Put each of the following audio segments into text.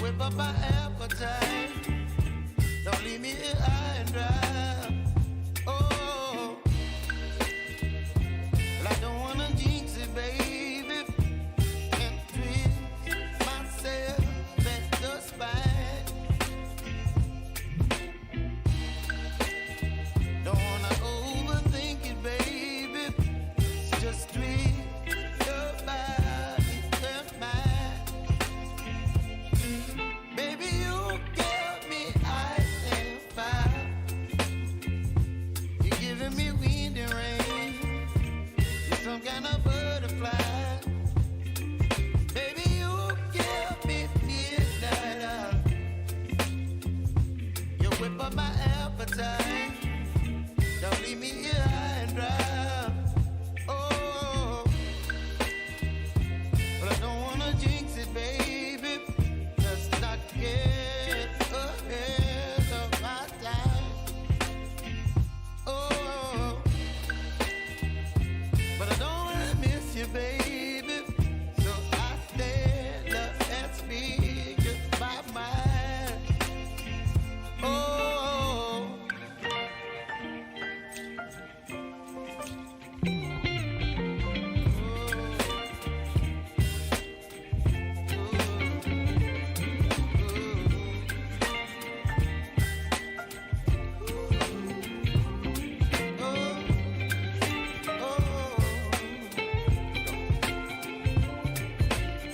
whip up my appetite. Don't leave me here high and dry. Oh, well, I don't wanna jinx it, baby, and twist myself at the spine. Don't wanna overthink it, baby. Just twist your body and mine. Baby, you give me ice and fire. You're giving me wind and rain. You're some kind of butterfly. Baby, you give me midnight. You whip up my appetite. Don't leave me here high and dry. Oh, but I don't wanna jinx it, baby. Let's not get ahead of my time. Oh, but I don't wanna miss you, baby. So I stand up and speak my mind. Oh.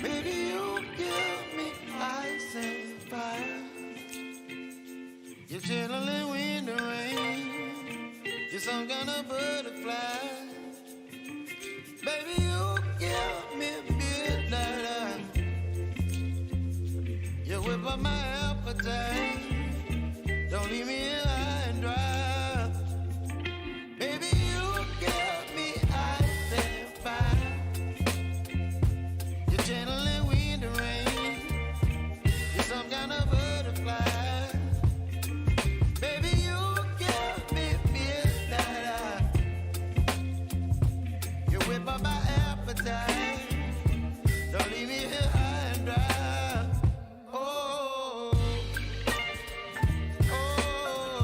Baby, you give me ice and fire. You're chilling wind and rain. You're some kind of butterfly. Baby, you give me midnight. You whip up my appetite. Don't leave me here high and dry. Baby, you give me ice and fire. You're channeling wind and rain. You're some kind of butterfly. Baby, you give me midnight. You whip up my appetite. Don't leave me here high and dry. Oh, oh,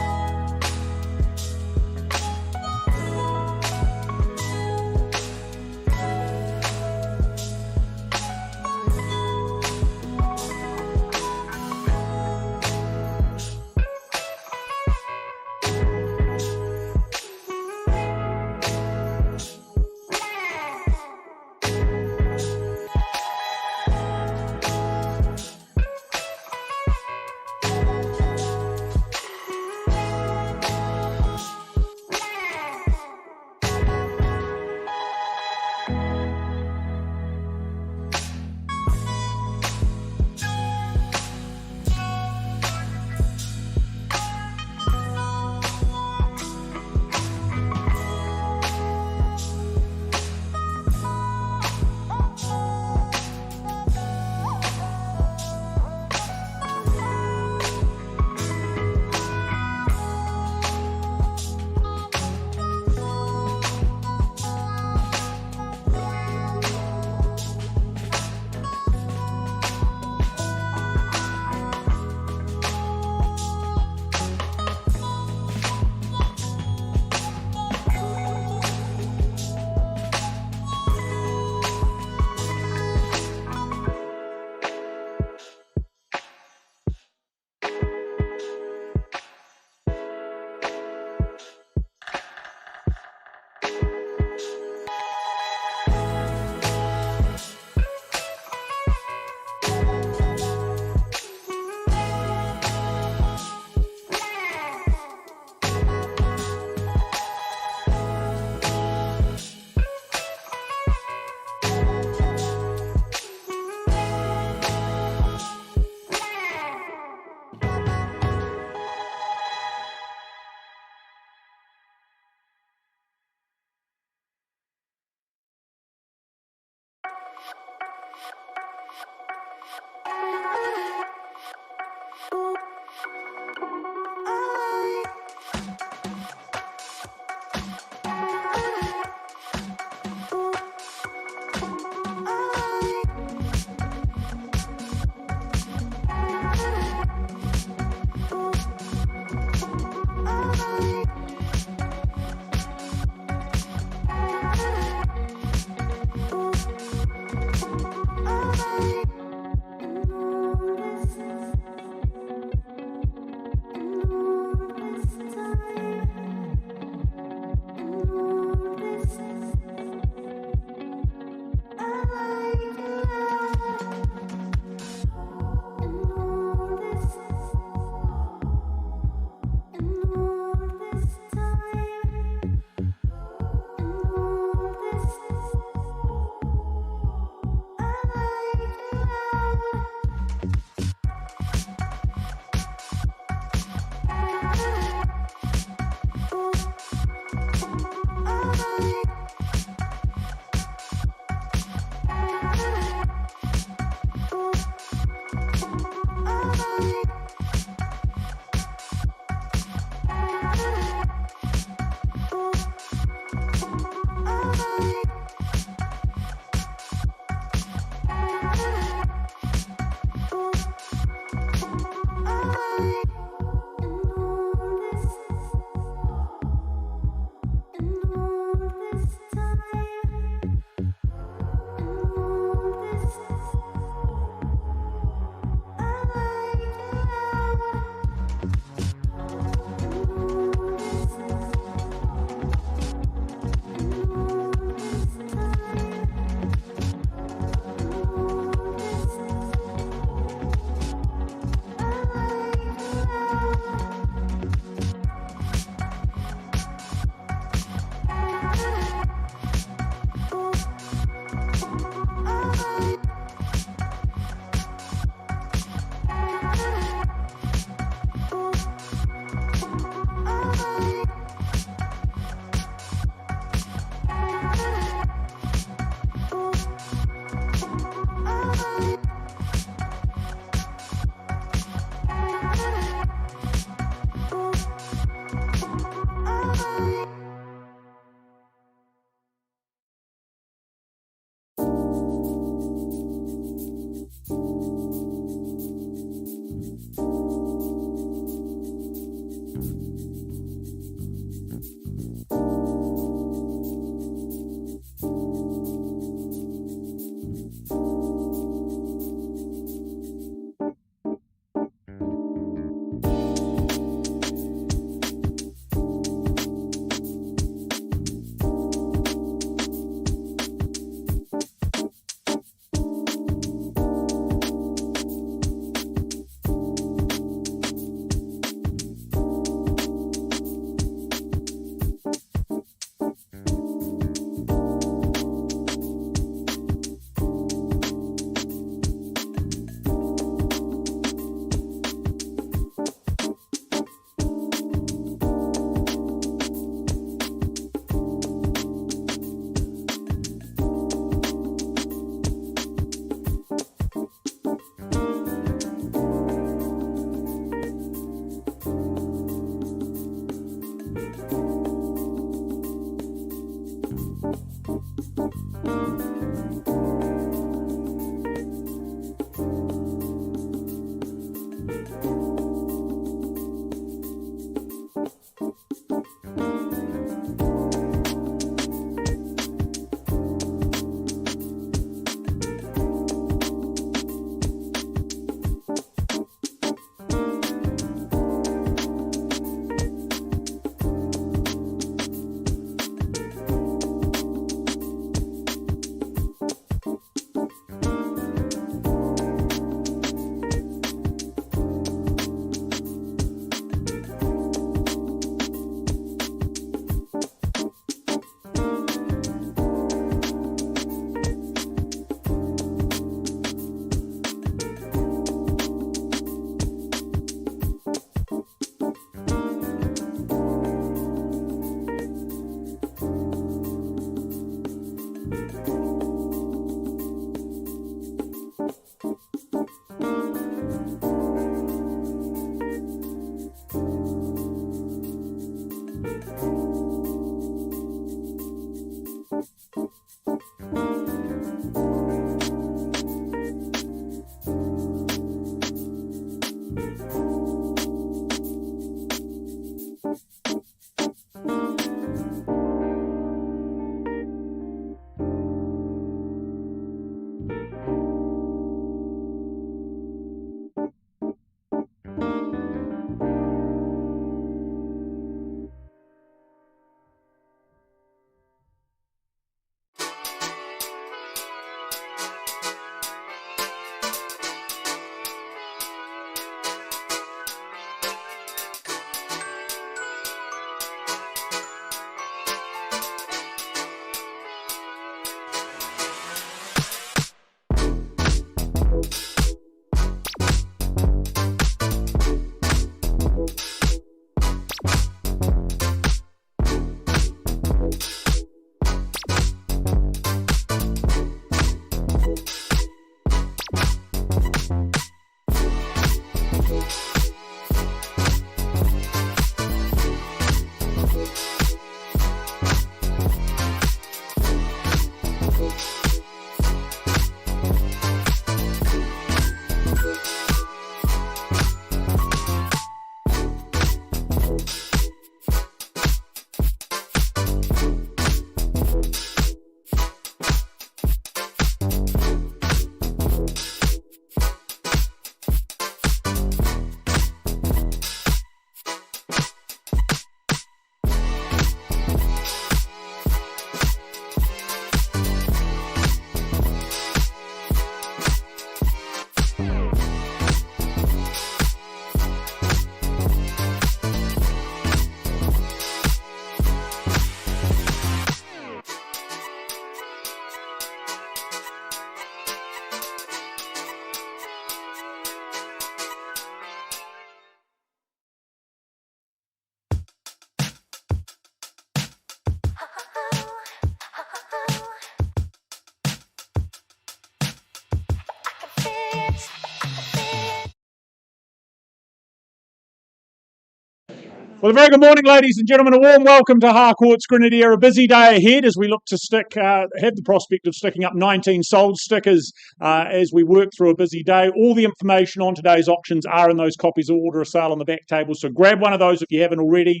Well, a very good morning, ladies and gentlemen. A warm welcome to Harcourt's Grenadier. A busy day ahead as we look to have the prospect of sticking up 19 sold stickers as we work through a busy day. All the information on today's auctions are in those copies of Order of Sale on the back table, so grab one of those if you haven't already.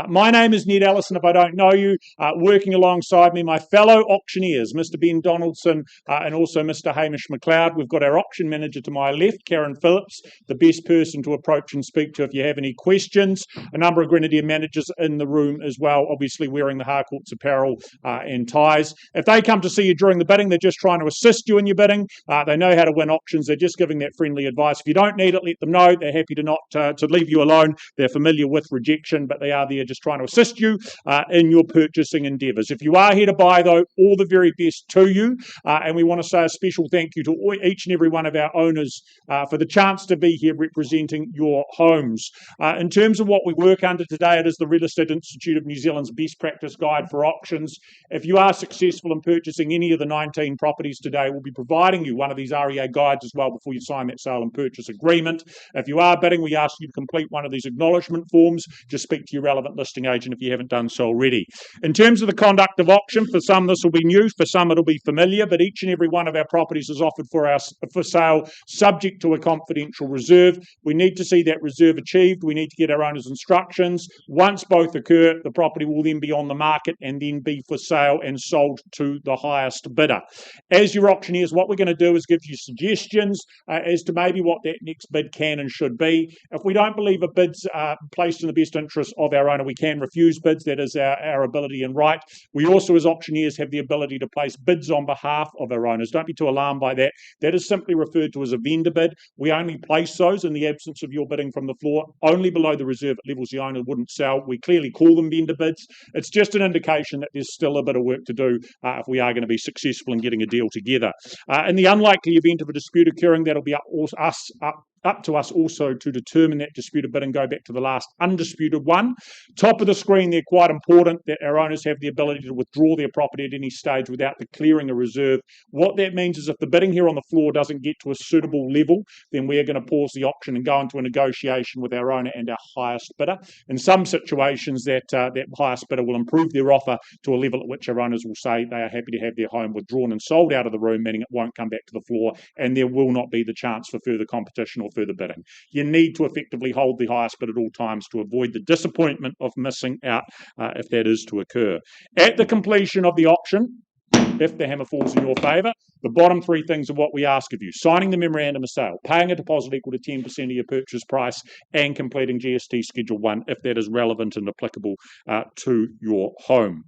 My name is Ned Allison, if I don't know you. Working alongside me, my fellow auctioneers, Mr. Ben Donaldson and also Mr. Hamish McLeod. We've got our auction manager to my left, Karen Phillips, the best person to approach and speak to if you have any questions. A number of Grenadier managers in the room as well, obviously wearing the Harcourt's apparel and ties. If they come to see you during the bidding, they're just trying to assist you in your bidding. They know how to win auctions. They're just giving that friendly advice. If you don't need it, let them know. They're happy to not to leave you alone. They're familiar with rejection, but they are there just trying to assist you in your purchasing endeavours. If you are here to buy, though, all the very best to you. And we want to say a special thank you to each and every one of our owners for the chance to be here representing your homes. In terms of what we work under today. It is the Real Estate Institute of New Zealand's best practice guide for auctions. If you are successful in purchasing any of the 19 properties today, we'll be providing you one of these REA guides as well before you sign that sale and purchase agreement. If you are bidding, we ask you to complete one of these acknowledgement forms. Just speak to your relevant listing agent if you haven't done so already. In terms of the conduct of auction, for some this will be new, for some it'll be familiar, but each and every one of our properties is offered for sale subject to a confidential reserve. We need to see that reserve achieved. We need to get our owner's instructions. Once both occur, the property will then be on the market and then be for sale and sold to the highest bidder. As your auctioneers, what we're going to do is give you suggestions as to maybe what that next bid can and should be. If we don't believe a bid's placed in the best interest of our owner, we can refuse bids. That is our ability and right. We also, as auctioneers, have the ability to place bids on behalf of our owners. Don't be too alarmed by that. That is simply referred to as a vendor bid. We only place those in the absence of your bidding from the floor, only below the reserve at levels the owner wouldn't sell. We clearly call them vendor bids. It's just an indication that there's still a bit of work to do if we are going to be successful in getting a deal together. In the unlikely event of a dispute occurring, that'll be up to us also to determine that disputed bid and go back to the last undisputed one. Top of the screen, they're quite important that our owners have the ability to withdraw their property at any stage without declaring a reserve. What that means is if the bidding here on the floor doesn't get to a suitable level, then we're going to pause the auction and go into a negotiation with our owner and our highest bidder. In some situations, that highest bidder will improve their offer to a level at which our owners will say they are happy to have their home withdrawn and sold out of the room, meaning it won't come back to the floor and there will not be the chance for further competition or further bidding. You need to effectively hold the highest bid at all times to avoid the disappointment of missing out if that is to occur. At the completion of the auction, if the hammer falls in your favour, the bottom three things are what we ask of you: signing the memorandum of sale, paying a deposit equal to 10% of your purchase price, and completing GST Schedule 1 if that is relevant and applicable to your home.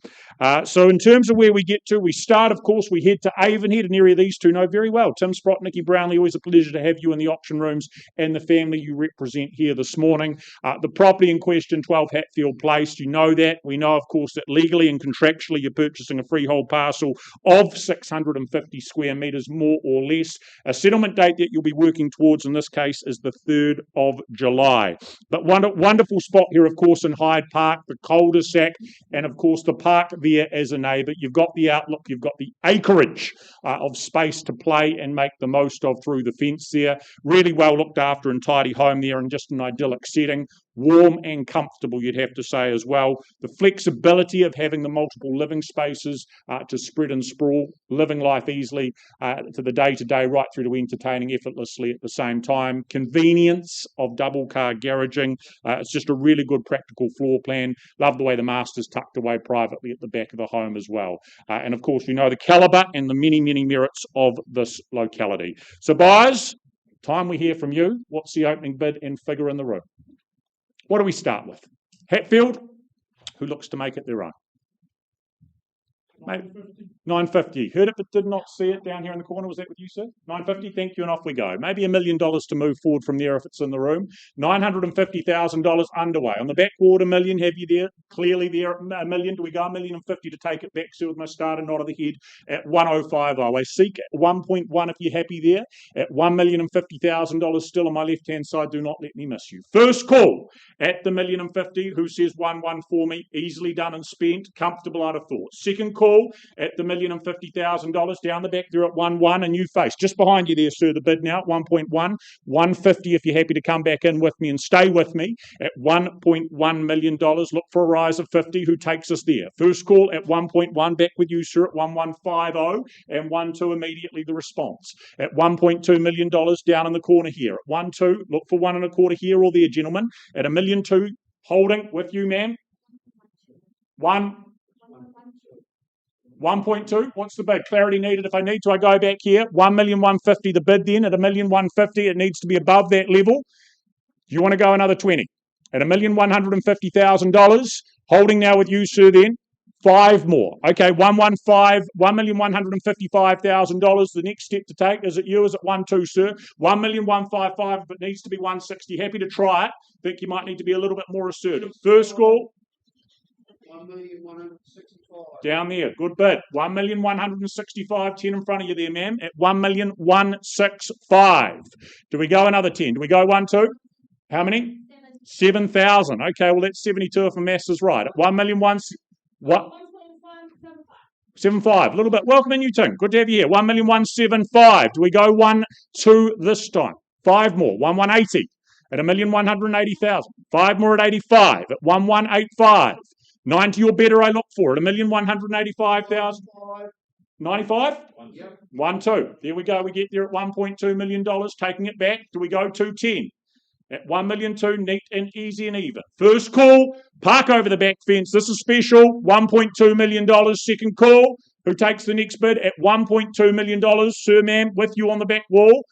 So in terms of where we get to, we start, of course, we head to Avonhead, an area these two know very well. Tim Sprott, Nikki Brownlee, always a pleasure to have you in the auction rooms and the family you represent here this morning. The property in question, 12 Hatfield Place, you know that. We know, of course, that legally and contractually you're purchasing a freehold parcel of 650 square metres, more or less. A settlement date that you'll be working towards in this case is the 3rd of July. But wonderful spot here, of course, in Hyde Park, the cul-de-sac, and of course the park there as a neighbour. You've got the outlook, you've got the acreage of space to play and make the most of through the fence there. Really well looked after and tidy home there, and just an idyllic setting. Warm and comfortable, you'd have to say as well. The flexibility of having the multiple living spaces to spread and sprawl, living life easily to the day-to-day, right through to entertaining effortlessly at the same time. Convenience of double car garaging. It's just a really good practical floor plan. Love the way the master's tucked away privately at the back of the home as well. And of course, we know the calibre and the many, many merits of this locality. So buyers, time we hear from you. What's the opening bid and figure in the room? What do we start with? Hatfield, who looks to make it their own? 950. Heard it but did not see it down here in the corner. Was that with you, sir? 950. Thank you, and off we go. Maybe $1 million to move forward from there if it's in the room. $950,000 underway. On the back ward, $1 million. Have you there? Clearly there. $1 million. Do we go $1,050,000 to take it back, sir, with my starter nod of the head at 105. I seek 1.1 if you're happy there. At $1,050,000 still on my left-hand side. Do not let me miss you. First call at the $1,050,000. Who says 1-1 for me? Easily done and spent. Comfortable, I'd have thought. Second call at the $1,050,000 down the back there at 1-1, a new face just behind you there, sir. The bid now at 1.1, 150 if you're happy to come back in with me and stay with me at $1.1 million. Look for a rise of 50. Who takes us there? First call at 1.1, back with you, sir, at 1150, and 1-2 immediately the response at $1.2 million down in the corner here at 1-2. Look for 1.25 here or there, gentlemen, at $1.2 million. Holding with you, ma'am. 1.2. What's the bid? Clarity needed. If I need to, I go back here. 1,150,000 the bid then. At 1,150,000, it needs to be above that level. Do you want to go another 20? At $1,150,000. Holding now with you, sir, then. 5 more. Okay, 1,155,000. The next step to take. Is it you? Is it 1-2, sir? 1,155,000, but it needs to be 160. Happy to try it. Think you might need to be a little bit more assertive. First call. 1,165,000. Down there, good bid. 1,165,000. 10 in front of you there, ma'am. At 1,165,000. Do we go another 10? Do we go 1-2? How many? 7,000. Okay, well, that's 72 if my maths is right. At 1 million one. What? 7.5. A little bit. Welcome in, you Ting. Good to have you here. 1,175. Do we go 1, 2 this time? 5 more. 1,180 at 1,180,000. 5 more at 85 at 1,185. 90 or better I look for at 1,185,000. 95? 1, 2. There we go. We get there at $1.2 million. Taking it back. Do we go 210? At 1,200,000, neat and easy and even. First call, park over the back fence. This is special, $1.2 million. Second call, who takes the next bid at $1.2 million? Sir, ma'am, with you on the back wall.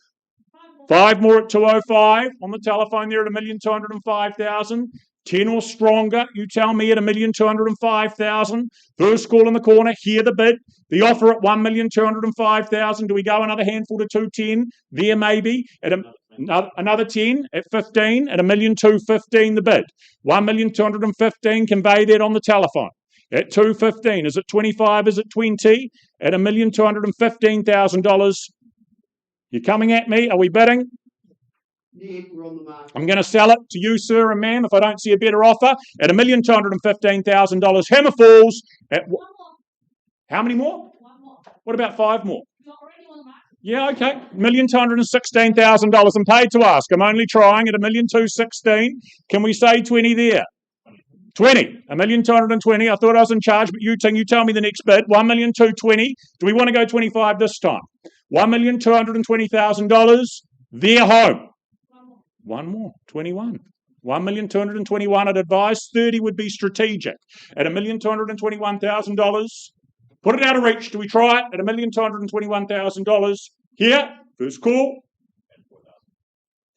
5 more at 205 on the telephone there at 1,205,000. 10 or stronger, you tell me at 1,205,000. First call in the corner, hear the bid. The offer at 1,205,000. Do we go another handful to 210? There maybe at another 10 at 15 at 1,215,000 the bid. 1,215,000, convey that on the telephone. At 215, is it 25? Is it 20? At $1,215,000. You're coming at me? Are we bidding? Yeah, we're on the market. I'm going to sell it to you, sir and ma'am, if I don't see a better offer at $1,215,000. Hammer falls at how many more? What about 5 more? Yeah, okay. $1,216,000. I'm paid to ask. I'm only trying at $1,216,000. Can we say 20 there? 20. $1,220,000. I thought I was in charge, but you tell me the next bid. $1,220,000. Do we want to go 25 this time? $1,220,000. They're home. 1 more. 21. $1,221,000 I'd advise. 30 would be strategic. At $1,221,000. Put it out of reach. Do we try it? At $1,221,000. Here, first call.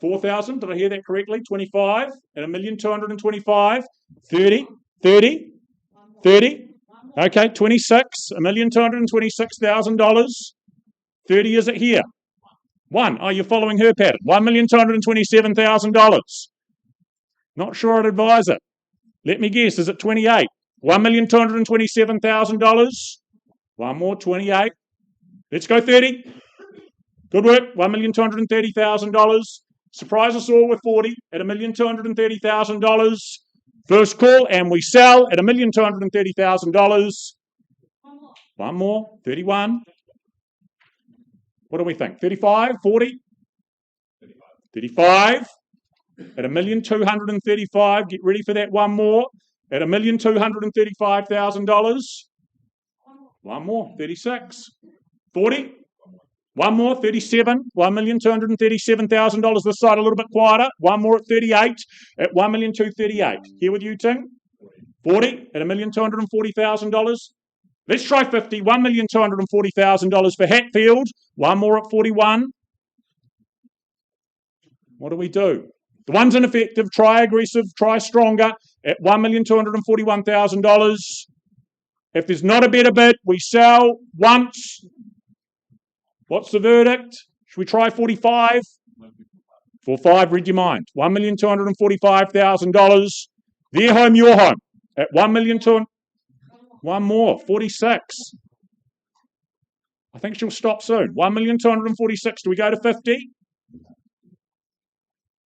4,000. Did I hear that correctly? 25 at $1,225,000. 30. 30. 30. Okay, 26. $1,226,000. 30 is it here? 1. Oh, you're following her pattern. $1,227,000. Not sure I'd advise it. Let me guess. Is it 28? $1,227,000. 1 more, 28. Let's go 30. Good work. $1,230,000. Surprise us all with 40 at $1,230,000. First call, and we sell at $1,230,000. 1 more, 31. What do we think? 35, 40? 35 at $1,235,000. Get ready for that 1 more at $1,235,000. 1 more, 36. 40. 1 more, 37. $1,237,000. This side a little bit quieter. 1 more at 38 at $1,238,000. Here with you, Ting. 40 at $1,240,000. Let's try 50. $1,240,000 for Hatfield. 1 more at 41. What do we do? The one's ineffective. Try aggressive. Try stronger at $1,241,000. If there's not a better bid, we sell once. What's the verdict? Should we try 45? 45, read your mind. $1,245,000. Their home, your home. At $1,200,000. 1 more, 46. I think she'll stop soon. $1,246,000. Do we go to 50?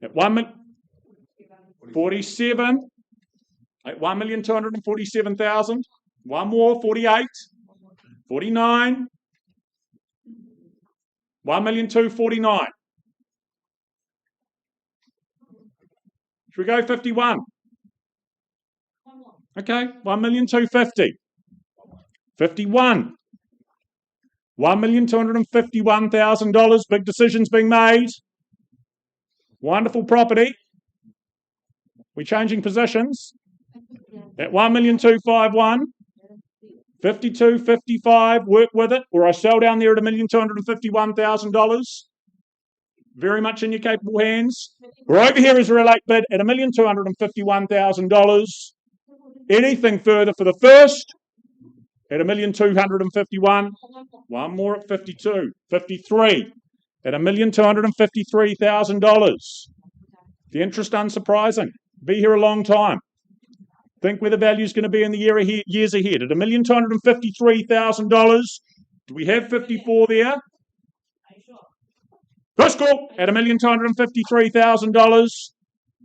At 1,047. At $1,247,000. 1 more, 48. 49. $1,249,000. Should we go 51? Okay, $1,250,000. 51. $1,251,000. Big decisions being made. Wonderful property. We're changing positions. At $1,251,000. 52, 55, work with it, or I sell down there at $1,251,000. Very much in your capable hands. We're over here as a relate bid at $1,251,000. Anything further for the first at $1,251,000. 1 more at 52, 53 at $1,253,000. The interest unsurprising. Be here a long time. Think where the value is going to be in the years ahead. At $1,253,000. Do we have 54 there? First call at $1,253,000.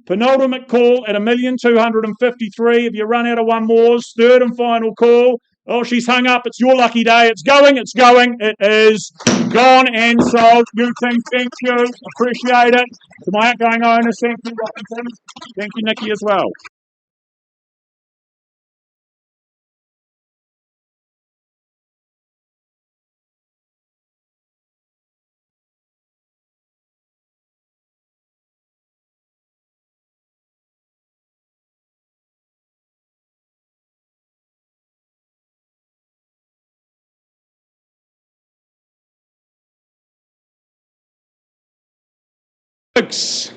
Penultimate call at $1,253,000. If you run out of one more, third and final call. Oh, she's hung up. It's your lucky day. It's going. It's going. It is gone and sold. You team, thank you. Appreciate it. To my outgoing owners, thank you, Robinson. Thank you, Nikki, as well. Folks,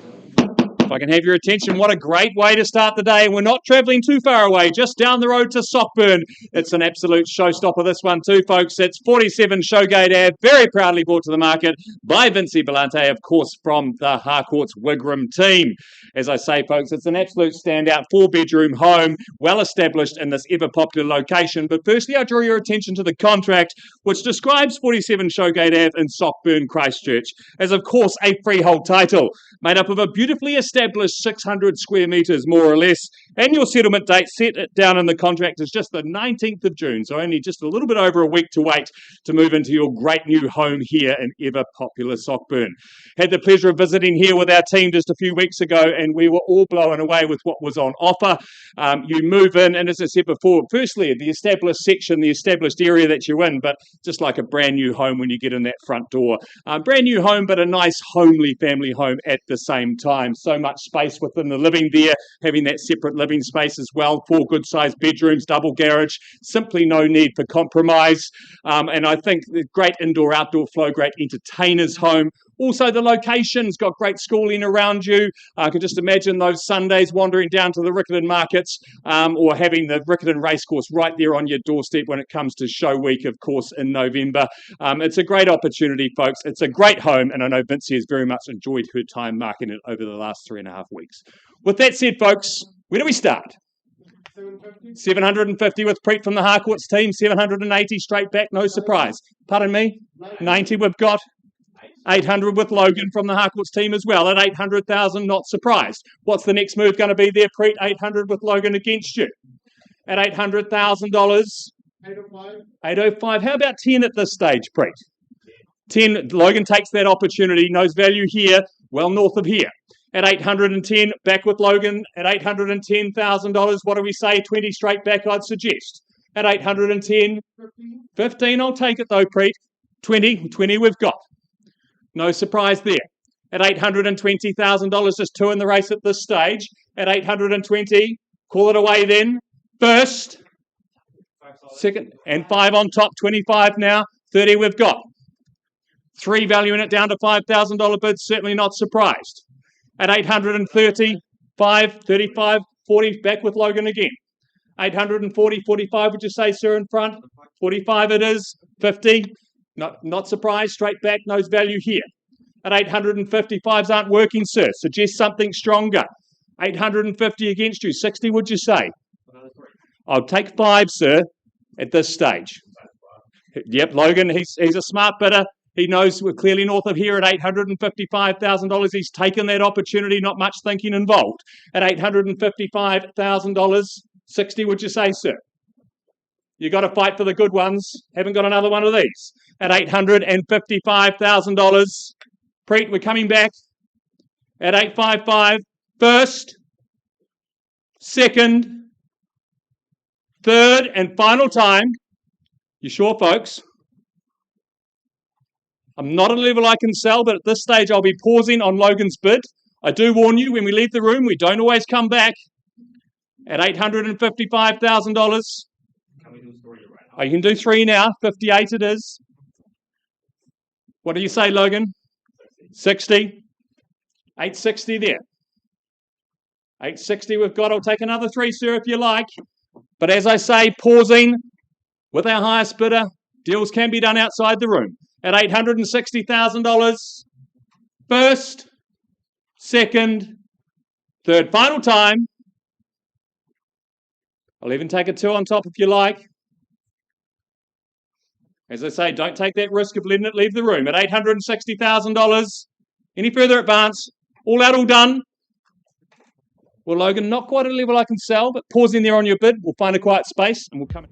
if I can have your attention, what a great way to start the day. We're not travelling too far away, just down the road to Sockburn. It's an absolute showstopper, this one too, folks. It's 47 Showgate Ave, very proudly brought to the market by Vincy Bellante, of course, from the Harcourts Wigram team. As I say, folks, it's an absolute standout 4-bedroom home, well established in this ever-popular location. But firstly, I draw your attention to the contract, which describes 47 Showgate Ave in Sockburn, Christchurch, as, of course, a freehold title, made up of a beautifully established 600 square metres, more or less. Annual settlement date set down in the contract is just the 19th of June, so only just a little bit over a week to wait to move into your great new home here in ever-popular Sockburn. Had the pleasure of visiting here with our team just a few weeks ago, and we were all blown away with what was on offer. You move in, and as I said before, firstly, the established section, the established area that you're in, but just like a brand new home when you get in that front door. Brand new home, but a nice, homely family home at the same time. So much space within the living there, having that separate living space as well. 4 good-sized bedrooms, double garage, simply no need for compromise. And I think the great indoor-outdoor flow, great entertainer's home. Also, the location's got great schooling around you. I can just imagine those Sundays wandering down to the Riccarton markets or having the Riccarton racecourse right there on your doorstep when it comes to show week, of course, in November. It's a great opportunity, folks. It's a great home, and I know Vincy has very much enjoyed her time marketing it over the last 3.5 weeks. With that said, folks, where do we start? 750 with Preet from the Harcourts team, 780 straight back, no surprise. Pardon me? 90 we've got. 800 with Logan from the Harcourts team as well. At 800,000, not surprised. What's the next move going to be there, Preet? 800 with Logan against you. At $800,000. 805. 805. How about 10 at this stage, Preet? 10. Logan takes that opportunity, knows value here, well north of here. At 810, back with Logan. At $810,000, what do we say? 20 straight back, I'd suggest. At 810, 15, I'll take it though, Preet. 20 we've got. No surprise there. At $820,000, just 2 in the race at this stage. At 820, call it away then. First, second, and 5 on top, 25 now. 30 we've got. 3 valuing it down to $5,000 bids, certainly not surprised. At 830, 5, 35, 40, back with Logan again. 840, 45, would you say, sir, in front? 45 it is. 50, not surprised, straight back, knows value here. At 855s aren't working, sir. Suggest something stronger. 850 against you. 60, would you say? I'll take 5, sir, at this stage. Yep, Logan, he's a smart bidder. He knows we're clearly north of here at $855,000. He's taken that opportunity, not much thinking involved. At $855,000, 60, would you say, sir? You've got to fight for the good ones. Haven't got another one of these. At $855,000, Preet, we're coming back. At 855, first, second, third, and final time. You sure, folks? I'm not at a level I can sell, but at this stage I'll be pausing on Logan's bid. I do warn you, when we leave the room, we don't always come back. At $855,000. Oh, you can do 3 now. 58 it is. What do you say, Logan? 60. 860 there. 860 we've got. I'll take another 3, sir, if you like. But as I say, pausing with our highest bidder. Deals can be done outside the room. At $860,000. First, second, third, final time. I'll even take a 2 on top if you like. As I say, don't take that risk of letting it leave the room. At $860,000. Any further advance? All out, all done. Well, Logan, not quite at a level I can sell, but pause in there on your bid. We'll find a quiet space and we'll come in.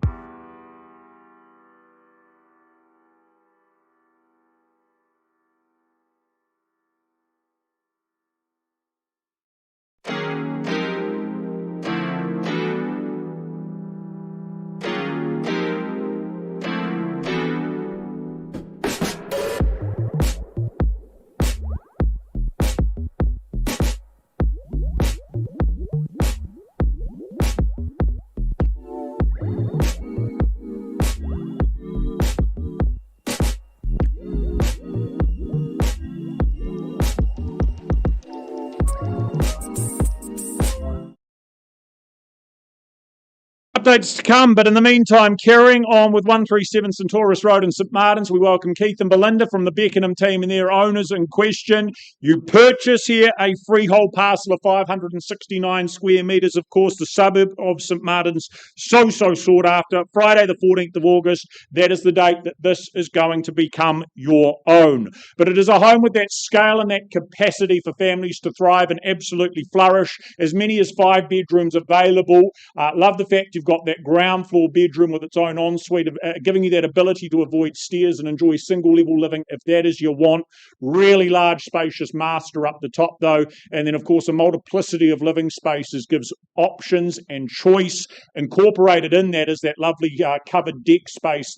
Updates to come, but in the meantime, carrying on with 137 Centaurus Road in St Martins, we welcome Keith and Belinda from the Beckenham team and their owners in question. You purchase here a freehold parcel of 569 square metres, of course, the suburb of St Martins, so sought after. Friday the 14th of August, that is the date that this is going to become your own. But it is a home with that scale and that capacity for families to thrive and absolutely flourish. As many as 5 bedrooms available. Love the fact you've got that ground floor bedroom with its own ensuite, giving you that ability to avoid stairs and enjoy single level living if that is your want. Really large, spacious master up the top though, and then of course a multiplicity of living spaces gives options and choice. Incorporated in that is that lovely covered deck space,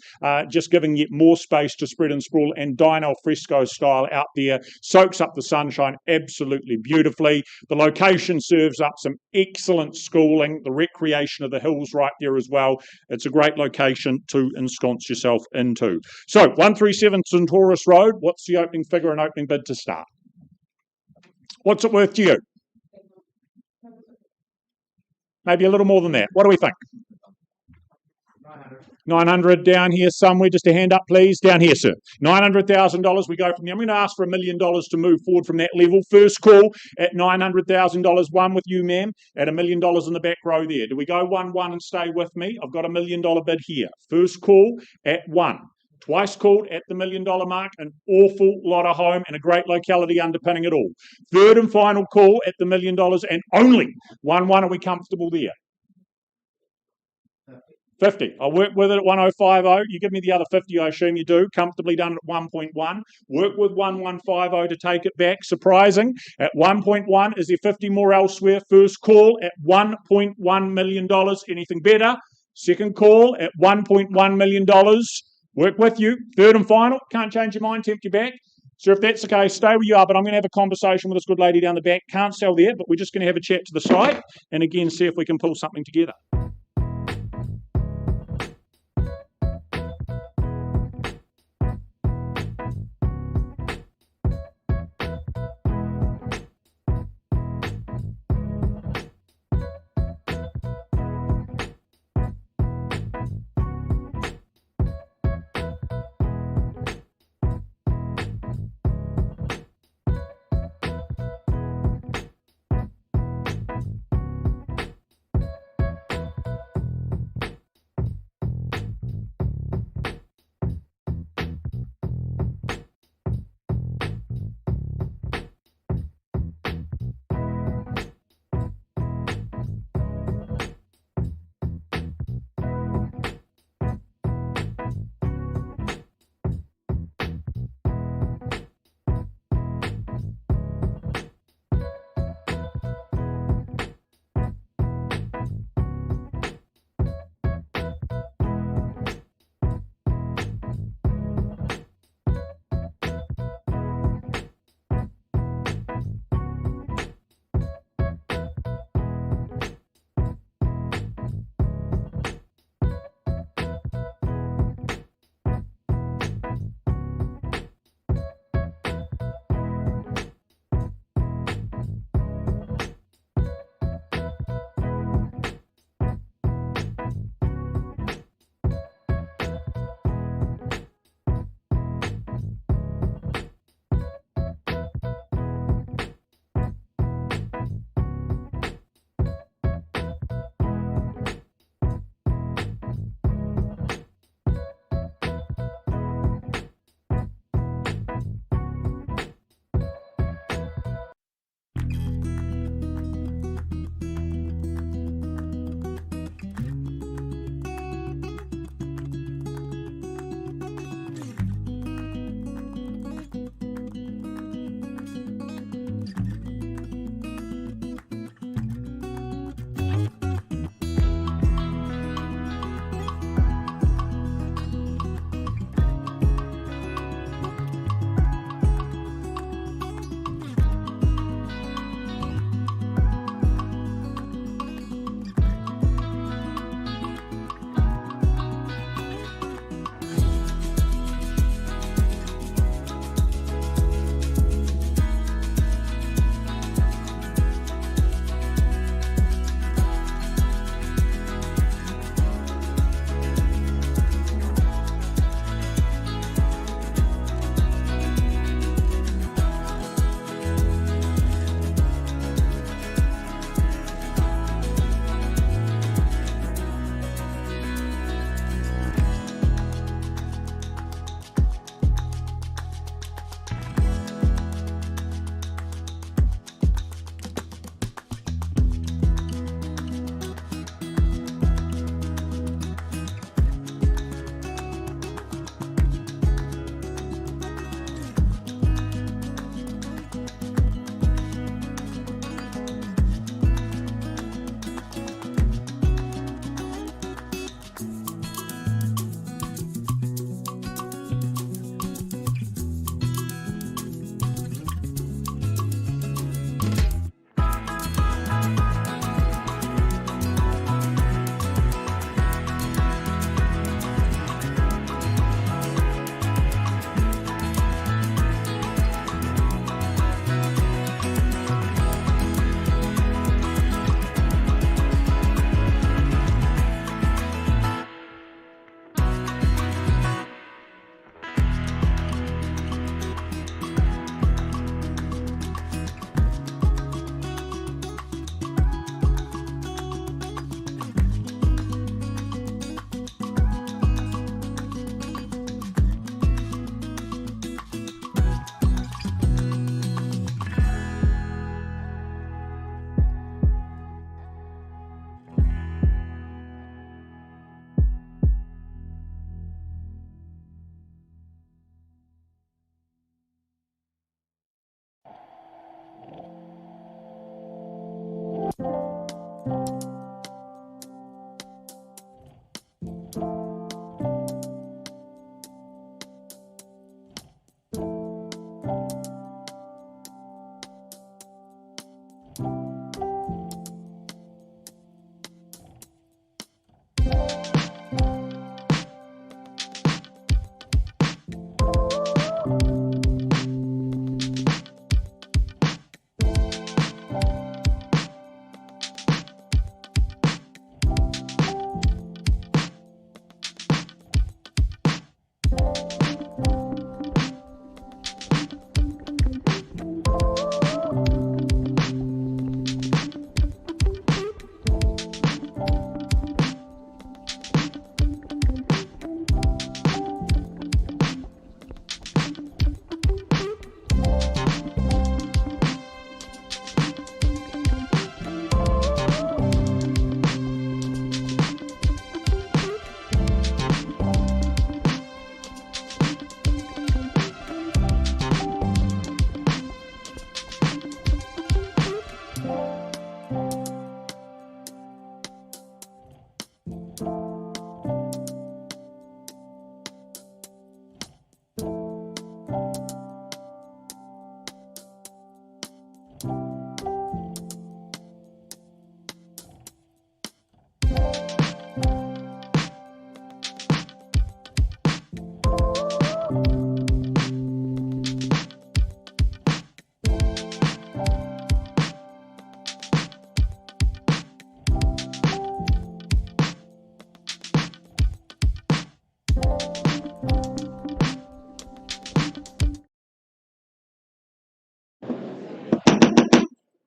just giving yet more space to spread and sprawl, and dine al fresco style out there, soaks up the sunshine absolutely beautifully. The location serves up some excellent schooling, the recreation of the hills right there as well. It's a great location to ensconce yourself into. So 137 Centaurus Road, what's the opening figure and opening bid to start? What's it worth to you? Maybe a little more than that. What do we think? 900 down here somewhere. Just a hand up, please. Down here, sir. $900,000. We go from there. I'm going to ask for $1 million to move forward from that level. First call at $900,000. One with you, ma'am, at $1 million in the back row there. Do we go 1-1 and stay with me? I've got $1 million bid here. First call at 1. Twice called at the $1 million mark. An awful lot of home and a great locality underpinning it all. Third and final call at the $1 million and only 1-1. Are we comfortable there? 50. I'll work with it at 1050. You give me the other 50, I assume you do. Comfortably done at 1.1. Work with 1150 to take it back. Surprising. At 1.1, is there 50 more elsewhere? First call at $1.1 million. Anything better? Second call at $1.1 million. Work with you. Third and final. Can't change your mind, tempt you back. So if that's the case, stay where you are, but I'm going to have a conversation with this good lady down the back. Can't sell there, but we're just going to have a chat to the side and again see if we can pull something together.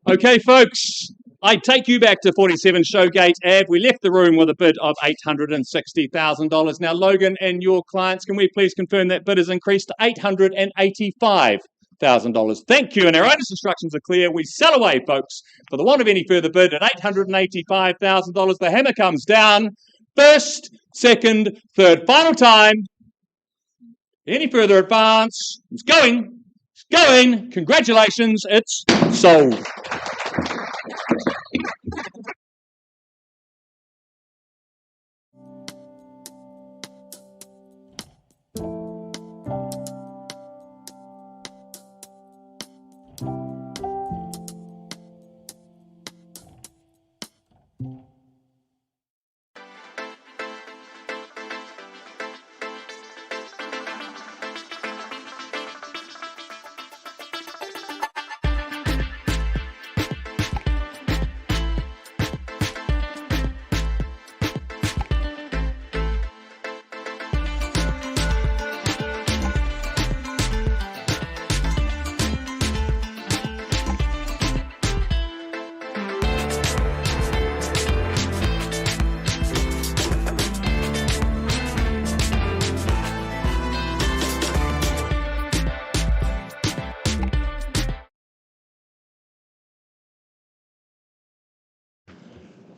Okay, folks, I take you back to 47 Showgate Ave. We left the room with a bid of $860,000. Now, Logan and your clients, can we please confirm that bid has increased to $885,000? Thank you, and our owner's instructions are clear. We sell away, folks, for the want of any further bid at $885,000. The hammer comes down. First, second, third, final time. Any further advance? It's going. It's going. Congratulations, it's sold.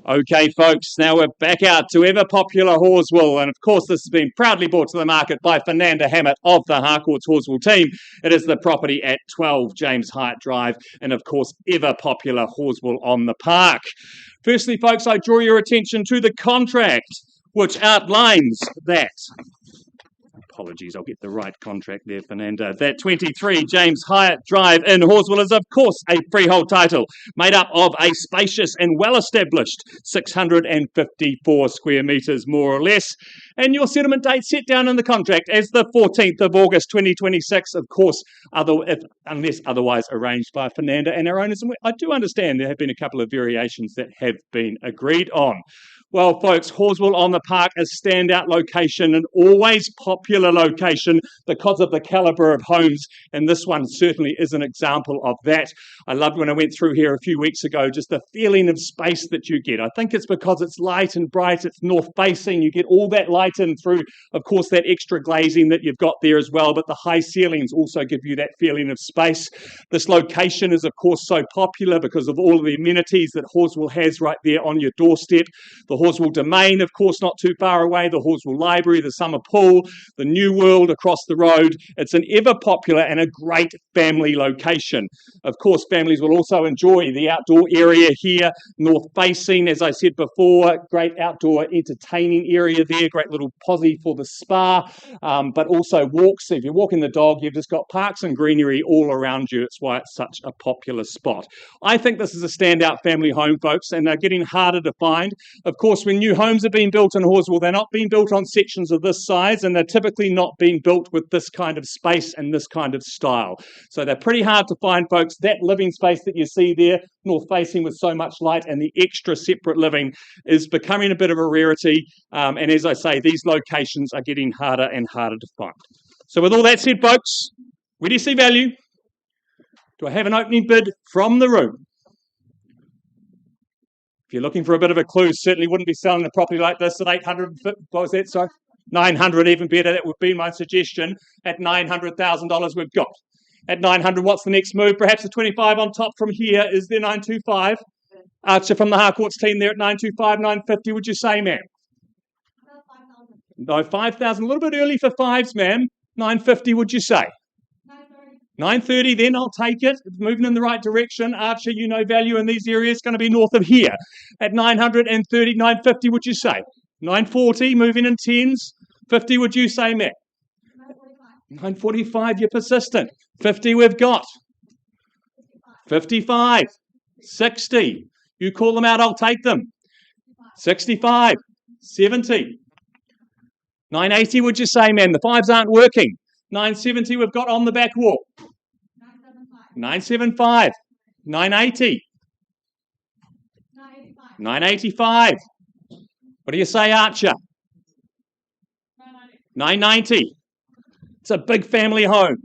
Okay, folks, now we're back out to ever popular Horswell, and of course this has been proudly brought to the market by Fernanda Hammett of the Harcourts Horswell team. It is the property at 12 James Hyatt Drive, and of course ever popular Horswell on the Park. Firstly, folks, I draw your attention to the contract, which outlines that. Apologies, I'll get the right contract there, Fernanda. That 23 James Hyatt Drive in Horswell is, of course, a freehold title made up of a spacious and well-established 654 square metres, more or less. And your settlement date set down in the contract as the 14th of August 2026, of course, unless otherwise arranged by Fernanda and our owners. And I do understand there have been a couple of variations that have been agreed on. Well, folks, Horswell on the Park is a standout location, an always popular location because of the calibre of homes, and this one certainly is an example of that. I loved when I went through here a few weeks ago, just the feeling of space that you get. I think it's because it's light and bright, it's north-facing, you get all that light in through, of course, that extra glazing that you've got there as well, but the high ceilings also give you that feeling of space. This location is, of course, so popular because of all of the amenities that Horswell has right there on your doorstep. The Horswell Domain, of course, not too far away, the Horswell Library, the Summer Pool, the New World across the road. It's an ever popular and a great family location. Of course, families will also enjoy the outdoor area here, north facing, as I said before, great outdoor entertaining area there, great little posse for the spa, but also walks. If you're walking the dog, you've just got parks and greenery all around you. It's why it's such a popular spot. I think this is a standout family home, folks, and they're getting harder to find. Of course, course, when new homes are being built in Horswell, they're not being built on sections of this size, and they're typically not being built with this kind of space and this kind of style. So they're pretty hard to find, folks. That living space that you see there, north facing with so much light, and the extra separate living is becoming a bit of a rarity. And as I say, these locations are getting harder and harder to find. So with all that said, folks, where do you see value? Do I have an opening bid from the room? If you're looking for a bit of a clue, certainly wouldn't be selling a property like this at 850. What was that? Sorry, 900, even better. That would be my suggestion. At $900,000, we've got. At 900, what's the next move? Perhaps a 25 on top from here. Is there 925? Archer from the Harcourts team there at 925, 950. Would you say, ma'am? No, 5,000. A little bit early for fives, ma'am. 950. Would you say? 930, then I'll take it. It's moving in the right direction. Archer, you know value in these areas. Going to be north of here. At 930, 950, would you say? 940, moving in tens. 50, would you say, Matt? 945, you're persistent. 50, we've got. 55, 60. You call them out, I'll take them. 65, 70. 980, would you say, man? The fives aren't working. 970 we've got on the back wall. 975. 980. 985. What do you say, Archer? 990. It's a big family home.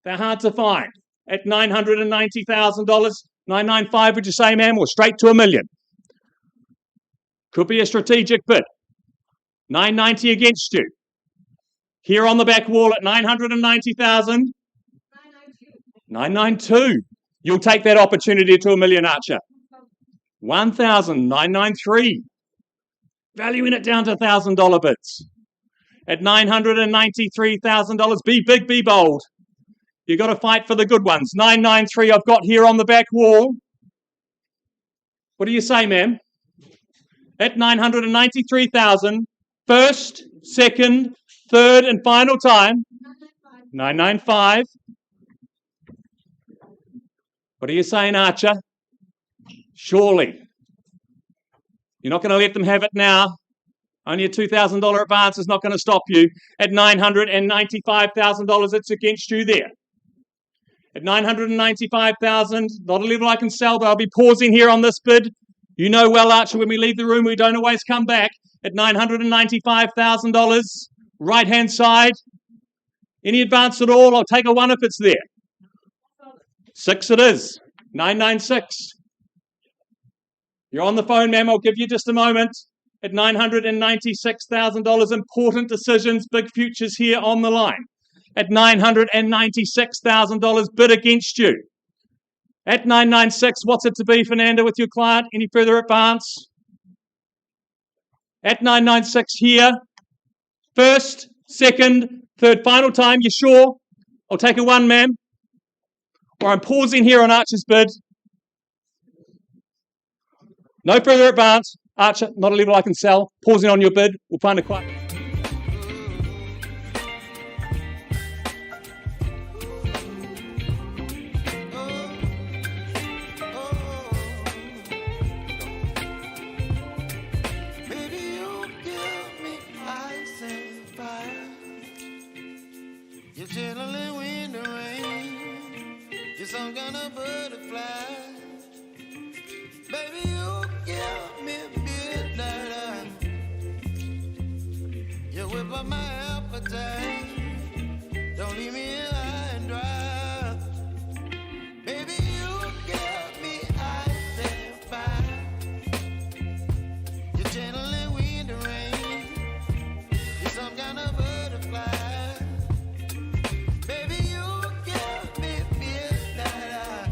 They're hard to find. At $990,000, 995 would you say, ma'am? Or straight to $1 million? Could be a strategic bid. 990 against you. Here on the back wall at 990,000. 992. You'll take that opportunity to $1 million, Archer. 1,993. Valuing it down to $1,000 bids. At $993,000. Be big, be bold. You've got to fight for the good ones. 993 I've got here on the back wall. What do you say, ma'am? At 993,000. First, second, third and final time. 995. What are you saying, Archer? Surely. You're not going to let them have it now. Only a $2,000 advance is not going to stop you. At $995,000, it's against you there. At $995,000, not a level I can sell, but I'll be pausing here on this bid. You know well, Archer, when we leave the room, we don't always come back. At $995,000, right-hand side. Any advance at all? I'll take a 1 if it's there. 6 it is. 996. You're on the phone, ma'am. I'll give you just a moment. At $996,000, important decisions, big futures here on the line. At $996,000, bid against you. At 996, what's it to be, Fernanda, with your client? Any further advance? At 996 here. First, second, third, final time. You sure? I'll take a 1, ma'am. Or I'm pausing here on Archer's bid. No further advance. Archer, not a level I can sell. Pausing on your bid. We'll find a quiet. Baby, you give me ice and fire. You're chilling when the rain. You're some kind of butterfly. Baby, you give me midnight. You whip up my appetite. Don't leave me here high and dry. Baby, you give me ice and fire. You're channeling wind and rain. You're some kind of butterfly. Baby, you give me midnight.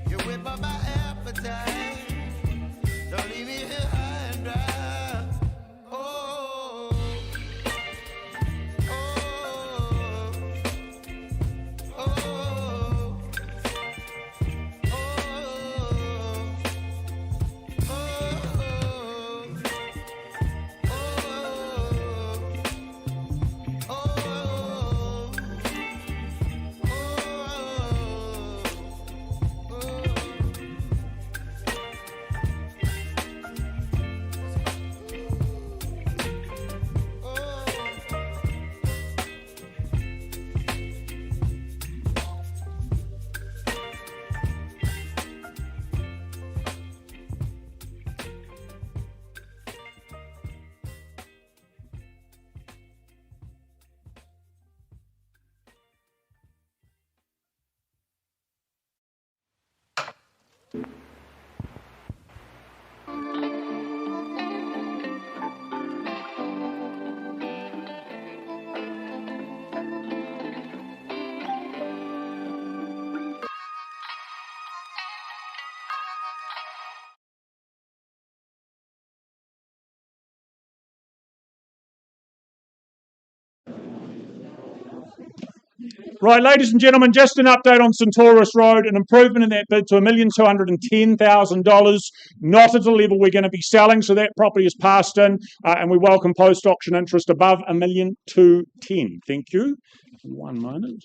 You whip up my appetite. Don't leave me here high and dry. Oh, Right, ladies and gentlemen, just an update on Centaurus Road, an improvement in that bid to $1,210,000, not at the level we're going to be selling, so that property is passed in, and we welcome post-auction interest above $1,210,000. Thank you. 1 moment.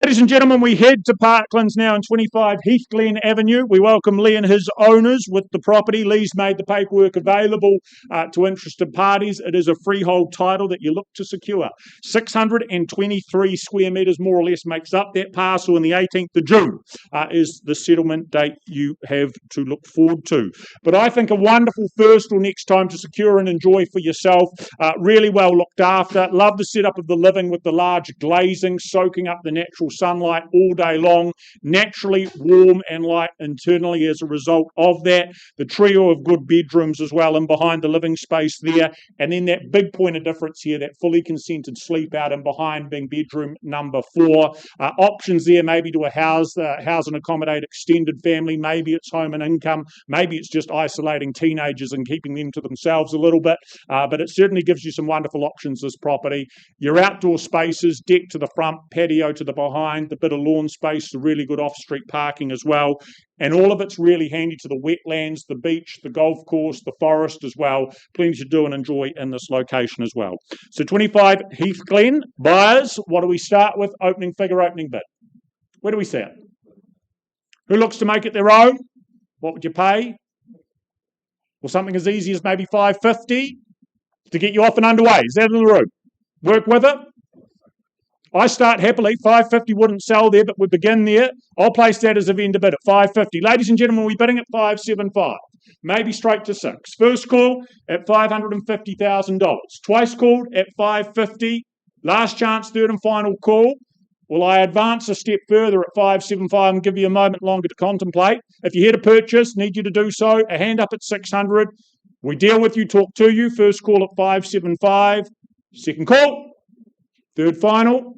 Ladies and gentlemen, we head to Parklands now in 25 Heathglen Avenue. We welcome Lee and his owners with the property. Lee's made the paperwork available to interested parties. It is a freehold title that you look to secure. 623 square metres more or less makes up that parcel, and the 18th of June is the settlement date you have to look forward to. But I think a wonderful first or next time to secure and enjoy for yourself. Really well looked after. Love the setup of the living with the large glazing, soaking up the natural sunlight all day long, naturally warm and light internally as a result of that. The trio of good bedrooms as well, and behind the living space there, and then that big point of difference here, that fully consented sleep out and behind being bedroom number 4. Options there maybe to house and accommodate extended family, maybe it's home and income, maybe it's just isolating teenagers and keeping them to themselves a little bit, but it certainly gives you some wonderful options, this property. Your outdoor spaces, deck to the front, patio to the behind, the bit of lawn space, the really good off-street parking as well, and all of it's really handy to the wetlands, the beach, the golf course, the forest as well. Plenty to do and enjoy in this location as well. So 25 Heathglen, buyers, what do we start with? Opening figure, opening bid. Where do we start? Who looks to make it their own? What would you pay? Well, something as easy as maybe $550 to get you off and underway. Is that in the room? Work with it? I start happily. $550 wouldn't sell there, but we begin there. I'll place that as a vendor bid at $550. Ladies and gentlemen, we're bidding at $575. Maybe straight to $6. First call at $550,000. Twice called at $550. Last chance, third and final call. Will I advance a step further at $575 and give you a moment longer to contemplate? If you're here to purchase, need you to do so. A hand up at $600. We deal with you, talk to you. First call at $575. Second call. Third final.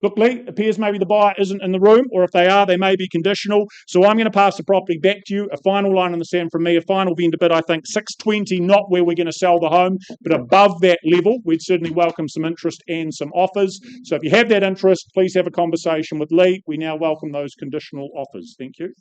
Look, Lee, appears maybe the buyer isn't in the room, or if they are, they may be conditional. So I'm going to pass the property back to you. A final line in the sand from me, a final vendor bid, I think $620, not where we're going to sell the home, but above that level. We'd certainly welcome some interest and some offers. So if you have that interest, please have a conversation with Lee. We now welcome those conditional offers. Thank you.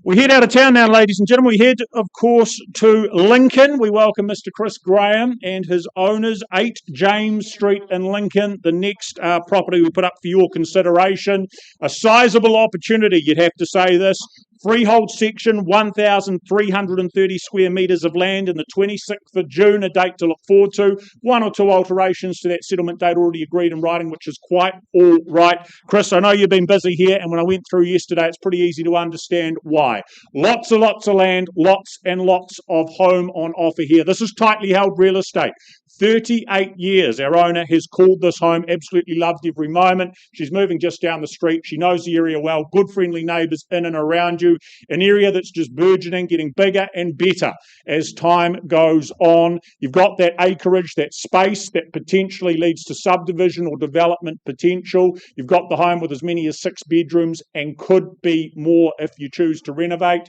We head out of town now, ladies and gentlemen. We head, of course, to Lincoln. We welcome Mr. Chris Graham and his owners, 8 James Street in Lincoln, the next property we put up for your consideration. A sizable opportunity, you'd have to say this. Freehold section, 1,330 square metres of land in the 26th of June, a date to look forward to. One or two alterations to that settlement date already agreed in writing, which is quite all right. Chris, I know you've been busy here, and when I went through yesterday, it's pretty easy to understand why. Lots and lots of land, lots and lots of home on offer here. This is tightly held real estate. 38 years our owner has called this home, absolutely loved every moment. She's moving just down the street. She knows the area well, good friendly neighbours in and around you, an area that's just burgeoning, getting bigger and better as time goes on. You've got that acreage, that space that potentially leads to subdivision or development potential. You've got the home with as many as 6 bedrooms and could be more if you choose to renovate.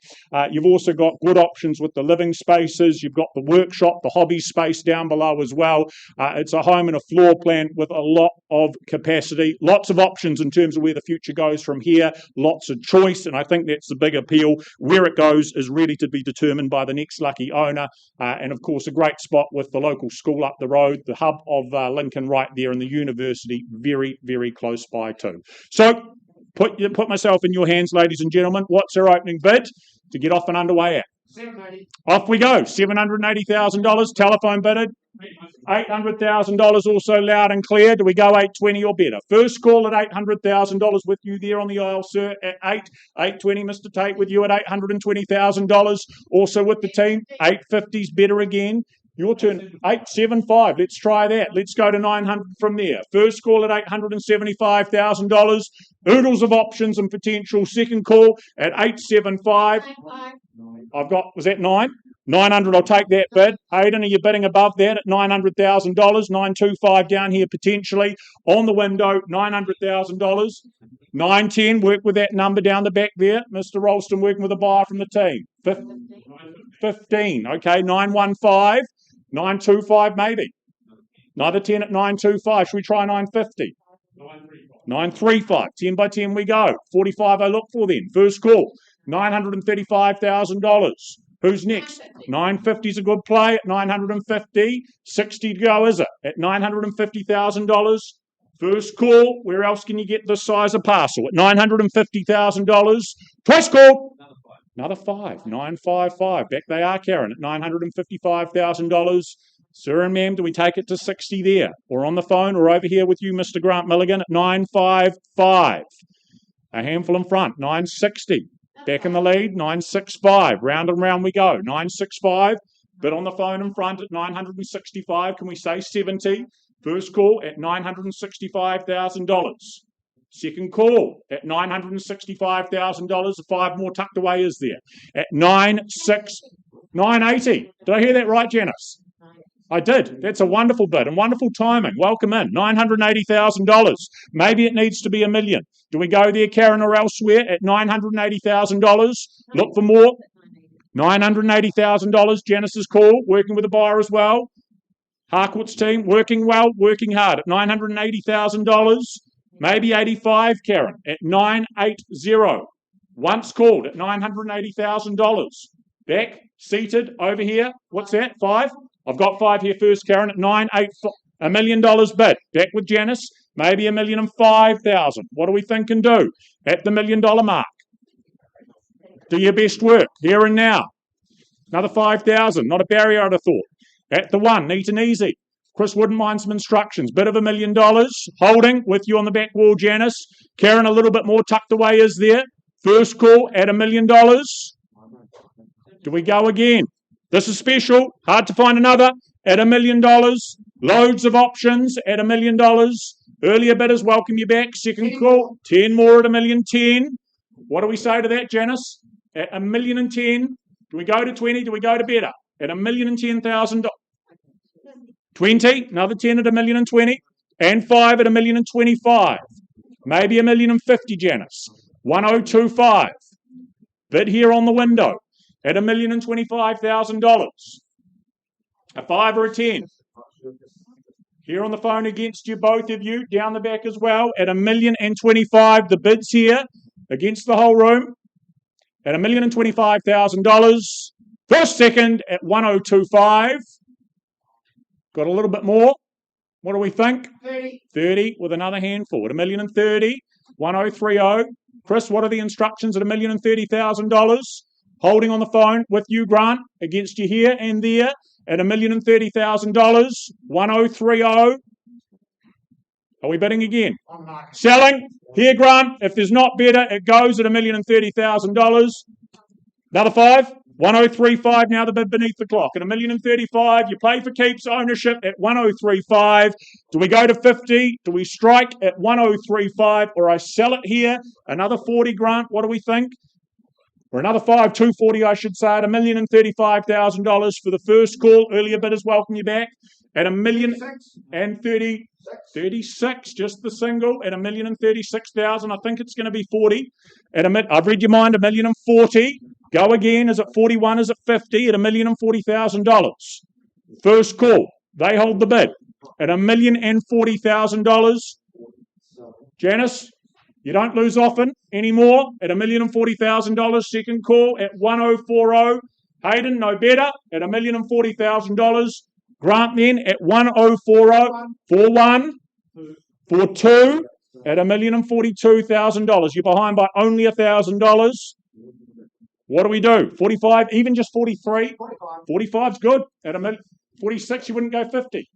You've also got good options with the living spaces. You've got the workshop, the hobby space down below as well. It's a home and a floor plan with a lot of capacity, lots of options in terms of where the future goes from here, lots of choice, and I think that's the big appeal. Where it goes is ready to be determined by the next lucky owner, and of course a great spot with the local school up the road, the hub of Lincoln right there, and the university very, very close by too. So put myself in your hands, ladies and gentlemen. What's our opening bid to get off and underway at? $780,000. Off we go. $780,000. Telephone bidded. $800,000 also loud and clear. Do we go 820 or better? First call at $800,000 with you there on the aisle, sir, at 820. Mr. Tate with you at $820,000. Also with the team, 850's better again. Your turn. 875. Let's try that. Let's go to 900 from there. First call at $875,000. Oodles of options and potential. Second call at 875. I've got, was that 9? 900, I'll take that bid. Hayden, are you bidding above that at $900,000? 925 down here potentially. On the window, $900,000. 910, work with that number down the back there. Mr. Ralston working with a buyer from the team. 15, okay, 915. 925 maybe. Another 10 at 925. Should we try 950? 935. 10 by 10 we go. 45 I look for then. First call. $935,000. Who's next? 950 is a good play at 950. 60 to go, is it? At $950,000. First call. Where else can you get this size of parcel? At $950,000. Twice call. Another 5. 955. Back they are, Karen, at $955,000. Sir and ma'am, do we take it to 60 there? Or on the phone or over here with you, Mr. Grant Milligan, at 955. A handful in front, 960. Back in the lead, 965. Round and round we go, 965. Bid on the phone in front at 965. Can we say 70? First call at $965,000. Second call at $965,000. 5 more tucked away is there. At 980. Did I hear that right, Janice? I did. That's a wonderful bid and wonderful timing. Welcome in. $980,000. Maybe it needs to be $1 million. Do we go there, Karen, or elsewhere at $980,000? Look for more. $980,000. Janice's call. Working with a buyer as well. Harcourt's team working well, working hard at $980,000. Maybe 85, Karen, at 980. Once called at $980,000. Back, seated, over here. What's that? 5? I've got 5 here first, Karen, at 985. $1 million bid. Back with Janice. Maybe $1,005,000. What do we think and do? At the $1 million mark. Do your best work, here and now. Another 5,000. Not a barrier, I'd have thought. At the 1, neat and easy. Chris wouldn't mind some instructions. Bit of $1 million. Holding with you on the back wall, Janice. Karen, a little bit more tucked away is there. First call at $1 million. Do we go again? This is special. Hard to find another. At $1 million. Loads of options at $1 million. Earlier bidders, welcome you back. Second call. 10 more at $1,010,000. What do we say to that, Janice? At $1,010,000. Do we go to 20? Do we go to better? At $1,010,000. 20, another 10 at $1,020,000, and 5 at $1,025,000. Maybe $1,050,000, Janice. 1025. Bid here on the window at $1,025,000. A 5 or a 10. Here on the phone against you, both of you, down the back as well, at $1,025,000. The bids here against the whole room at $1,025,000. First, second at 1025. Got a little bit more. What do we think? 30. 30 with another handful at $1,030,000. 1030. Chris, what are the instructions at $1,030,000? Holding on the phone with you, Grant, against you here and there at $1,030,000. 1030. Are we bidding again? Selling. Here, Grant. If there's not better, it goes at $1,030,000. Another 5. 1035. Now the bid beneath the clock at $1,035,000. You play for keeps ownership at 1035. Do we go to 50? Do we strike at 1035, or I sell it here? Another 40, Grant. What do we think? Or another 5, 240, I should say, at $1,035,000 for the first call. Earlier bidders welcome you back at $1,036, just the single at $1,036,000. I think it's going to be 40. I've read your mind, $1,040,000. Go again. Is it 41? Is it 50? At $1,040,000. First call. They hold the bid at $1,040,000. Janice, you don't lose often anymore at $1,040,000. Second call at 1040. Hayden, no better at $1,040,000. Grant then at 1040. 41. 42 at $1,042,000. You're behind by only $1,000. What do we do? 45, even just 43? 45's good. At 46, you wouldn't go 50.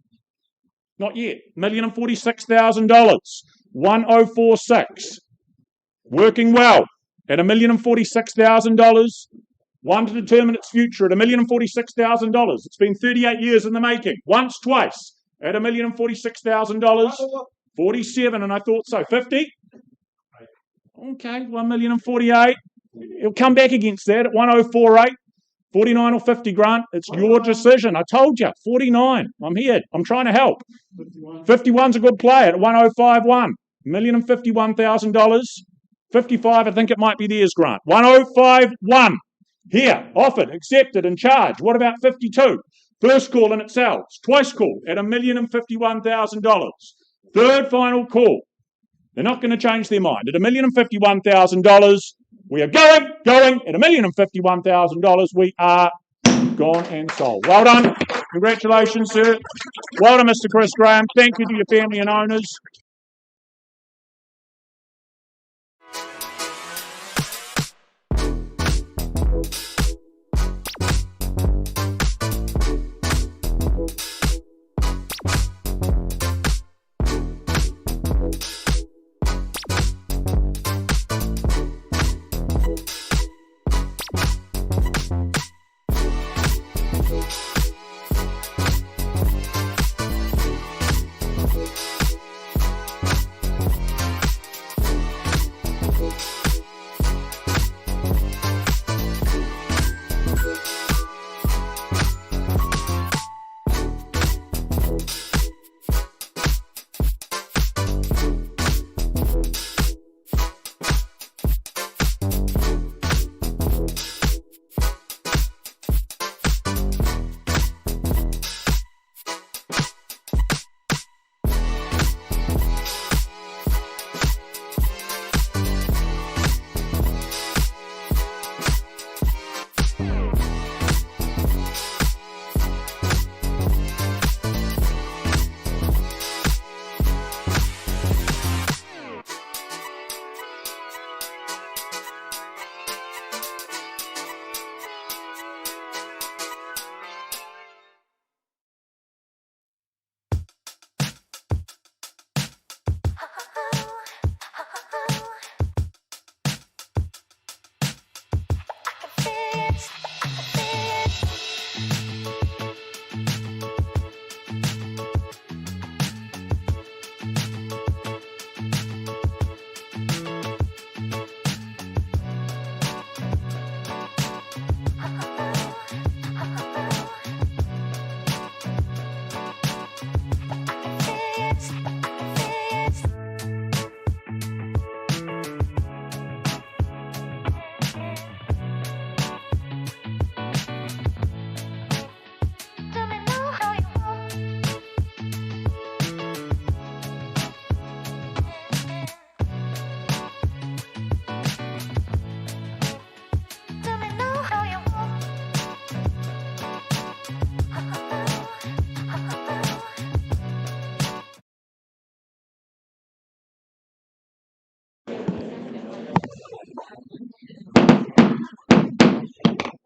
Not yet. $1,046,000. 1046. Working well at $1,046,000. One to determine its future at $1,046,000. It's been 38 years in the making. Once, twice at $1,046,000. 47, and I thought so. 50? Okay, $1,048,000. It'll come back against that at 1048. 49 or 50, Grant. It's your decision. I told you. 49. I'm here. I'm trying to help. 51's a good play at 1051. $1,051,000. 55, I think it might be theirs, Grant. 1051. Here, offered, accepted, and charged. What about 52? First call and it sells. Twice call at $1,051,000. Third final call. They're not going to change their mind. At $1,051,000, we are going at $1,051,000. We are gone and sold. Well done. Congratulations, sir. Well done, Mr. Chris Graham. Thank you to your family and owners.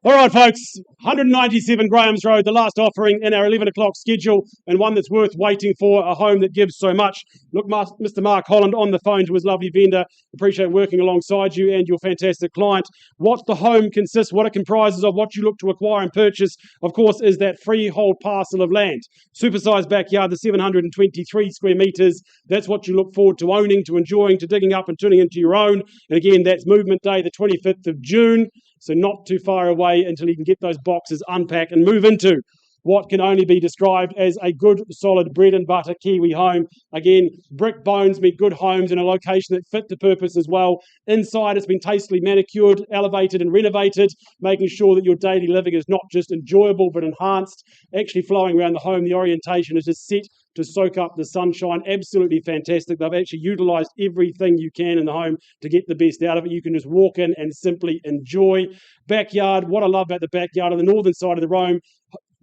All right, folks, 197 Graham's Road, the last offering in our 11 o'clock schedule, and one that's worth waiting for, a home that gives so much. Look, Mr. Mark Holland on the phone to his lovely vendor. Appreciate working alongside you and your fantastic client. What the home consists, what it comprises of, what you look to acquire and purchase, of course, is that freehold parcel of land. Supersized backyard, the 723 square metres. That's what you look forward to owning, to enjoying, to digging up and turning into your own. And again, that's Movement Day, the 25th of June. So not too far away until you can get those boxes unpacked and move into what can only be described as a good, solid bread and butter Kiwi home. Again, brick bones meet good homes in a location that fit the purpose as well. Inside, it's been tastefully manicured, elevated and renovated, making sure that your daily living is not just enjoyable but enhanced. Actually flowing around the home, the orientation is just set to soak up the sunshine. Absolutely fantastic. They've actually utilised everything you can in the home to get the best out of it. You can just walk in and simply enjoy. Backyard, what I love about the backyard on the northern side of the road,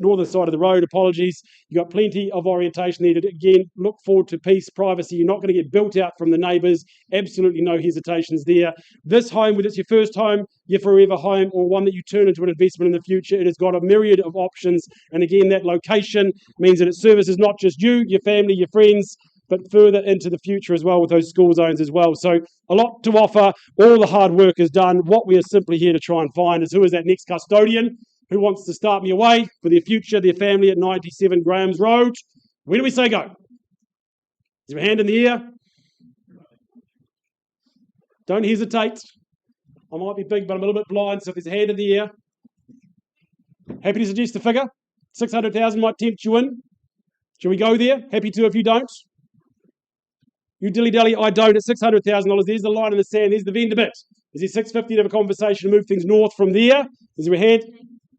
you've got plenty of orientation there to, again, look forward to peace, privacy. You're not going to get built out from the neighbours. Absolutely no hesitations there. This home, whether it's your first home, your forever home, or one that you turn into an investment in the future, it has got a myriad of options. And again, that location means that it services not just you, your family, your friends, but further into the future as well with those school zones as well. So a lot to offer. All the hard work is done. What we are simply here to try and find is who is that next custodian who wants to start me away for their future, their family at 97 Graham's Road. Where do we say go? Is there a hand in the air? Don't hesitate. I might be big, but I'm a little bit blind, so if there's a hand in the air. Happy to suggest a figure. 600,000 might tempt you in. Shall we go there? Happy to if you don't. You dilly-dally, I don't, at $600,000. There's the line in the sand, there's the vendor bit. Is there 650 to have a conversation and move things north from there? Is there a hand?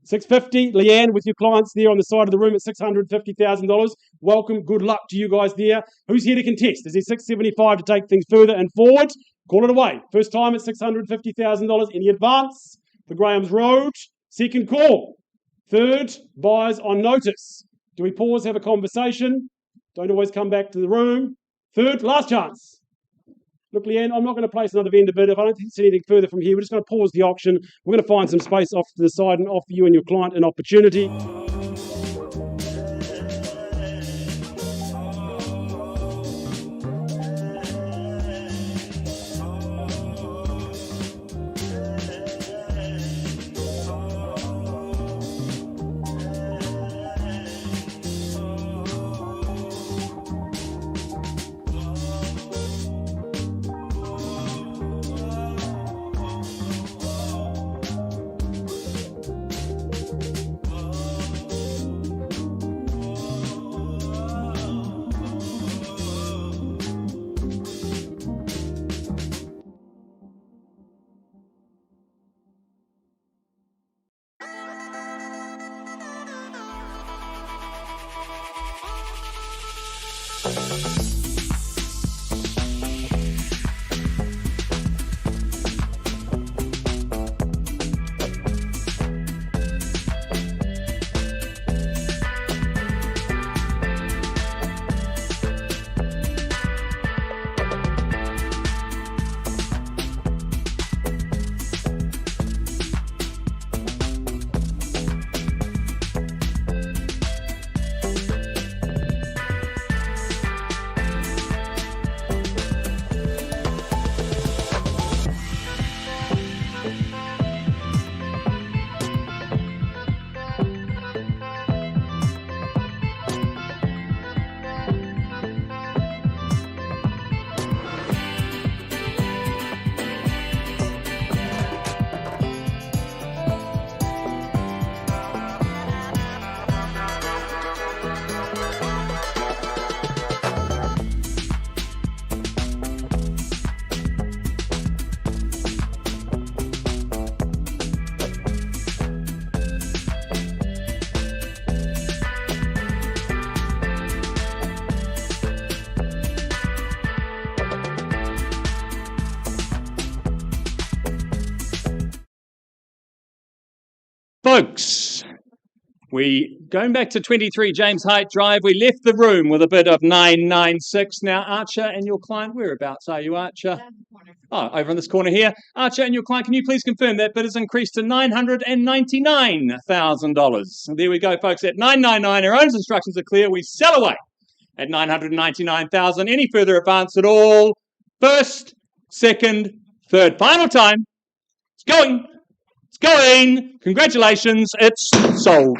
650, Leanne with your clients there on the side of the room at $650,000. Welcome, good luck to you guys there. Who's here to contest? Is there 675 to take things further and forward? Call it away. First time at $650,000. Any advance for Graham's Road? Second call. Third, buyers on notice. Do we pause, have a conversation? Don't always come back to the room. Third, last chance. Look, Leanne, I'm not going to place another vendor bid. If I don't see anything further from here, we're just going to pause the auction. We're going to find some space off to the side and offer you and your client an opportunity. Folks, Going back to 23 James Height Drive, we left the room with a bid of 996. Now, Archer and your client, whereabouts are you, Archer? Oh, over in this corner here. Archer and your client, can you please confirm that bid has increased to $999,000? There we go, folks, at 999. Our owner's instructions are clear. We sell away at 999,000. Any further advance at all? First, second, third. Final time. It's going. It's going. Congratulations. It's sold.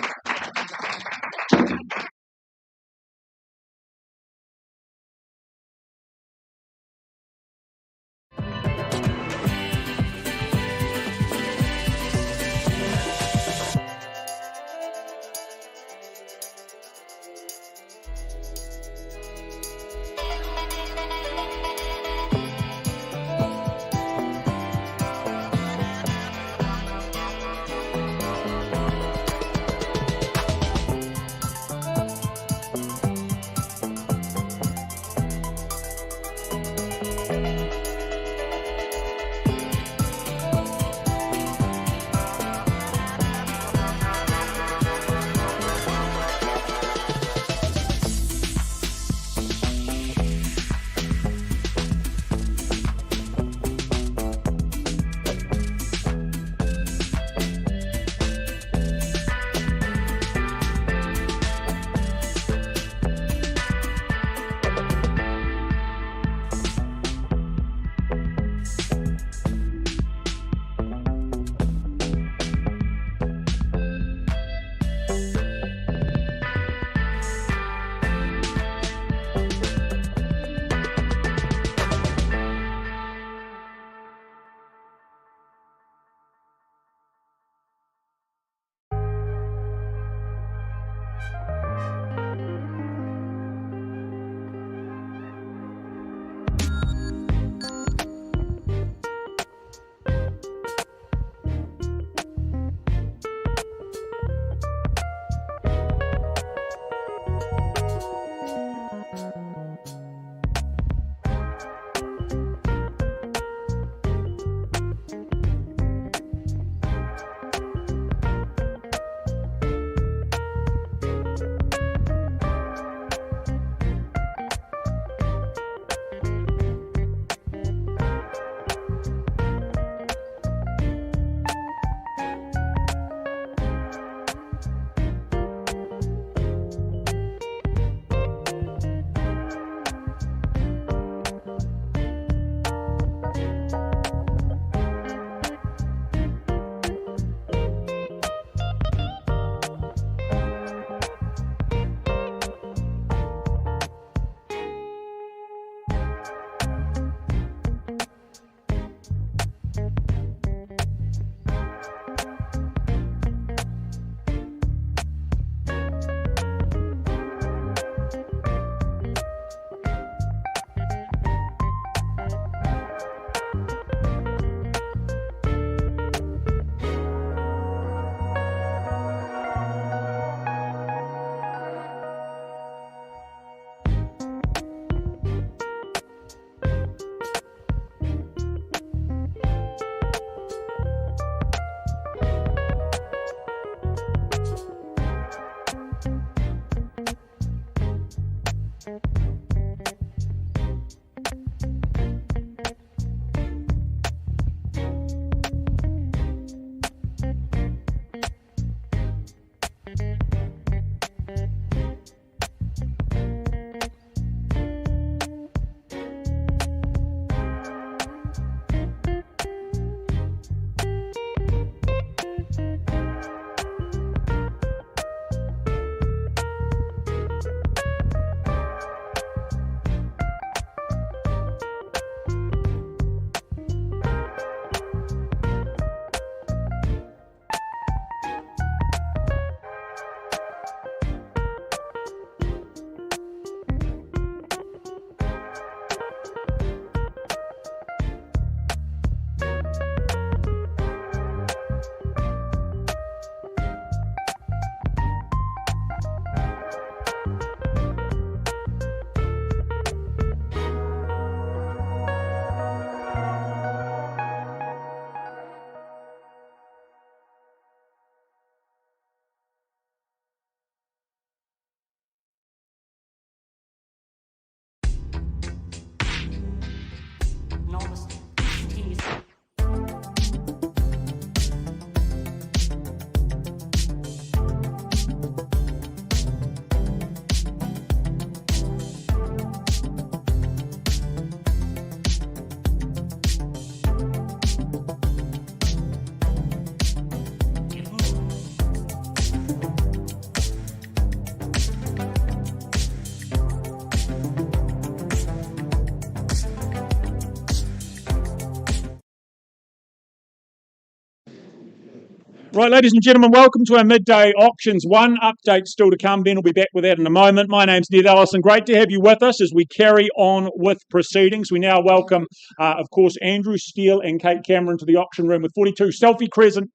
Right, ladies and gentlemen, welcome to our midday auctions. One update still to come. Ben will be back with that in a moment. My name's Ned Allison. Great to have you with us as we carry on with proceedings. We now welcome, of course, Andrew Steele and Kate Cameron to the auction room with 42 Selfie Crescent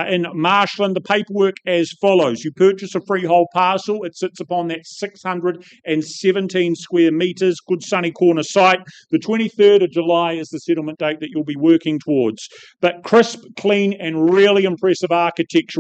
in Marshland. The paperwork as follows. You purchase a freehold parcel. It sits upon that 617 square metres, good sunny corner site. The 23rd of July is the settlement date that you'll be working towards. But crisp, clean and really impressive architecture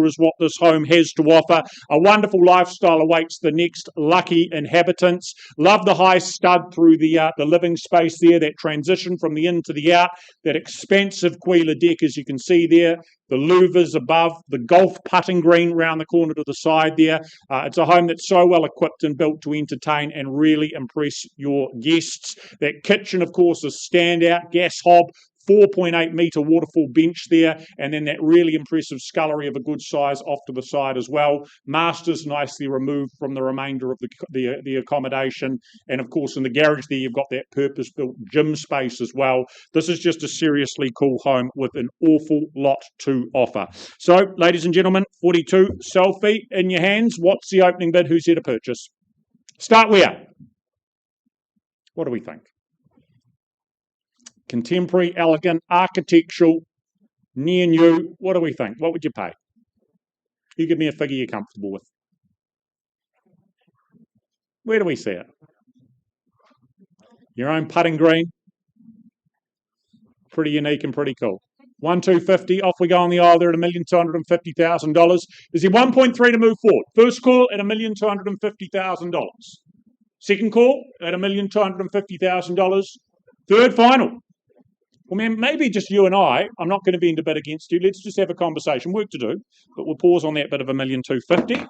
is what this home has to offer. A wonderful lifestyle awaits the next lucky inhabitants. Love the high stud through the living space there, that transition from the in to the out, that expansive Quila deck as you can see there, the louvers above, the golf putting green round the corner to the side there. It's a home that's so well equipped and built to entertain and really impress your guests. That kitchen, of course, is standout, gas hob, 4.8 metre waterfall bench there, and then that really impressive scullery of a good size off to the side as well. Masters nicely removed from the remainder of the accommodation, and of course in the garage there you've got that purpose-built gym space as well. This is just a seriously cool home with an awful lot to offer. So, ladies and gentlemen, 42 Selfie in your hands. What's the opening bid? Who's here to purchase? Start where? What do we think? Contemporary, elegant, architectural, near new. What do we think? What would you pay? You give me a figure you're comfortable with. Where do we see it? Your own putting green. Pretty unique and pretty cool. 1,250. Off we go on the aisle there at $1,250,000. Is there 1.3 to move forward? First call at $1,250,000. Second call at $1,250,000. Third final. Well, man, maybe just you and I'm not going to be in debate against you. Let's just have a conversation. Work to do, but we'll pause on that bit of $1,250,000.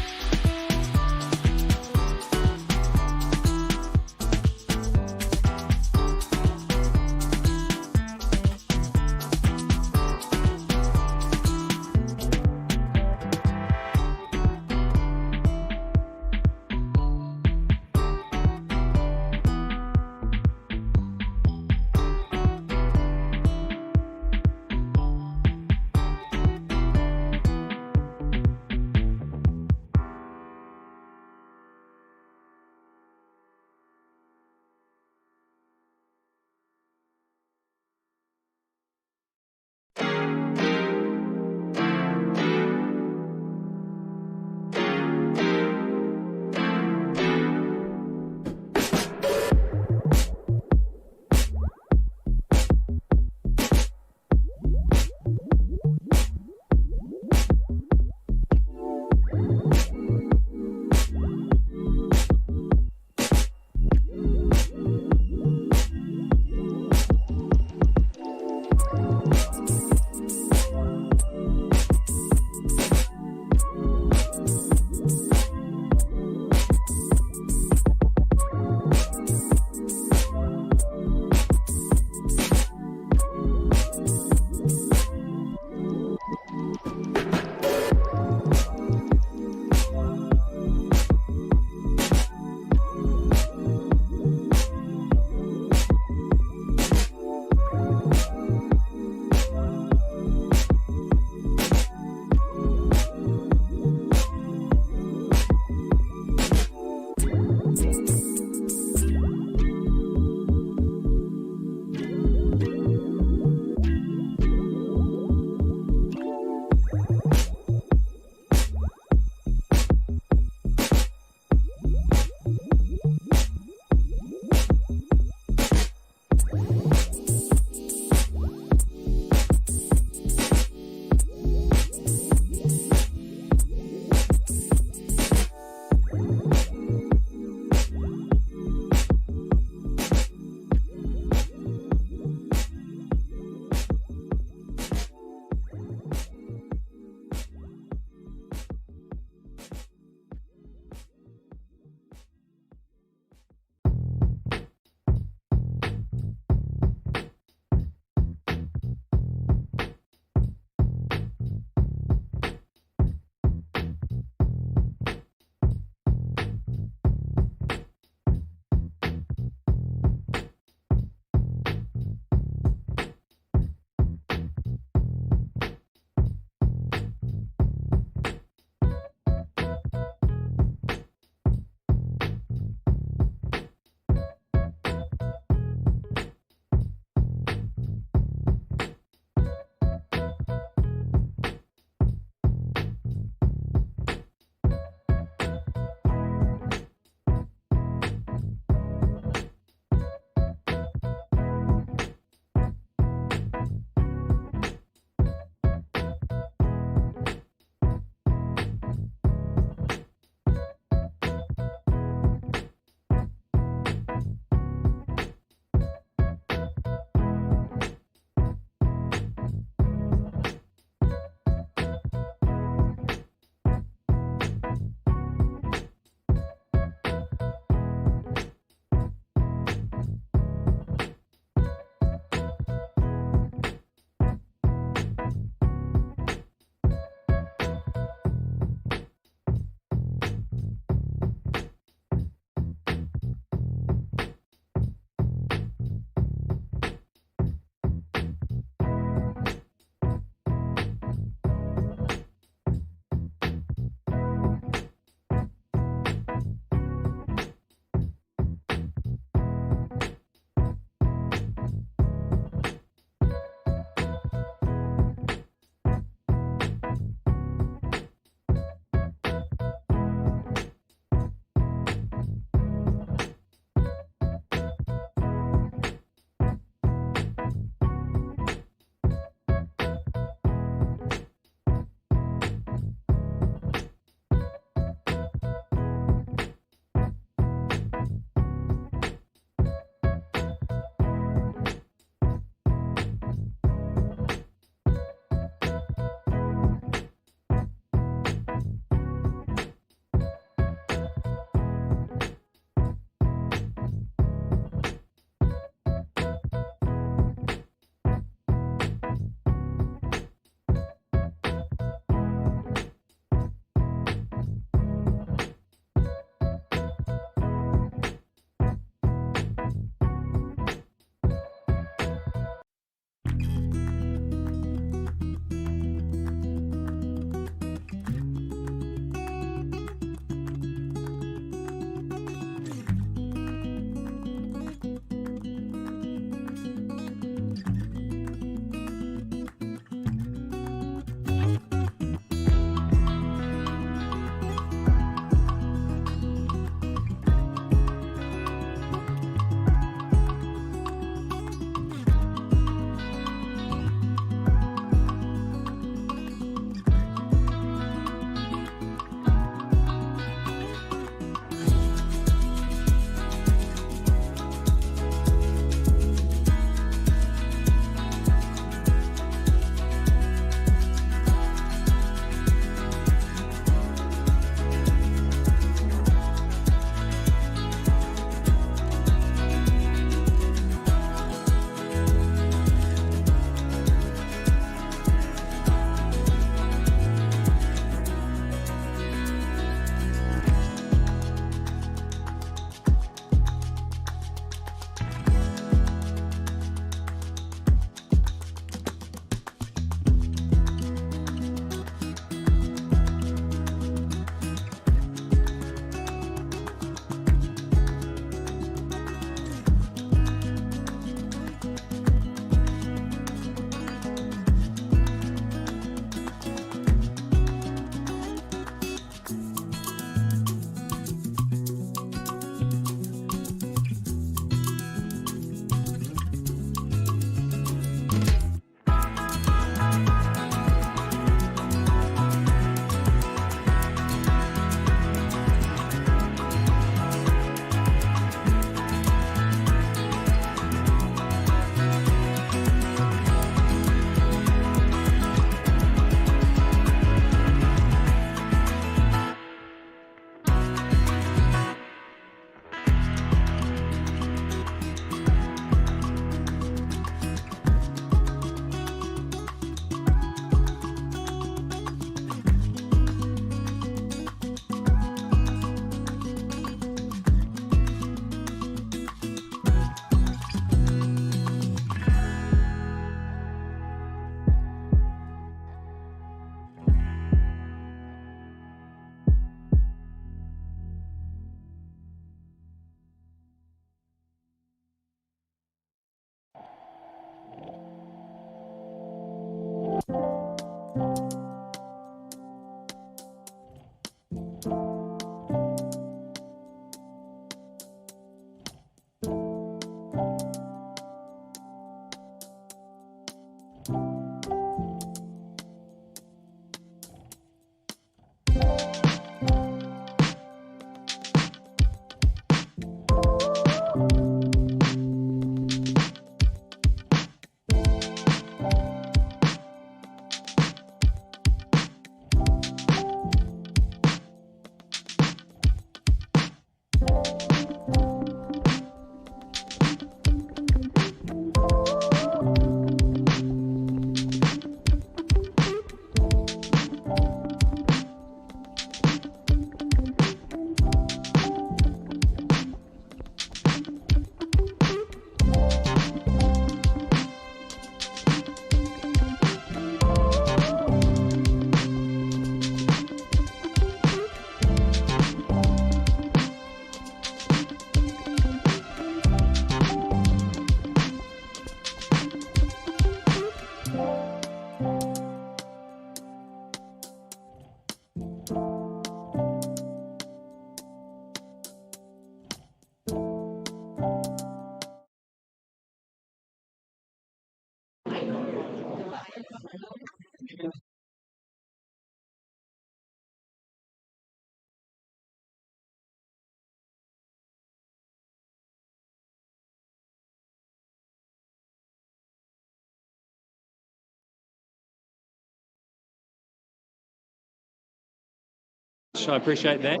I appreciate that.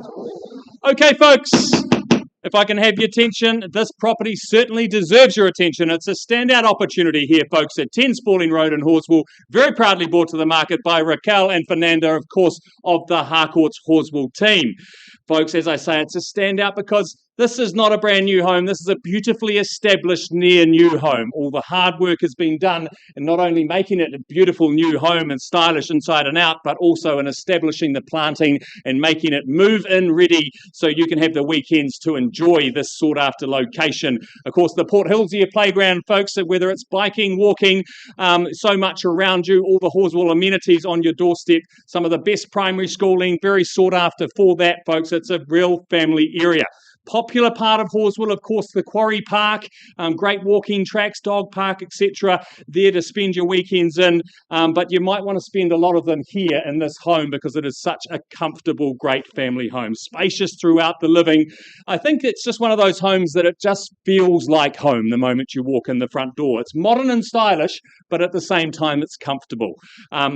Okay, folks, if I can have your attention, this property certainly deserves your attention. It's a standout opportunity here, folks, at 10 Spalding Road in Horswell, very proudly brought to the market by Raquel and Fernanda, of course, of the Harcourts Horswell team. Folks, as I say, it's a standout because this is not a brand new home. This is a beautifully established near new home. All the hard work has been done in not only making it a beautiful new home and stylish inside and out, but also in establishing the planting and making it move-in ready so you can have the weekends to enjoy this sought-after location. Of course, the Port Hillsia playground, folks, whether it's biking, walking, so much around you, all the Horswell amenities on your doorstep, some of the best primary schooling, very sought after for that, folks. It's a real family area. Popular part of Horswell, of course, the Quarry Park, great walking tracks, dog park, etc. There to spend your weekends in, but you might want to spend a lot of them here in this home because it is such a comfortable, great family home. Spacious throughout the living. I think it's just one of those homes that it just feels like home the moment you walk in the front door. It's modern and stylish, but at the same time, it's comfortable.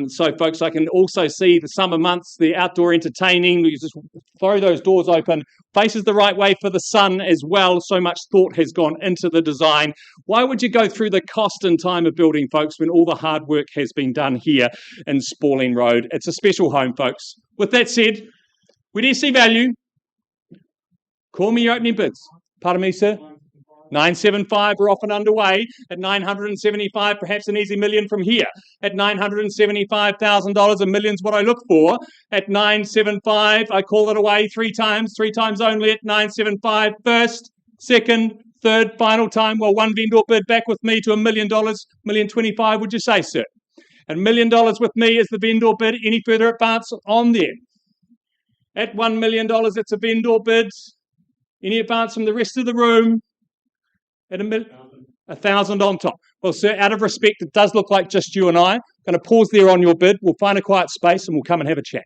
So, folks, I can also see the summer months, the outdoor entertaining. You just throw those doors open, faces the right way for the sun as well. So much thought has gone into the design. Why would you go through the cost and time of building, folks, when all the hard work has been done here in Spalding Road? It's a special home, folks. With that said, where do you see value? Call me your opening bids. Pardon me, sir? 975, we're off and underway. At 975, perhaps an easy million from here. At $975,000, a million's what I look for. At 975, I call it away three times only at 975. First, second, third, final time. Well, one vendor bid back with me to $1 million, $1,025,000, would you say, sir? $1 million with me is the vendor bid. Any further advance on there? At $1 million, it's a vendor bid. Any advance from the rest of the room? At $1,000 on top. Well, sir, out of respect, it does look like just you and I. I'm going to pause there on your bid. We'll find a quiet space and we'll come and have a chat.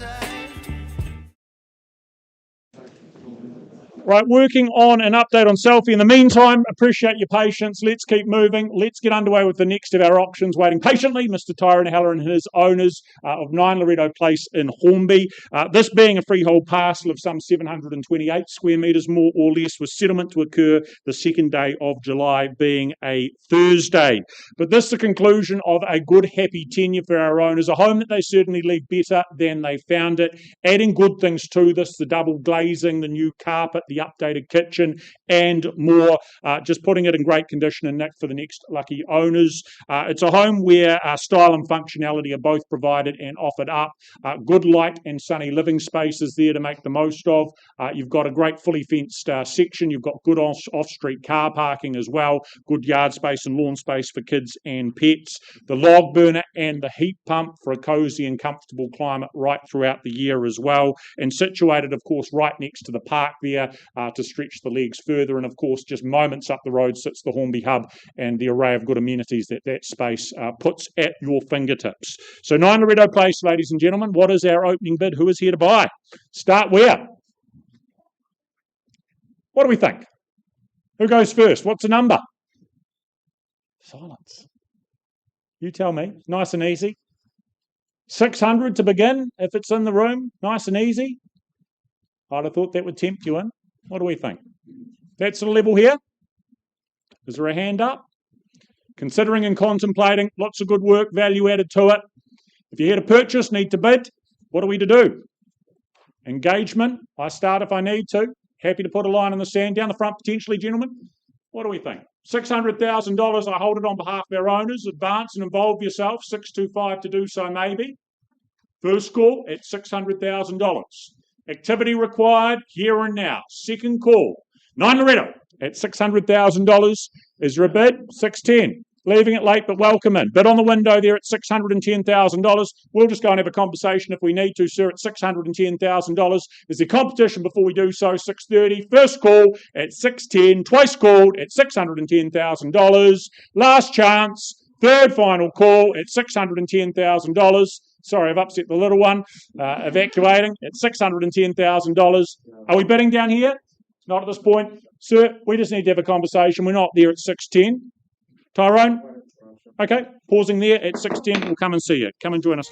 time. Right, working on an update on Selfie. In the meantime, appreciate your patience. Let's keep moving. Let's get underway with the next of our auctions. Waiting patiently, Mr. Tyrone Heller and his owners of 9 Loreto Place in Hornby. This being a freehold parcel of some 728 square metres, more or less, with settlement to occur the 2nd day of July, being a Thursday. But this is the conclusion of a good, happy tenure for our owners, a home that they certainly leave better than they found it, adding good things to this, the double glazing, the new carpet, the updated kitchen, and more, just putting it in great condition and nick for the next lucky owners. It's a home where style and functionality are both provided and offered up. Good light and sunny living spaces there to make the most of. You've got a great fully fenced section. You've got good off-street car parking as well, good yard space and lawn space for kids and pets. The log burner and the heat pump for a cosy and comfortable climate right throughout the year as well, and situated, of course, right next to the park there, to stretch the legs further. And of course, just moments up the road sits the Hornby Hub and the array of good amenities that space puts at your fingertips. So 9 Loreto Place, ladies and gentlemen, what is our opening bid? Who is here to buy? Start where? What do we think? Who goes first? What's the number? Silence. You tell me. Nice and easy. 600 to begin, if it's in the room. Nice and easy. I'd have thought that would tempt you in. What do we think? That's the level here. Is there a hand up? Considering and contemplating, lots of good work, value added to it. If you're here to purchase, need to bid, what are we to do? Engagement, I start if I need to. Happy to put a line in the sand down the front potentially, gentlemen. What do we think? $600,000, I hold it on behalf of our owners. Advance and involve yourself. 625 to do so maybe. First call at $600,000. Activity required here and now. Second call. 9 Loreto at $600,000. Is there a bid? 610. Leaving it late but welcome in. Bid on the window there at $610,000. We'll just go and have a conversation if we need to, sir, at $610,000. Is there competition before we do so? 630. First call at 610. Twice called at $610,000. Last chance. Third final call at $610,000. Sorry, I've upset the little one. Evacuating at $610,000. Are we bidding down here? Not at this point. Sir, we just need to have a conversation. We're not there at 610. Tyrone? Okay, pausing there at 610. We'll come and see you. Come and join us.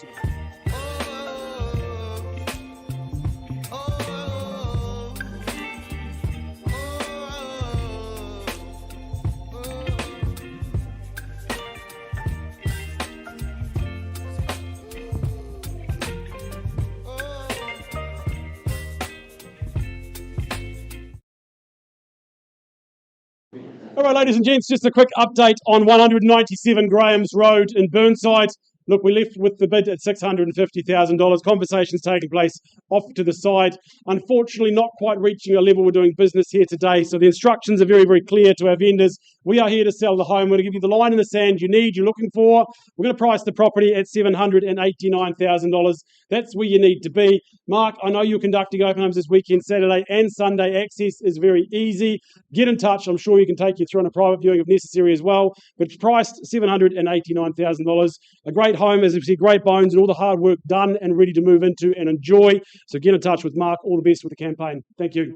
All right, ladies and gents, just a quick update on 197 Graham's Road in Burnside. Look, we left with the bid at $650,000. Conversations taking place off to the side. Unfortunately, not quite reaching a level we're doing business here today. So the instructions are very, very clear to our vendors. We are here to sell the home. We're going to give you the line in the sand you need, you're looking for. We're going to price the property at $789,000. That's where you need to be. Mark, I know you're conducting open homes this weekend, Saturday and Sunday. Access is very easy. Get in touch. I'm sure you can take you through on a private viewing if necessary as well. But it's priced $789,000. A great home, as you see, great bones and all the hard work done and ready to move into and enjoy. So get in touch with Mark. All the best with the campaign. Thank you.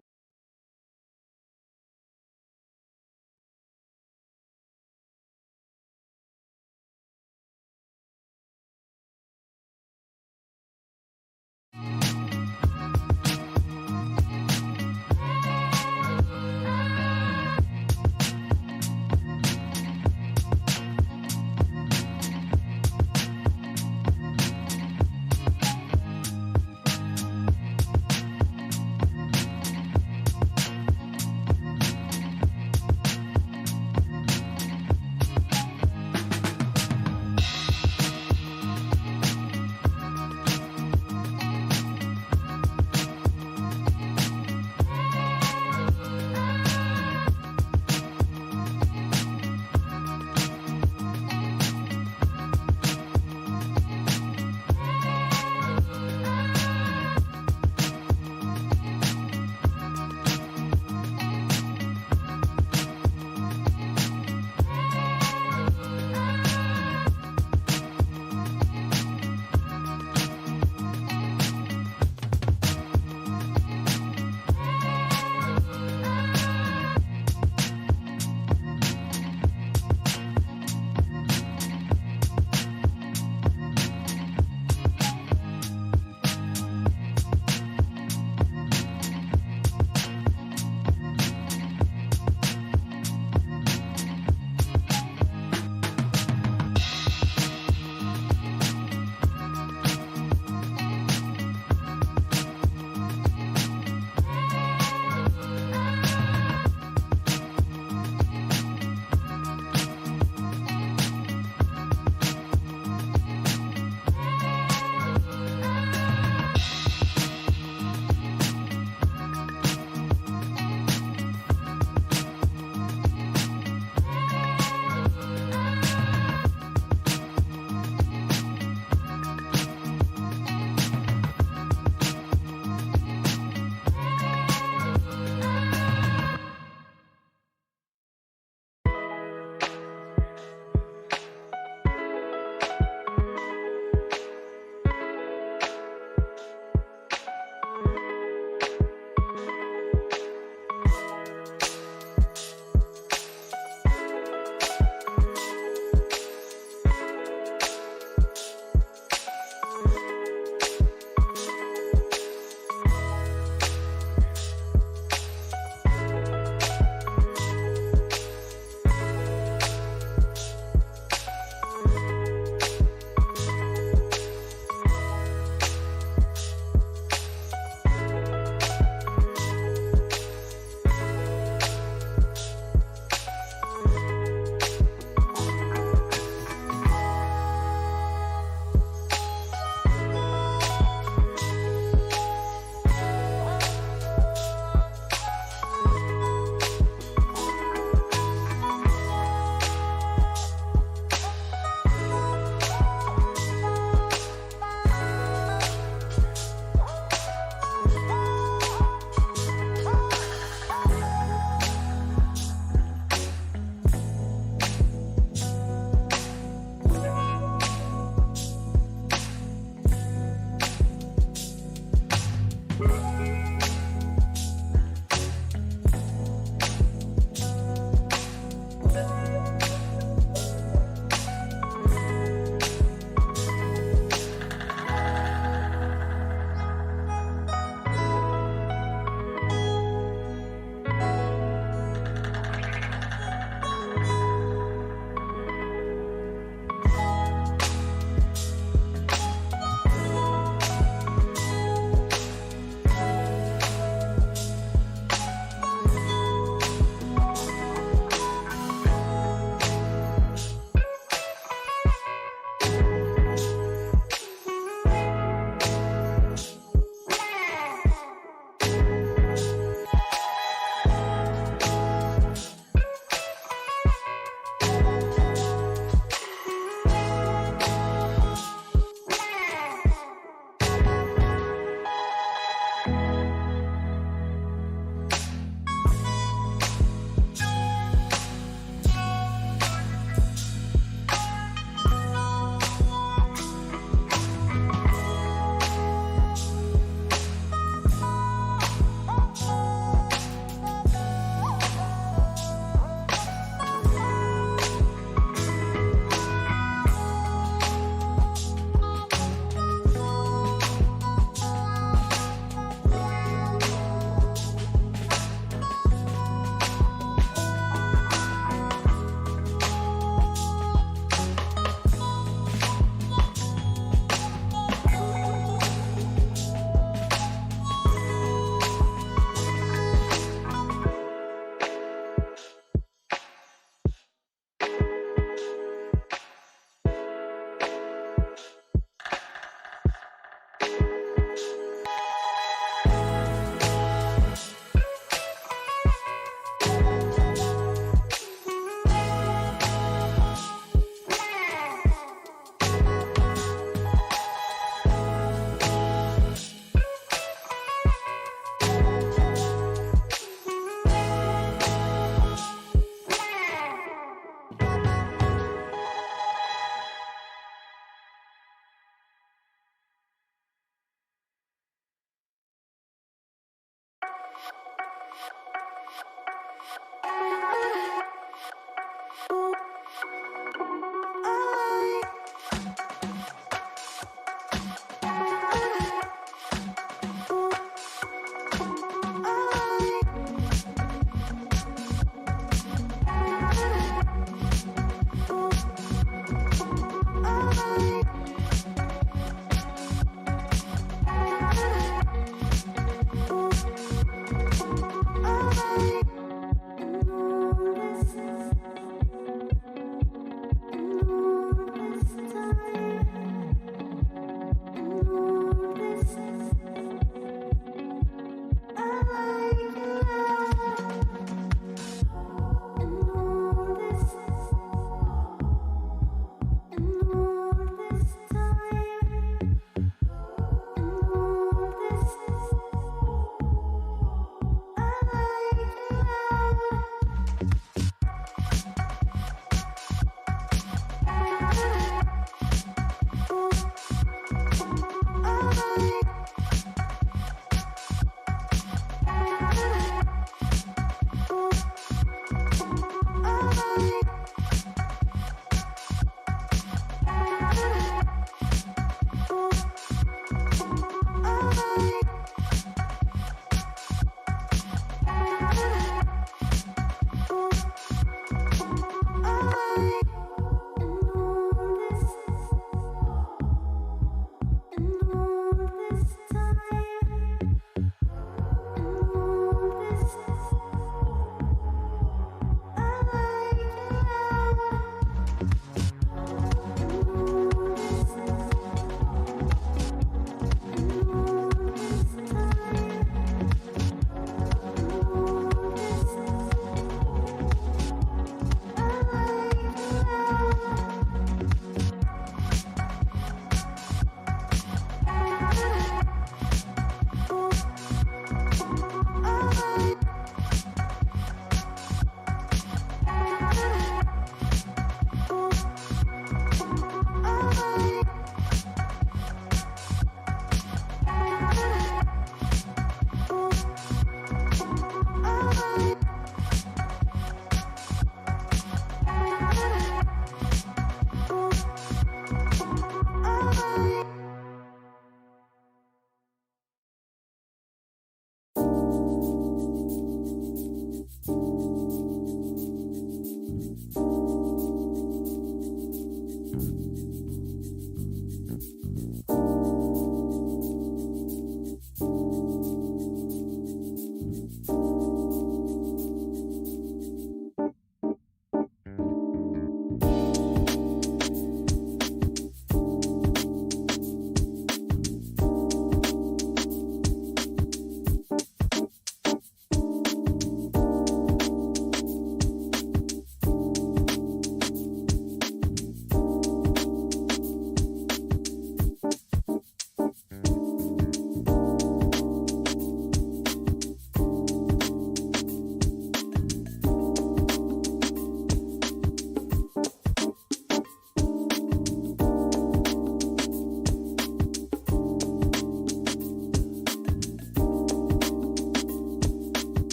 I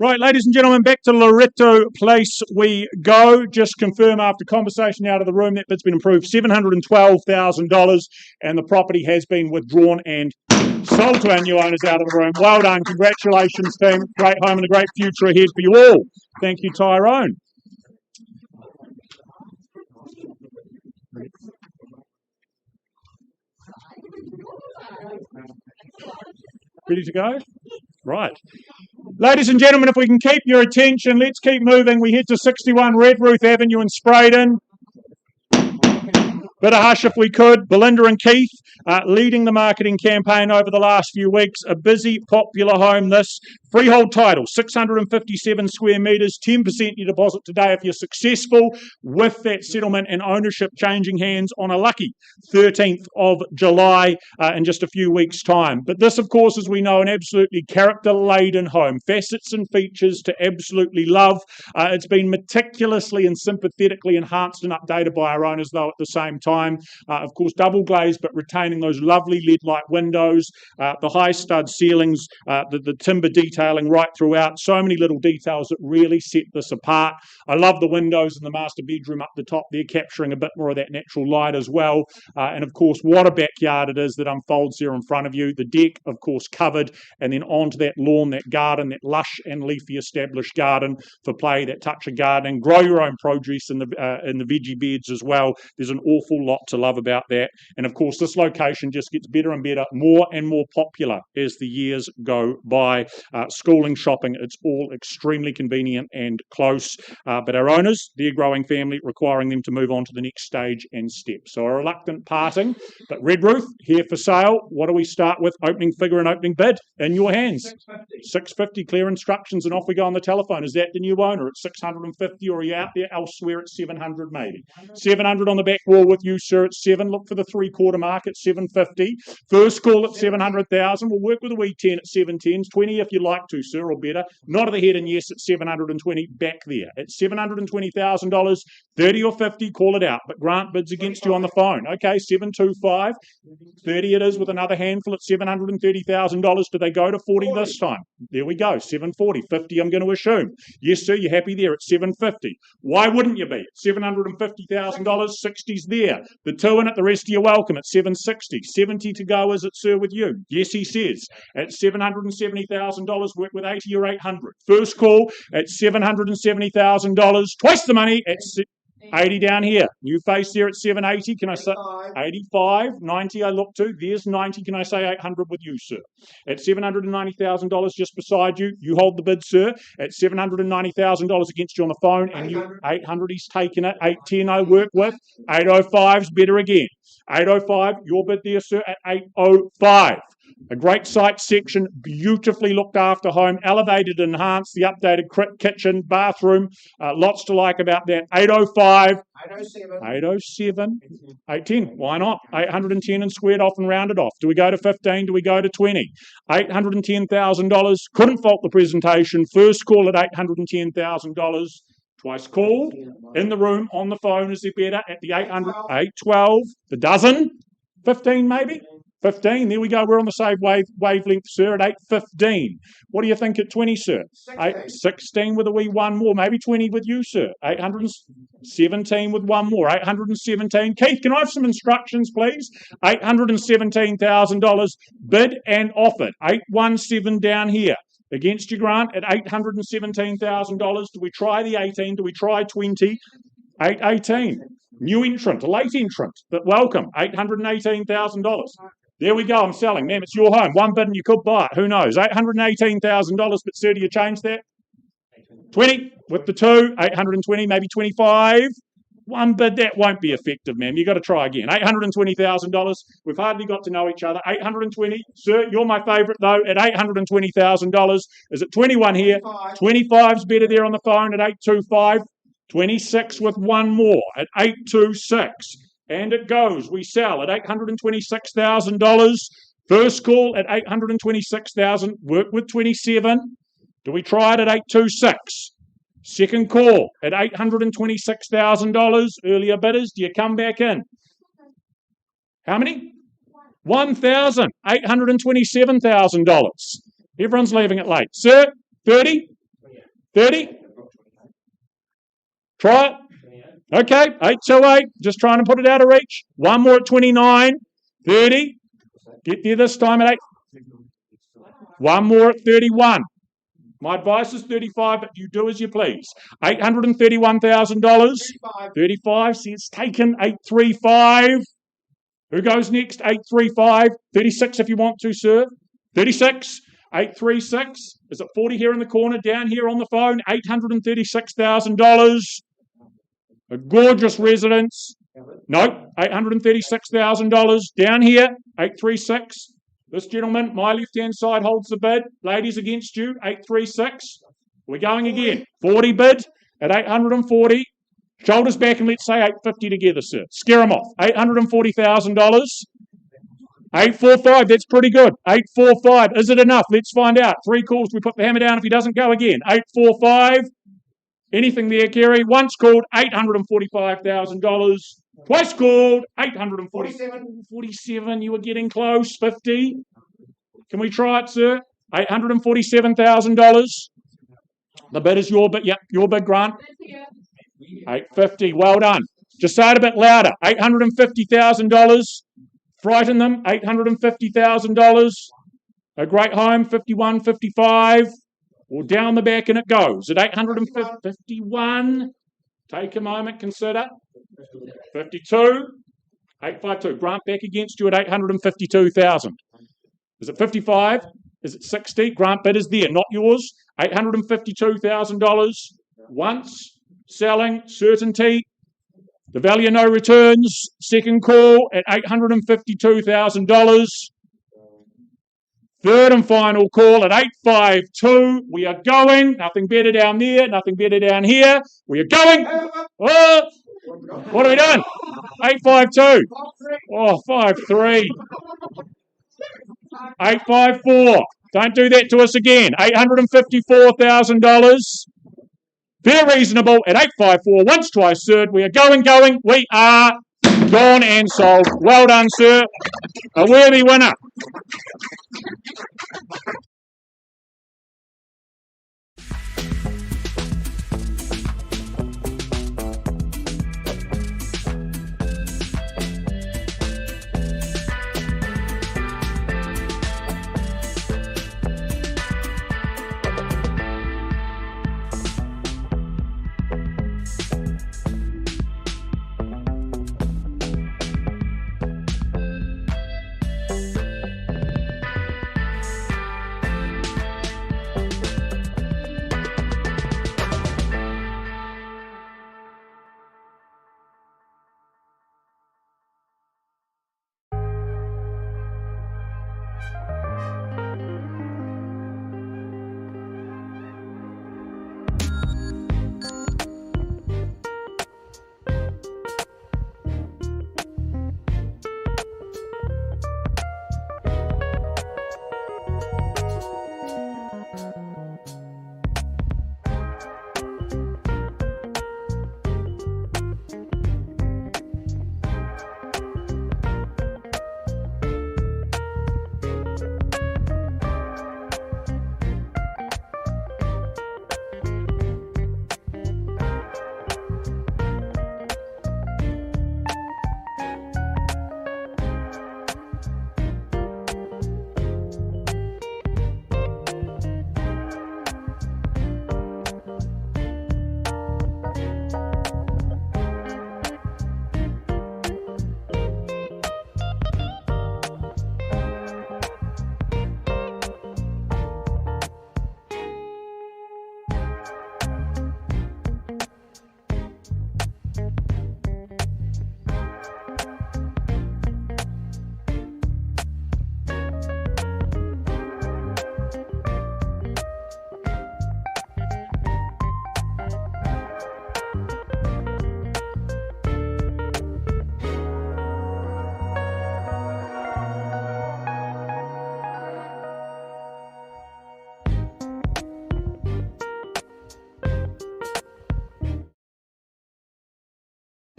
Right, ladies and gentlemen, back to Loreto Place we go. Just confirm after conversation out of the room that bid's been approved, $712,000, and the property has been withdrawn and sold to our new owners out of the room. Well done. Congratulations, team. Great home and a great future ahead for you all. Thank you, Tyrone. Ready to go? Right. Ladies and gentlemen, if we can keep your attention, let's keep moving. We head to 61 Redruth Avenue in Spraydon. Bit of hush if we could. Belinda and Keith leading the marketing campaign over the last few weeks. A busy, popular home this. Freehold title, 657 square metres, 10% you deposit today if you're successful, with that settlement and ownership changing hands on a lucky 13th of July in just a few weeks' time. But this, of course, as we know, an absolutely character-laden home. Facets and features to absolutely love. It's been meticulously and sympathetically enhanced and updated by our owners, though, at the same time. Of course, double glazed, but retaining those lovely LED-light windows, the high stud ceilings, the timber detailing right throughout. So many little details that really set this apart. I love the windows in the master bedroom up the top there, capturing a bit more of that natural light as well. And of course, what a backyard it is that unfolds there in front of you. The deck, of course, covered, and then onto that lawn, that garden, that lush and leafy established garden for play, that touch of gardening. Grow your own produce in the veggie beds as well. There's an awful lot to love about that. And of course, this location just gets better and better, more and more popular as the years go by. Schooling, shopping, it's all extremely convenient and close. But our owners, their growing family, requiring them to move on to the next stage and step. So a reluctant parting, but Redruth, here for sale. What do we start with? Opening figure and opening bid in your hands. 650, clear instructions, and off we go on the telephone. Is that the new owner at 650, or are you out there elsewhere at 700 maybe? 700 on the back wall with you, sir, at 7. Look for the three-quarter mark at 750. First call at 700,000. We'll work with a wee 10 at 710s. 20 if you like to, sir, or better. Nod of the head and yes at 720. Back there at $720,000. 30 or 50, call it out. But Grant bids against you on the phone. Okay, 725. 30 it is with another handful at $730,000. Do they go to 40 this time? There we go, 740. 50 I'm going to assume. Yes, sir, you're happy there at 750. Why wouldn't you be? $750,000, 60's there. The two in it, the rest of you welcome at 760. 70 to go, is it, sir, with you? Yes, he says. At $770,000, work with 80 or 800. First call at $770,000. Twice the money at 80 down here. New face there at 780. Can I say 85? 90 I look to. There's 90. Can I say 800 with you, sir? At $790,000 just beside you. You hold the bid, sir. At $790,000 against you on the phone. And you 800, he's taken it. 810 I work with. 805's better again. 805, your bid there, sir, at 805. A great site section, beautifully looked after home, elevated, enhanced, the updated kitchen, bathroom, lots to like about that. 805, 807, 810, why not? 810 and squared off and rounded off. Do we go to 15? Do we go to 20? $810,000, couldn't fault the presentation. First call at $810,000. Twice called, in the room, on the phone, is it better? At the 800, 812, the dozen, 15 maybe? 15, there we go, we're on the same wavelength, sir, at 815. What do you think at 20, sir? 16 with a wee one more, maybe 20 with you, sir. 817 with one more, 817. Keith, can I have some instructions, please? $817,000 bid and offered. 817 down here. Against you, Grant, at $817,000. Do we try the 18? Do we try 20? 818. New entrant, a late entrant, but welcome. $818,000. There we go, I'm selling. Ma'am, it's your home. One bid and you could buy it. Who knows? $818,000, but sir, do you change that? 20 with the two, 820, maybe 25. One bid, that won't be effective, ma'am. You've got to try again. $820,000. We've hardly got to know each other. 820. Sir, you're my favourite, though, at $820,000. Is it 21 here? 25's better there on the phone at 825. 26 with one more at 826. And it goes. We sell at $826,000. First call at $826,000. Work with 27. Do we try it at 826? Second call at $826,000. Earlier bidders, do you come back in? How many? 1,000. $827,000. Everyone's leaving it late. Sir, 30? 30? Try it. Okay, 828. Just trying to put it out of reach. One more at 29. 30. Get there this time at 8. One more at 31. My advice is 35, but you do as you please. $831,000. 35. See, it's taken. 835. Who goes next? 835. 36 if you want to, sir. 36. 836. Is it 40 here in the corner? Down here on the phone. $836,000. A gorgeous residence. No, $836,000. Down here. 836. This gentleman, my left-hand side, holds the bid. Ladies against you, 836. We're going again. 40 bid at 840. Shoulders back and let's say 850 together, sir. Scare them off. $840,000. 845, that's pretty good. 845, is it enough? Let's find out. 3 calls, we put the hammer down if he doesn't go again. 845. Anything there, Kerry? Once called, $845,000. Twice called, 847. You were getting close. 50. Can we try it, sir? $847,000. The bid is your bid. Yep, your bid, Grant. 850. Well done. Just say it a bit louder. $850,000. Frighten them. $850,000. A great home. 51, 55. Or down the back and it goes. At 851. Take a moment, consider. 52. 852. Grant back against you at 852,000. Is it 55? Is it 60? Grant bid is there, not yours. $852,000. Once. Selling. Certainty. The value no returns. Second call at $852,000. Third and final call at 852. We are going. Nothing better down there. Nothing better down here. We are going. Oh, what are we doing? 852. Oh, 53. 854. Don't do that to us again. $854,000. Very reasonable at 854. Once, twice, third. We are going. We are gone and sold. Well done, sir. A worthy winner.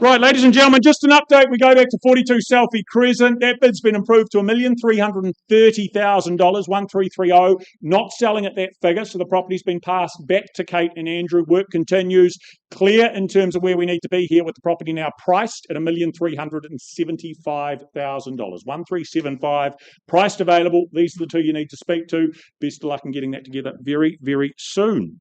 Right, ladies and gentlemen, just an update. We go back to 42 Selfie Crescent. That bid's been improved to $1,330,000, 1330. Not selling at that figure, so the property's been passed back to Kate and Andrew. Work continues. Clear in terms of where we need to be here with the property now priced at $1,375,000. 1375 priced available. These are the two you need to speak to. Best of luck in getting that together very, very soon.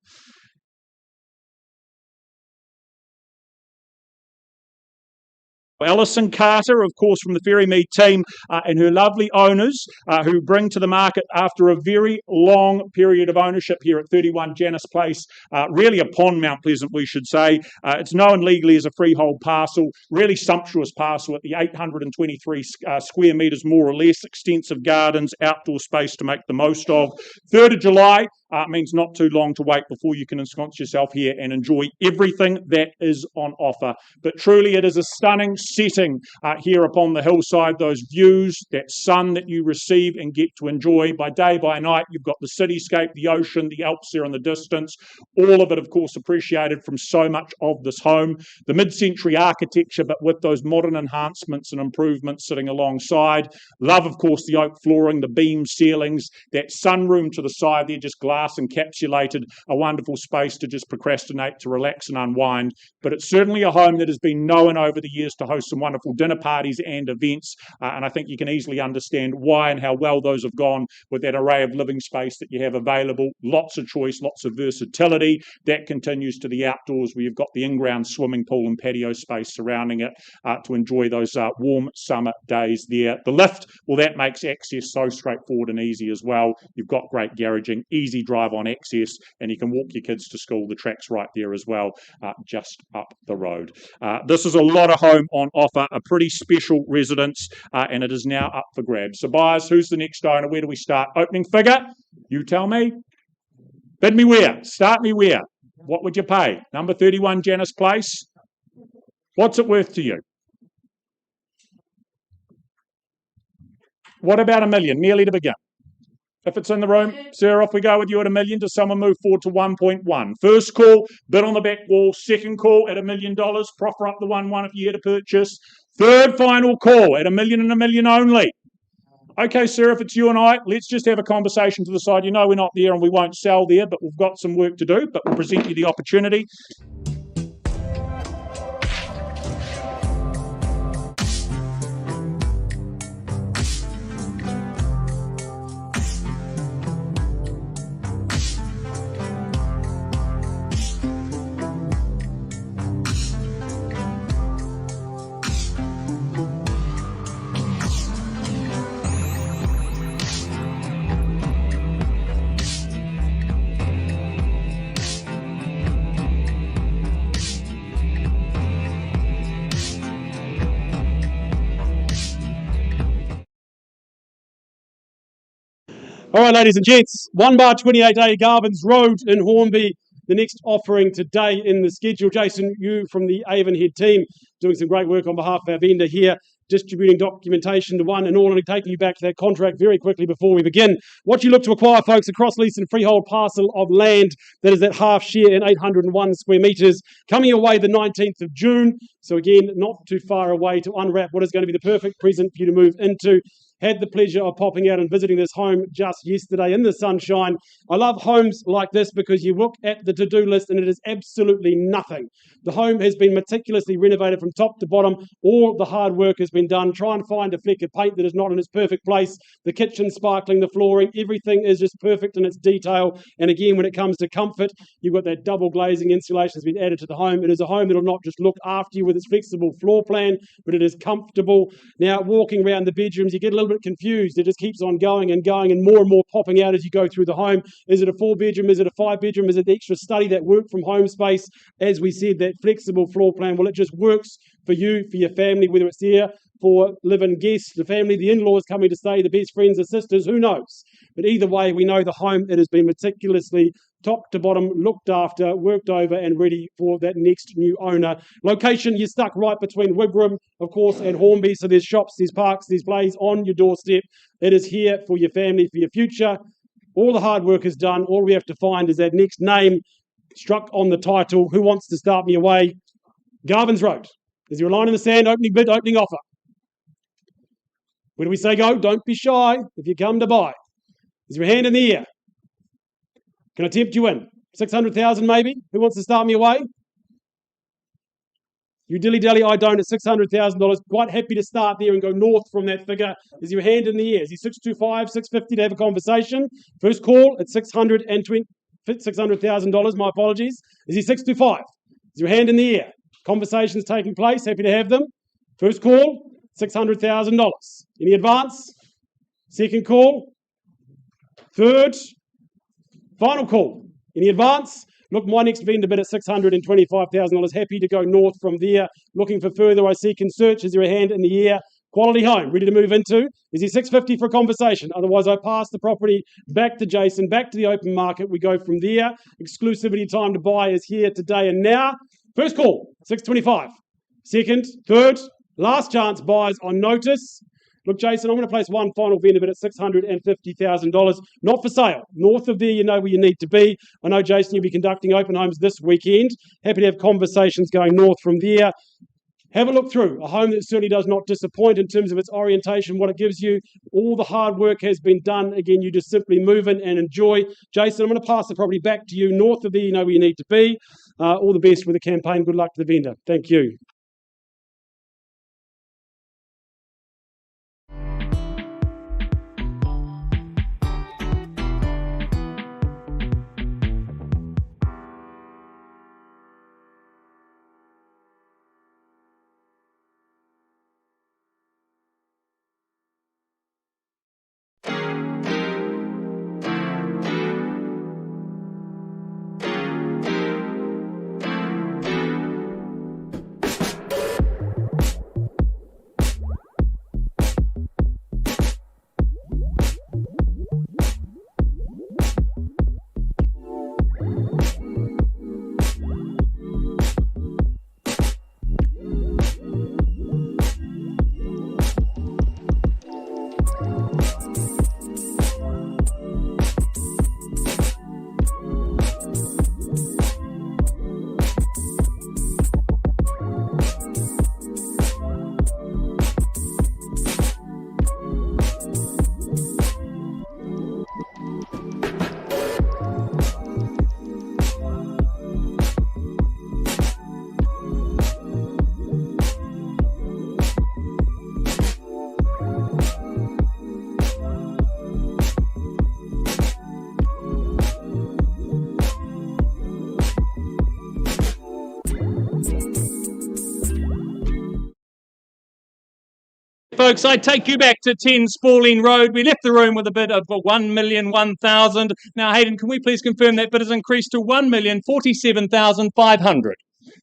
Alison Carter, of course, from the Ferrymead team, and her lovely owners who bring to the market after a very long period of ownership here at 31 Janice Place, really upon Mount Pleasant, we should say. It's known legally as a freehold parcel, really sumptuous parcel at the 823 square metres, more or less, extensive gardens, outdoor space to make the most of. 3rd of July, means not too long to wait before you can ensconce yourself here and enjoy everything that is on offer. But truly it is a stunning setting here upon the hillside, those views, that sun that you receive and get to enjoy by day, by night. You've got the cityscape, the ocean, the Alps there in the distance, all of it, of course, appreciated from so much of this home. The mid-century architecture, but with those modern enhancements and improvements sitting alongside. Love, of course, the oak flooring, the beam ceilings, that sunroom to the side there, just glass encapsulated, a wonderful space to just procrastinate, to relax and unwind. But it's certainly a home that has been known over the years to host some wonderful dinner parties and events, and I think you can easily understand why and how well those have gone with that array of living space that you have available. Lots of choice, lots of versatility. That continues to the outdoors where you've got the in-ground swimming pool and patio space surrounding it to enjoy those warm summer days there. The lift, well, that makes access so straightforward and easy as well. You've got great garaging, easy drive on access, and you can walk your kids to school. The track's right there as well, just up the road. This is a lot of home on offer, a pretty special residence, and it is now up for grabs. So buyers, who's the next owner? Where do we start? Opening figure? You tell me. Bid me where? Start me where? What would you pay? Number 31 Janice Place. What's it worth to you? What about $1 million? Nearly to begin. If it's in the room, sir, off we go with you at $1 million. Does someone move forward to 1.1? First call, bid on the back wall. Second call at $1 million. Proffer up the 1-1 if you're here to purchase. Third final call at $1 million and $1 million only. Okay, sir, if it's you and I, let's just have a conversation to the side. You know we're not there and we won't sell there, but we've got some work to do, but we'll present you the opportunity. All right, ladies and gents, 1/28A Garvins Road in Hornby, the next offering today in the schedule. Jason, you from the Avonhead team, doing some great work on behalf of our vendor here, distributing documentation to one and all, and taking you back to that contract very quickly before we begin. What you look to acquire, folks, a cross-lease and freehold parcel of land that is that half share in 801 square metres, coming your way the 19th of June. So again, not too far away to unwrap what is going to be the perfect present for you to move into. Had the pleasure of popping out and visiting this home just yesterday in the sunshine. I love homes like this because you look at the to-do list and it is absolutely nothing. The home has been meticulously renovated from top to bottom. All the hard work has been done. Try and find a fleck of paint that is not in its perfect place. The kitchen sparkling, the flooring, everything is just perfect in its detail. And again, when it comes to comfort, you've got that double glazing insulation that's been added to the home. It is a home that will not just look after you with its flexible floor plan, but it is comfortable. Now, walking around the bedrooms, you get a little bit confused. It just keeps on going and more popping out as you go through the home. Is it a 4-bedroom? Is it a 5-bedroom? Is it the extra study, that work from home space? As we said, that flexible floor plan, well, it just works for you, for your family, whether it's there for live-in guests, the family, the in-laws coming to stay, the best friends, the sisters, who knows? But either way, we know the home, it has been meticulously top to bottom, looked after, worked over and ready for that next new owner. Location, you're stuck right between Wigram, of course, and Hornby. So there's shops, there's parks, there's plays on your doorstep. It is here for your family, for your future. All the hard work is done. All we have to find is that next name struck on the title. Who wants to start me away? Garvins Road. Is there a line in the sand? Opening bid, opening offer. Where do we say go? Don't be shy if you come to buy. Is there a hand in the air? Can I tempt you in? 600,000 maybe? Who wants to start me away? You dilly-dally, I don't, at $600,000. Quite happy to start there and go north from that figure. Is your hand in the air? Is he 625, 650 to have a conversation? First call at $600,000, my apologies. Is he 625? Is your hand in the air? Conversations taking place, happy to have them. First call, $600,000. Any advance? Second call? Third? Final call. Any advance? Look, my next vendor bid at $625,000. Happy to go north from there. Looking for further, I see can search. Is there a hand in the air? Quality home, ready to move into. Is he 650 for a conversation? Otherwise, I pass the property back to Jason, back to the open market. We go from there. Exclusivity time to buy is here today and now. First call, 625. Second, third, last chance buys on notice. Look, Jason, I'm going to place one final vendor bid at $650,000. Not for sale. North of there, you know where you need to be. I know, Jason, you'll be conducting open homes this weekend. Happy to have conversations going north from there. Have a look through. A home that certainly does not disappoint in terms of its orientation, what it gives you. All the hard work has been done. Again, you just simply move in and enjoy. Jason, I'm going to pass the property back to you. North of there, you know where you need to be. All the best with the campaign. Good luck to the vendor. Thank you. Folks, I take you back to 10 Spalling Road. We left the room with a bid of $1,001,000. Now, Hayden, can we please confirm that bid has increased to $1,047,500?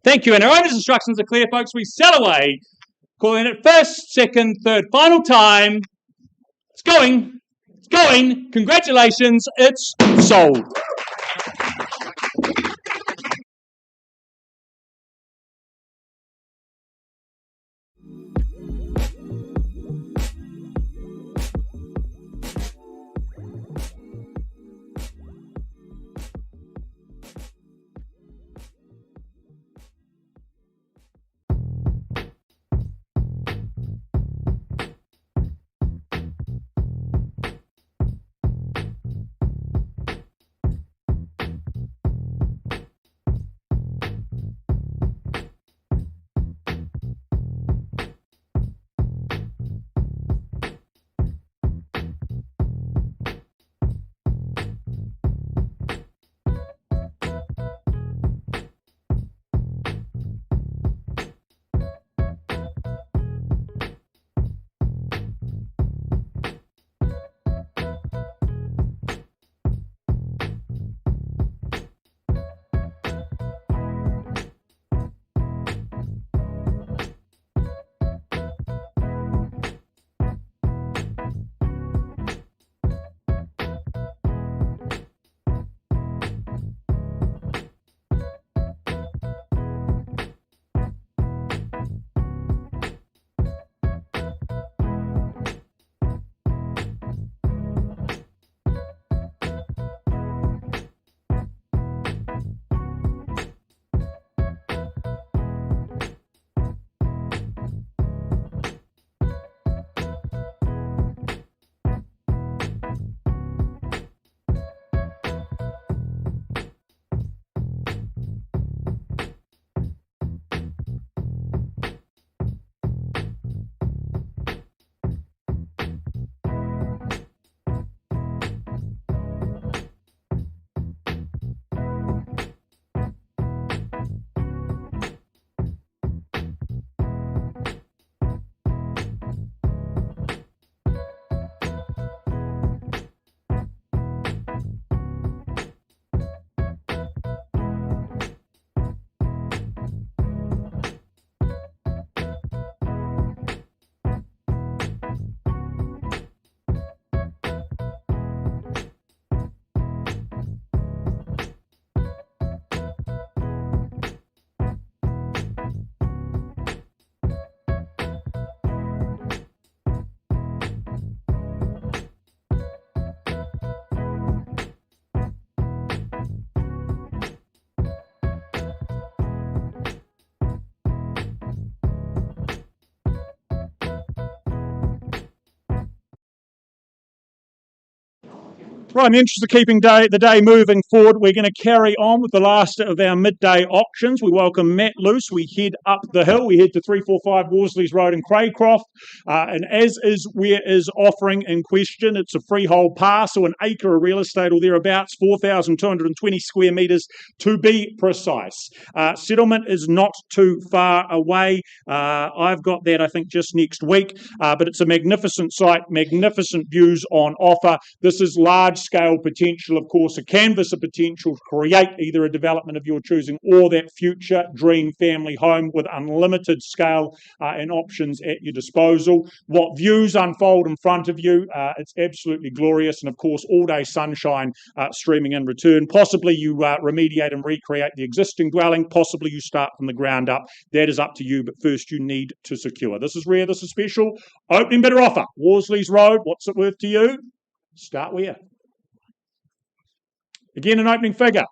Thank you. And our owner's instructions are clear, folks. We sell away. Calling it first, second, third, final time. It's going. It's going. Congratulations. It's sold. Right, in the interest of keeping the day moving forward, we're going to carry on with the last of our midday auctions. We welcome Matt Luce. We head up the hill. We head to 345 Worsley's Road in Craycroft. And as is where is offering in question, it's a freehold parcel, an acre of real estate or thereabouts, 4,220 square metres to be precise. Settlement is not too far away. I've got that, I think, just next week. But it's a magnificent site, magnificent views on offer. This is large-scale potential, of course, a canvas of potential to create either a development of your choosing or that future dream family home with unlimited scale and options at your disposal. What views unfold in front of you, it's absolutely glorious, and of course all-day sunshine streaming in return. Possibly you remediate and recreate the existing dwelling, possibly you start from the ground up. That is up to you, but first you need to secure. This is rare, this is special. Opening bidder offer, Worsley's Road, what's it worth to you? Start where? Again, an opening figure.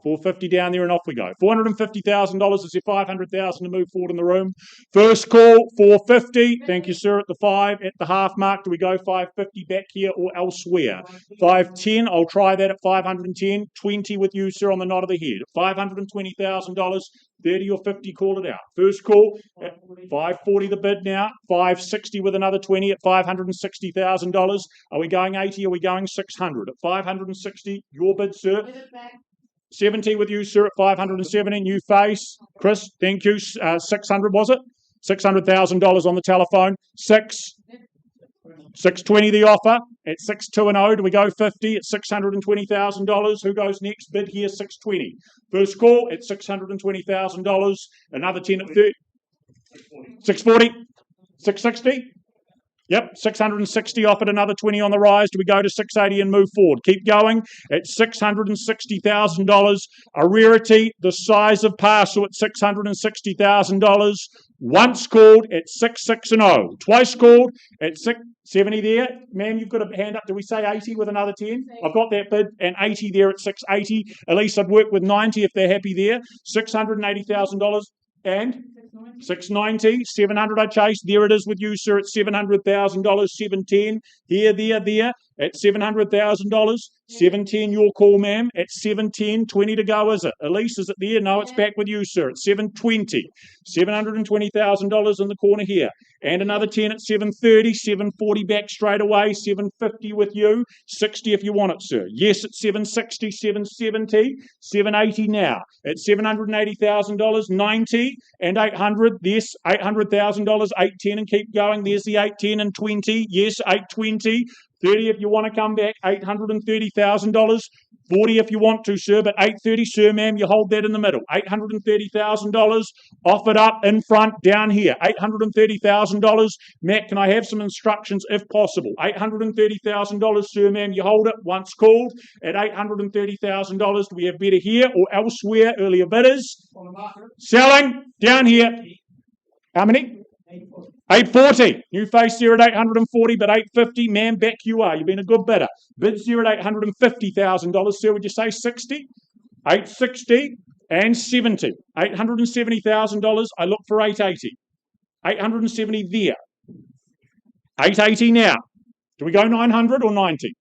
450 down there and off we go. $450,000 is your 500,000 to move forward in the room. First call, 450. Thank you, sir, at the 5. At the half mark, do we go 550 back here or elsewhere? 510, I'll try that at 510. 20 with you, sir, on the nod of the head. $520,000, 30 or 50, call it out. First call, at 540 the bid now. 560 with another 20 at $560,000. Are we going 80? Are we going 600? At 560, your bid, sir. 70 with you, sir, at 570. New face. Chris, thank you. 600, was it? $600,000 on the telephone. 620 the offer. At 620, do we go 50 at $620,000? Who goes next? Bid here, 620. First call at $620,000. Another 10 at 30. 640. 660. Yep, 660 offered, another 20 on the rise. Do we go to 680 and move forward? Keep going at $660,000. A rarity, the size of parcel at $660,000. Once called at 660. Twice called at 670 there. Ma'am, you've got a hand up. Do we say 80 with another 10? I've got that bid, and 80 there at 680. At least I'd work with 90 if they're happy there. $680,000 and 690, 700 I chased. There it is with you, sir, at $700,000, 710. Here, there, at $700,000. 710, your call, ma'am. At 710, 20 to go, is it? Elise, is it there? No, it's back with you, sir, at 720. $720,000 in the corner here. And another 10 at 730, 740 back straight away, 750 with you, 60 if you want it, sir. Yes, at 760, 770, 780 now. At $780,000, 90 and 800. Yes, $800,000, 810 and keep going. There's the 810 and 20. Yes, 820. 30 if you want to come back, $830,000. 40 if you want to, sir, but 830, sir, ma'am, you hold that in the middle. $830,000 offered up in front down here. $830,000. Matt, can I have some instructions if possible? $830,000, sir, ma'am, you hold it once called at $830,000. Do we have better here or elsewhere? Earlier bidders. Selling down here. How many? 840. New face here at 840, but 850. Man, back you are. You've been a good bidder. Bids here at $850,000. Sir, would you say 60? 860 and 70. $870,000. I look for 880. 870 there. 880 now. Do we go 900 or 90?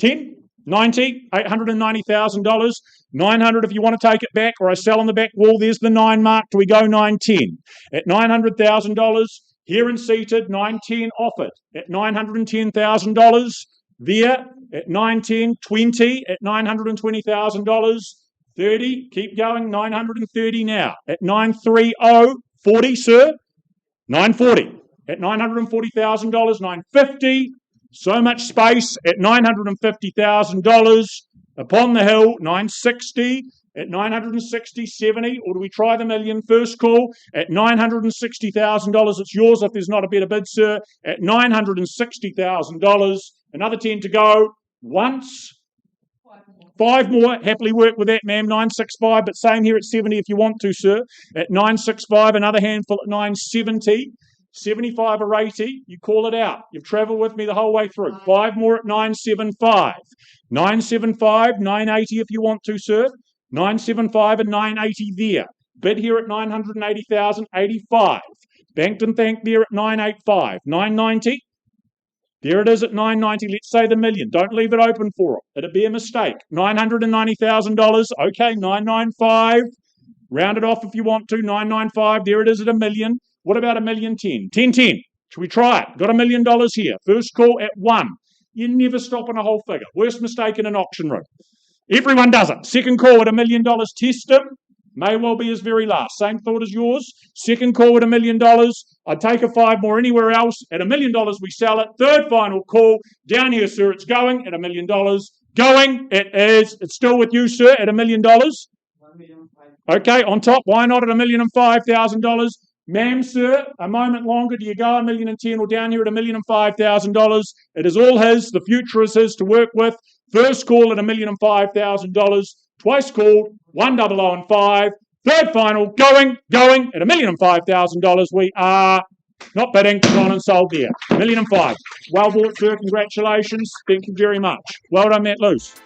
10? 90, $890,000, 900 if you want to take it back, or I sell on the back wall. There's the 9 mark. Do we go 910? At $900,000, here and seated, 910 offered. At $910,000, there at 910, 20 at $920,000, 30, keep going, 930 now. At 930, 40, sir, 940. At $940,000, 950. So much space at $950,000 upon the hill, 960 at 960, 70, or do we try the million? First call at $960,000. It's yours if there's not a better bid, sir. At $960,000. Another 10 to go. Once. 5 more. Happily work with that, ma'am. 965, but same here at 70 if you want to, sir. At 965, another handful at 970. 75 or 80, you call it out. You've travelled with me the whole way through. 5 more at 975. 975, 980 if you want to, sir. 975 and 980 there. Bid here at 980,000, 85. Banked and thanked there at 985. 990. There it is at $990. Let's say the million. Don't leave it open for it. It'd be a mistake. $990,000. Okay, $995. Round it off if you want to. $995. There it is at $1 million. What about $1,010,000? 10. Should we try it? Got $1 million here. First call at 1. You never stop on a whole figure. Worst mistake in an auction room. Everyone does it. Second call at $1 million. Test him. May well be his very last. Same thought as yours. Second call at $1 million. I'd take a 5 more anywhere else. At $1 million, we sell it. Third final call. Down here, sir, it's going at $1 million. Going. It is. It's still with you, sir, at $1 million. Okay, on top. Why not at $1,005,000? Ma'am, sir, a moment longer. Do you go $1,010,000 or down here at $1,005,000? It is all his. The future is his to work with. First call at $1,005,000. Twice called, 1,005. Third final, going at $1,005,000. We are not bidding, gone and sold there. $1,005,000. Well bought, sir. Congratulations. Thank you very much. Well done, Matt Luce.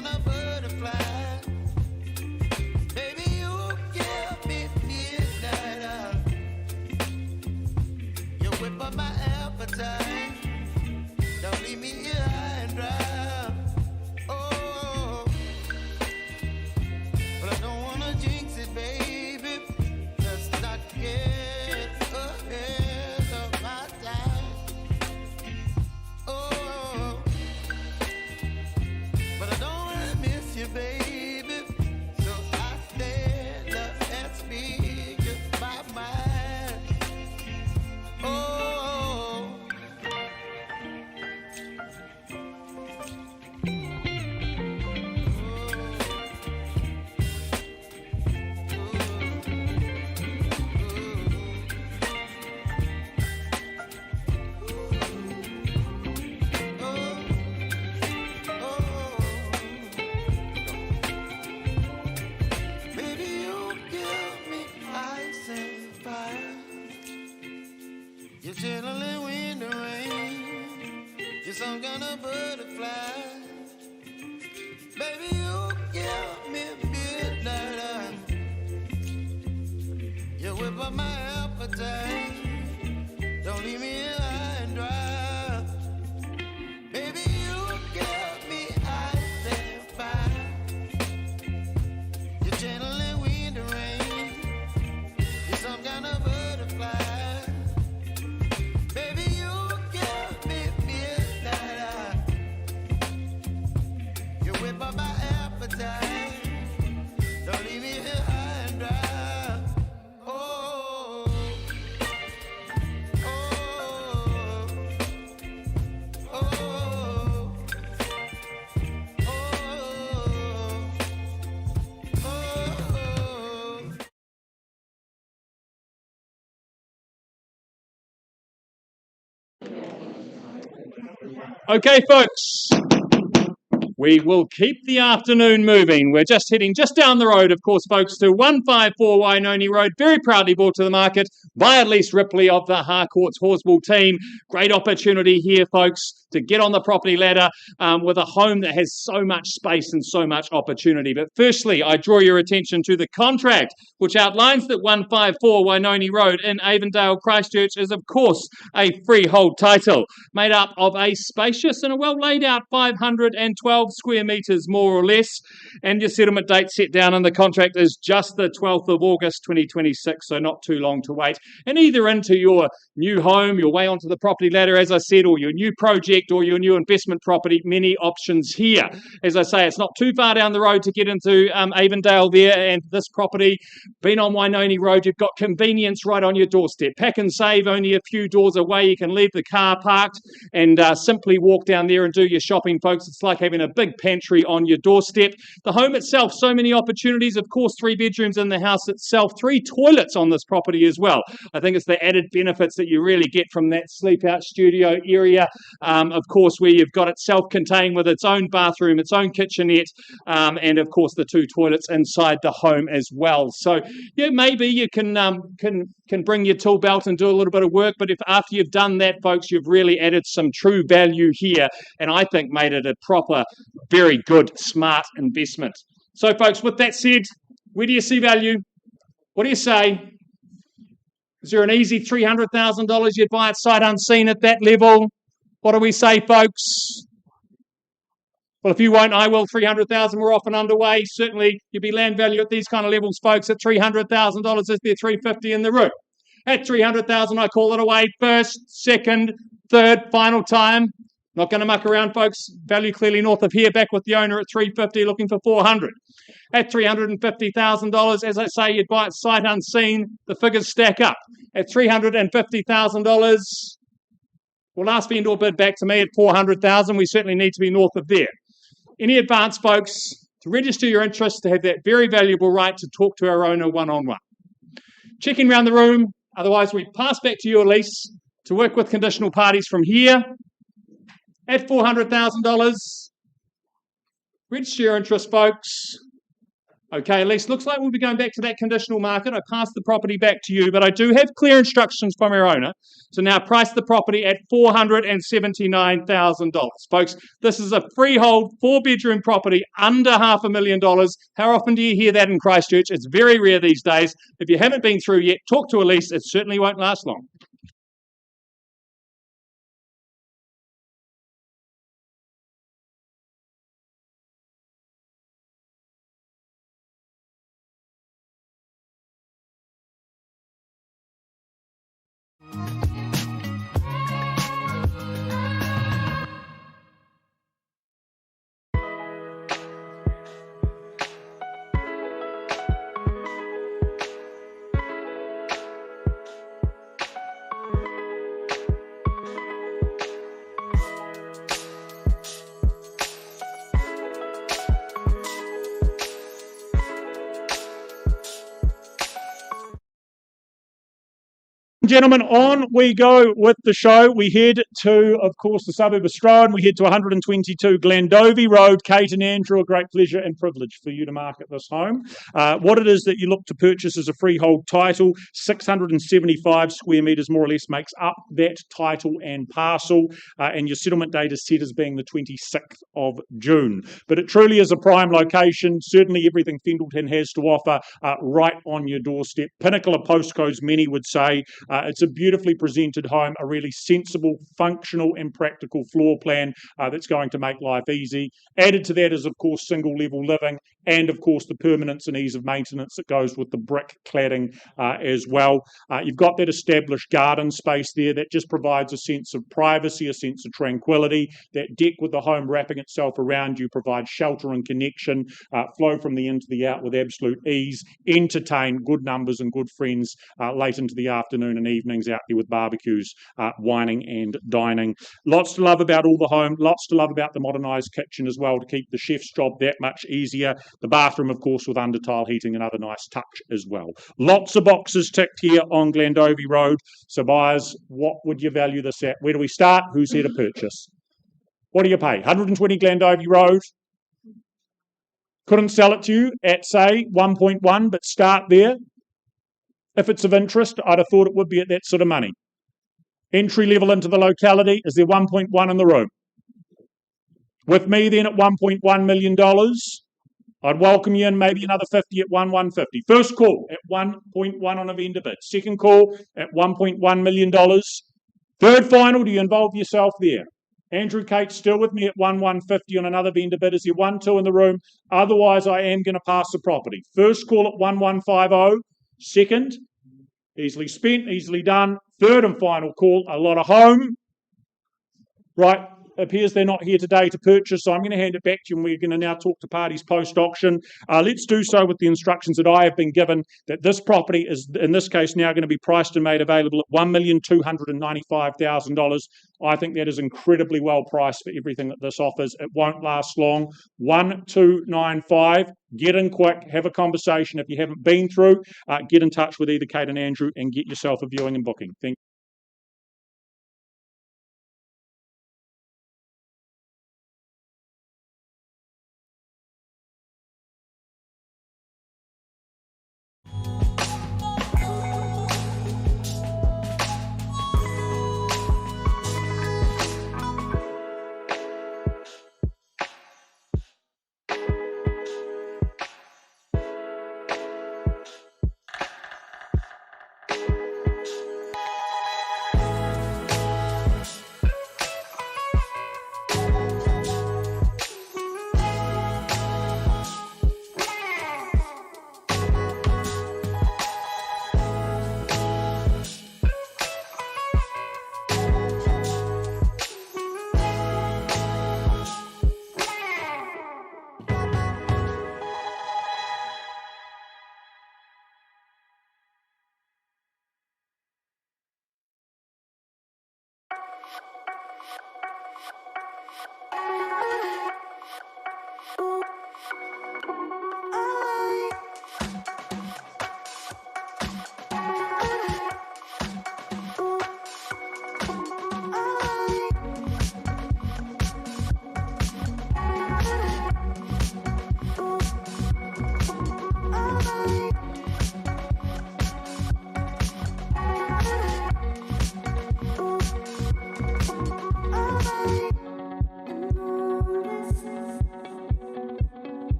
kind of butterfly. Baby, you give me midnight. You whip up my appetite. Don't leave me here high and dry. Oh, but I don't wanna jinx it, baby. Let's not get ahead of my time. Oh, but I don't wanna miss you, baby. So I stand up and speak my mind. Oh. Baby, you give me ice and fire. You're chilling wind and rain. You're some kind of butterfly. Baby, you give me midnight. You whip up my appetite. Don't leave me here high and dry. Baby, you give me ice and fire. You're channeling wind and rain. You're some kind of butterfly. Baby, you give me midnight. You whip up my appetite. Don't leave me here high and dry. Oh, oh, oh, oh, oh. Okay, folks, we will keep the afternoon moving. We're just heading just down the road, of course, folks, to 154 Wainoni Road, very proudly brought to the market by Elise Ripley of the Harcourts Horsbull team. Great opportunity here, folks, to get on the property ladder with a home that has so much space and so much opportunity. But firstly, I draw your attention to the contract, which outlines that 154 Wainoni Road in Avondale, Christchurch is, of course, a freehold title made up of a spacious and a well laid out 512 square metres, more or less. And your settlement date set down in the contract is just the 12th of August 2026, so not too long to wait. And either into your new home, your way onto the property ladder, as I said, or your new project or your new investment property, many options here. As I say, it's not too far down the road to get into Avondale there, and this property, being on Wainoni Road, you've got convenience right on your doorstep. Pack and save, only a few doors away. You can leave the car parked and simply walk down there and do your shopping, folks. It's like having a big pantry on your doorstep. The home itself, so many opportunities. Of course, 3 bedrooms in the house itself, 3 toilets on this property as well. I think it's the added benefits that you really get from that sleep out studio area. Of course, where you've got it self-contained with its own bathroom, its own kitchenette, and of course the 2 toilets inside the home as well. So yeah, maybe you can bring your tool belt and do a little bit of work, but if after you've done that, folks, you've really added some true value here, and I think made it a proper, very good, smart investment. So folks, with that said, where do you see value? What do you say? Is there an easy $300,000 you'd buy it sight unseen at that level? What do we say, folks? Well, if you won't, I will. 300,000, we're off and underway. Certainly, you'd be land value at these kind of levels, folks. At $300,000, is there 350 in the room? At 300,000, I call it away. First, second, third, final time. Not going to muck around, folks. Value clearly north of here. Back with the owner at 350, looking for 400. At $350,000, as I say, you'd buy it sight unseen. The figures stack up. At $350,000. We'll ask vendor bid back to me at 400,000. We certainly need to be north of there. Any advance, folks, to register your interest, to have that very valuable right to talk to our owner one-on-one. Checking around the room. Otherwise, we pass back to you, Elise, to work with conditional parties from here. At $400,000. Register your interest, folks. Okay, Elise, looks like we'll be going back to that conditional market. I pass the property back to you, but I do have clear instructions from our owner to now price the property at $479,000. Folks, this is a freehold, 4-bedroom property under $500,000. How often do you hear that in Christchurch? It's very rare these days. If you haven't been through yet, talk to Elise. It certainly won't last long. Gentlemen, on we go with the show. We head to, of course, the suburb of Stroud. We head to 122 Glandovey Road. Kate and Andrew, a great pleasure and privilege for you to market this home. What it is that you look to purchase is a freehold title. 675 square metres more or less makes up that title and parcel, and your settlement date is set as being the 26th of June. But it truly is a prime location. Certainly everything Fendalton has to offer right on your doorstep. Pinnacle of postcodes, many would say. It's a beautifully presented home, a really sensible, functional and practical floor plan that's going to make life easy. Added to that is, of course, single level living and, of course, the permanence and ease of maintenance that goes with the brick cladding as well. You've got that established garden space there that just provides a sense of privacy, a sense of tranquility. That deck with the home wrapping itself around you provides shelter and connection, flow from the in to the out with absolute ease, entertain good numbers and good friends late into the afternoon and evenings out there with barbecues, wining and dining. Lots to love about all the home, lots to love about the modernised kitchen as well to keep the chef's job that much easier. The bathroom, of course, with under tile heating, another nice touch as well. Lots of boxes ticked here on Glandovey Road. So buyers, what would you value this at? Where do we start? Who's here to purchase? What do you pay? 120 Glandovey Road. Couldn't sell it to you at, say, 1.1, but start there. If it's of interest, I'd have thought it would be at that sort of money. Entry level into the locality, is there 1.1 in the room? With me then at $1.1 million, I'd welcome you in maybe another 50 at 150. First call at 1.1 on a vendor bid. Second call at $1.1 million. Third final, do you involve yourself there? Andrew Kate still with me at 150 on another vendor bid. Is there 1-2 in the room? Otherwise, I am going to pass the property. First call at 1150. Second, easily spent, easily done. Third and final call, a lot of home. Right, appears they're not here today to purchase, so I'm going to hand it back to you and we're going to now talk to parties post-auction. Let's do so with the instructions that I have been given, that this property is, in this case, now going to be priced and made available at $1,295,000. I think that is incredibly well priced for everything that this offers. It won't last long. 1295. Get in quick, have a conversation. If you haven't been through, get in touch with either Kate and Andrew and get yourself a viewing and booking. Thank you.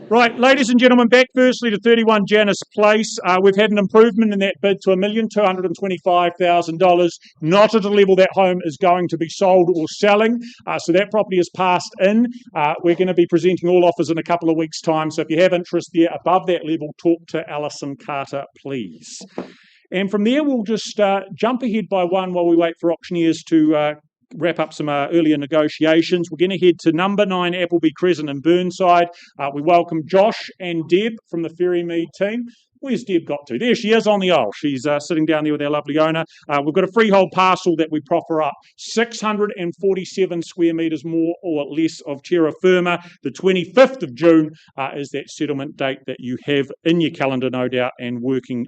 Right, ladies and gentlemen, back firstly to 31 Janice Place. We've had an improvement in that bid to $1,225,000, not at a level that home is going to be sold or selling. So that property is passed in. We're going to be presenting all offers in a couple of weeks' time. So if you have interest there above that level, talk to Alison Carter, please. And from there, we'll just jump ahead by one while we wait for auctioneers to wrap up some earlier negotiations. We're going to head to number 9 Appleby Crescent in Burnside. We welcome Josh and Deb from the Ferrymead team. Where's Deb got to? There she is on the aisle. She's sitting down there with our lovely owner. We've got a freehold parcel that we proffer up, 647 square metres more or less of terra firma. The 25th of June is that settlement date that you have in your calendar, no doubt, and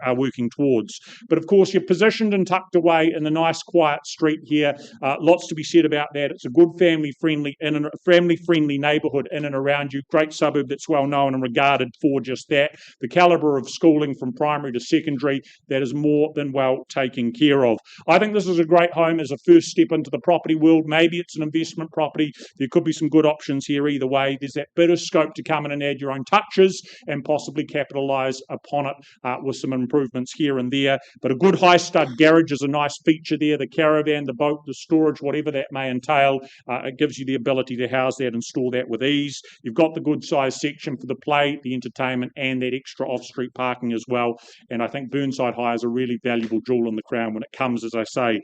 are working towards. But of course, you're positioned and tucked away in the nice, quiet street here. Lots to be said about that. It's a good family-friendly neighbourhood in and around you. Great suburb that's well known and regarded for just that. The calibre of schooling from primary to secondary that is more than well taken care of. I think this is a great home as a first step into the property world. Maybe it's an investment property. There could be some good options here either way. There's that bit of scope to come in and add your own touches and possibly capitalise upon it with some improvements here and there. But a good high stud garage is a nice feature there. The caravan, the boat, the storage, whatever that may entail, it gives you the ability to house that and store that with ease. You've got the good size section for the play, the entertainment, and that extra off-street parking as well. And I think Burnside High is a really valuable jewel in the crown when it comes, as I say,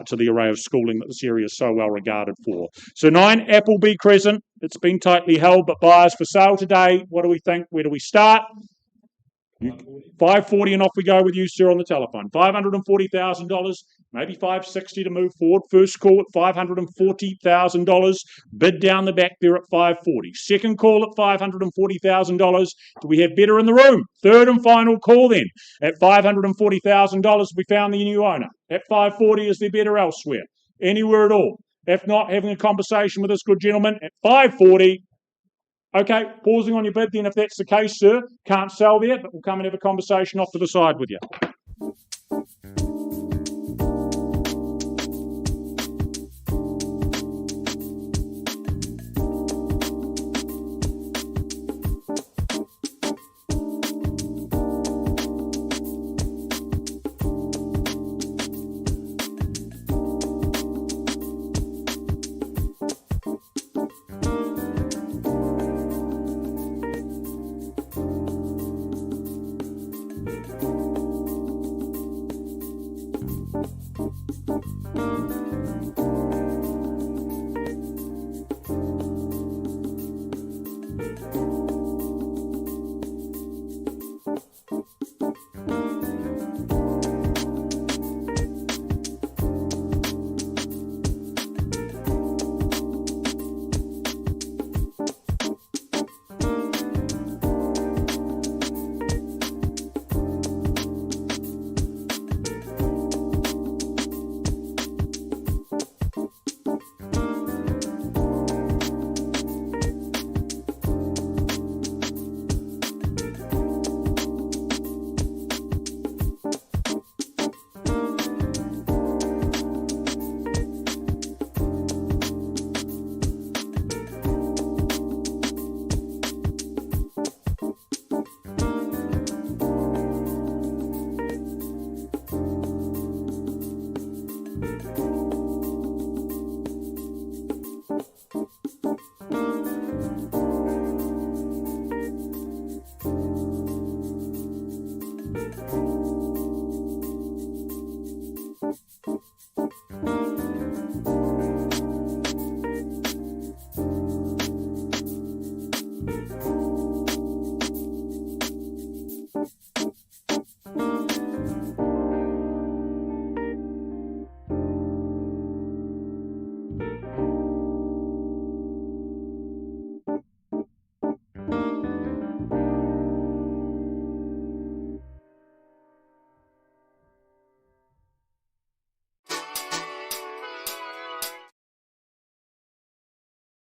to the array of schooling that this area is so well regarded for. So 9 Appleby Crescent, it's been tightly held, but buyers for sale today. What do we think? Where do we start? 540 and off we go with you, sir, on the telephone. $540,000, maybe $560 to move forward. First call at $540,000. Bid down the back there at $540. Second call at $540,000. Do we have better in the room? Third and final call then at $540,000. We found the new owner. At $540, is there better elsewhere? Anywhere at all? If not, having a conversation with this good gentleman at $540. Okay, pausing on your bid then if that's the case, sir. Can't sell there, but we'll come and have a conversation off to the side with you.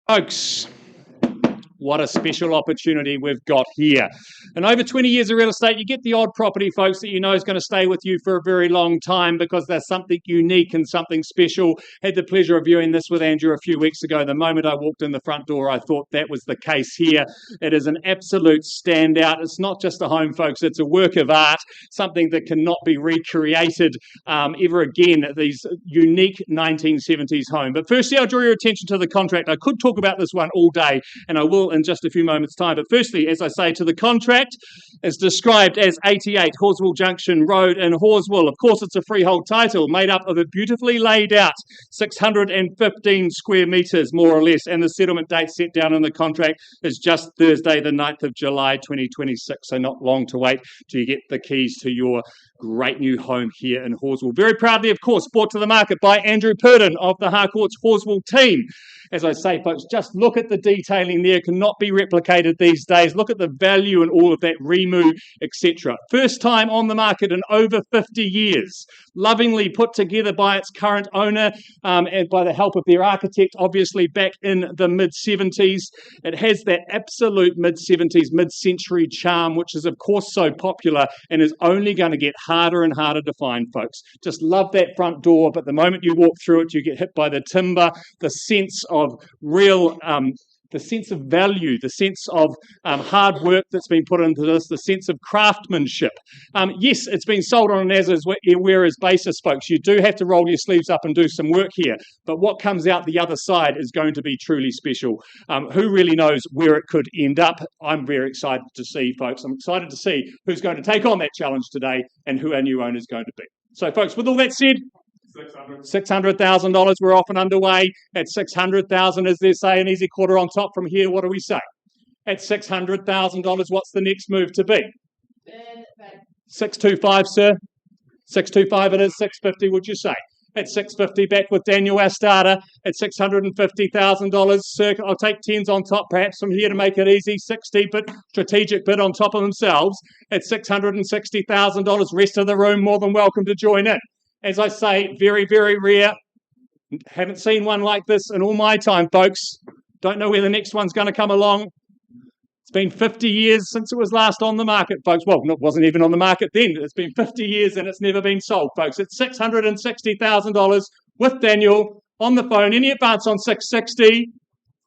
Folks, What a special opportunity we've got here. And over 20 years of real estate, you get the odd property, folks, that you know is going to stay with you for a very long time because there's something unique and something special. Had the pleasure of viewing this with Andrew a few weeks ago. The moment I walked in the front door, I thought that was the case here. It is an absolute standout. It's not just a home, folks. It's a work of art, something that cannot be recreated ever again, these unique 1970s home. But firstly, I'll draw your attention to the contract. I could talk about this one all day, and I will in just a few moments' time. But firstly, as I say, to the contract, is described as 88 Horswell Junction Road in Horswell. Of course, it's a freehold title made up of a beautifully laid out 615 square metres, more or less, and the settlement date set down in the contract is just Thursday, the 9th of July, 2026, so not long to wait till you get the keys to your great new home here in Horswell. Very proudly, of course, brought to the market by Andrew Purdon of the Harcourts Horswell team. As I say, folks, just look at the detailing there. Cannot be replicated these days. Look at the value and all of that remove, etc. First time on the market in over 50 years. Lovingly put together by its current owner and by the help of their architect, obviously back in the mid-70s. It has that absolute mid-70s, mid-century charm, which is, of course, so popular and is only going to get harder and harder to find, folks. Just love that front door, but the moment you walk through it, you get hit by the timber, the sense of real the sense of value, the sense of hard work that's been put into this, the sense of craftsmanship. Yes, it's been sold on an as-is basis, folks. You do have to roll your sleeves up and do some work here, but what comes out the other side is going to be truly special. Who really knows where it could end up? I'm very excited to see, folks. I'm excited to see who's going to take on that challenge today and who our new owner is going to be. So, folks, with all that said, $600,000, we're off and underway. At $600,000, as they say, an easy quarter on top from here. What do we say? At $600,000, what's the next move to be? 625, sir. 625 it is. 650, would you say? At 650, back with Daniel, our starter. At $650,000, sir. I'll take tens on top, perhaps from here to make it easy. 60, but strategic bid on top of themselves. At $660,000, rest of the room more than welcome to join in. As I say, very, very rare. Haven't seen one like this in all my time, folks. Don't know where the next one's going to come along. It's been 50 years since it was last on the market, folks. Well, it wasn't even on the market then. It's been 50 years and it's never been sold, folks. It's $660,000 with Daniel on the phone. Any advance on 660?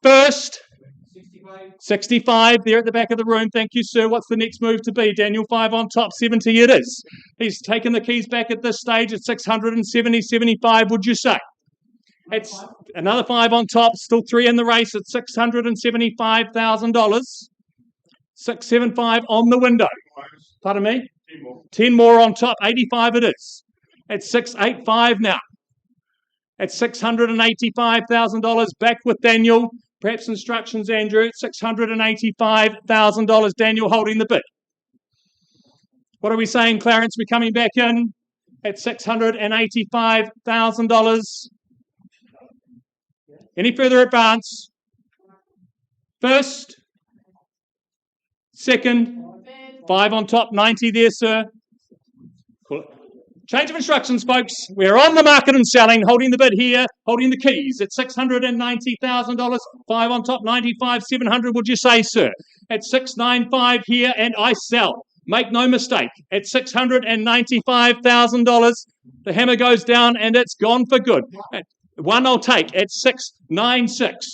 First. 65 there at the back of the room. Thank you, sir. What's the next move to be? Daniel, 5 on top. 70 it is. He's taken the keys back at this stage at 670, 75, would you say? It's another 5 on top. Still 3 in the race at $675,000. 675 on the window. Pardon me? 10 more on top. 85 it is. At 685 now. At $685,000. Back with Daniel. Perhaps instructions, Andrew, at $685,000. Daniel holding the bid. What are we saying, Clarence? We're coming back in at $685,000. Any further advance? First? Second? 5 on top, 90 there, sir. Cool. Change of instructions, folks. We're on the market and selling, holding the bid here, holding the keys at $690,000. 5 on top, 95, 700, would you say, sir? At 695 here, and I sell. Make no mistake, at $695,000, the hammer goes down and it's gone for good. One I'll take at 696.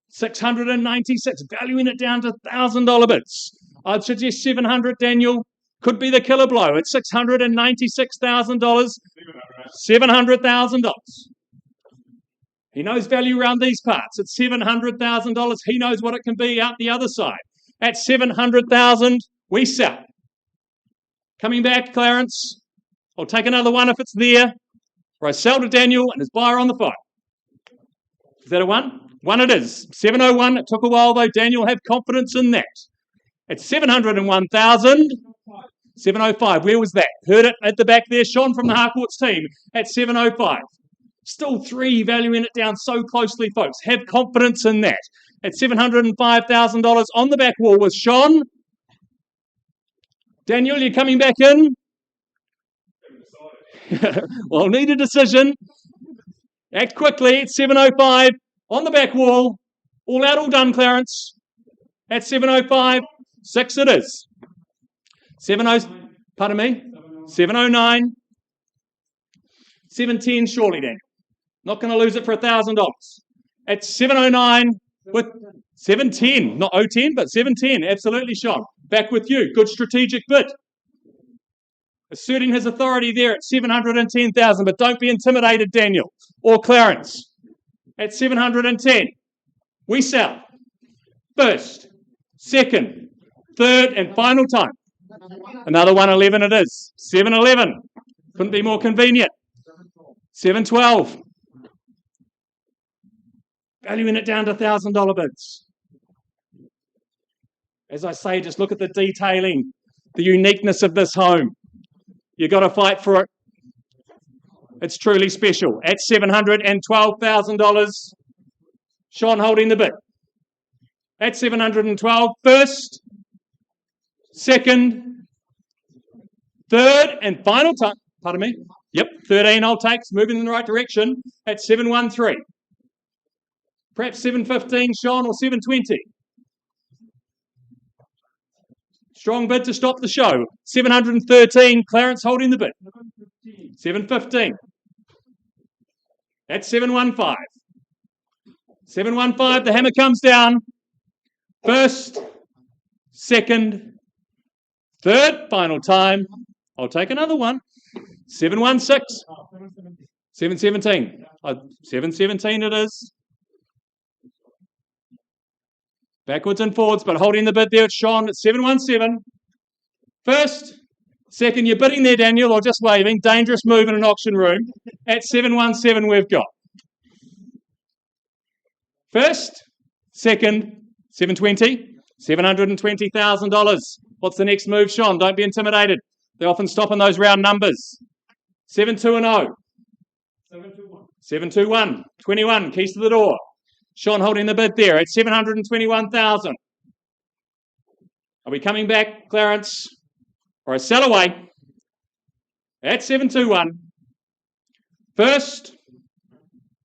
696, valuing it down to $1,000 bids. I'd suggest 700, Daniel. Could be the killer blow at $696,000, $700,000. He knows value around these parts. At $700,000, he knows what it can be out the other side. At $700,000, we sell. Coming back, Clarence. I'll take another one if it's there. Or I sell to Daniel and his buyer on the phone. Is that a one? One it is. 701. It took a while though. Daniel, have confidence in that. At $701,000. 705, where was that? Heard it at the back there. Sean from the Harcourts team at 705. Still 3, valuing it down so closely, folks. Have confidence in that. At $705,000 on the back wall was Sean. Daniel, you're coming back in? Well, need a decision. Act quickly at 705 on the back wall. All out, all done, Clarence. At 7.05, 6 it is. 7.09. 7.10 surely, Daniel. Not going to lose it for $1,000. At 7.09 with 7.10, not 0.10, but 7.10. Absolutely, Sean. Back with you. Good strategic bid. Asserting his authority there at 710,000, but don't be intimidated, Daniel or Clarence. At 710, we sell. First, second, third, and final time. Another 111 it is. 7.11. Couldn't be more convenient. 7.12. Valuing it down to $1,000 bids. As I say, just look at the detailing, the uniqueness of this home. You've got to fight for it. It's truly special. At $712,000, Sean holding the bid. At 712, first, second, third, and final time. Pardon me. Yep, 13 I'll take. It's moving in the right direction. At 713. Perhaps 715, Sean, or 720. Strong bid to stop the show. 713, Clarence holding the bid. 715. At 715. 715, the hammer comes down. First, second, third, final time. I'll take another one. 716. 717. 717 it is. Backwards and forwards, but holding the bid there. It's Sean at 717. First, second, you're bidding there, Daniel, or just waving. Dangerous move in an auction room. At 717 we've got. First, second, 720. $720,000. What's the next move, Sean? Don't be intimidated. They often stop on those round numbers. 7-2 and 0. 721. 21. Keys to the door. Sean holding the bid there at 721,000. Are we coming back, Clarence? Or a sell away at 721. First,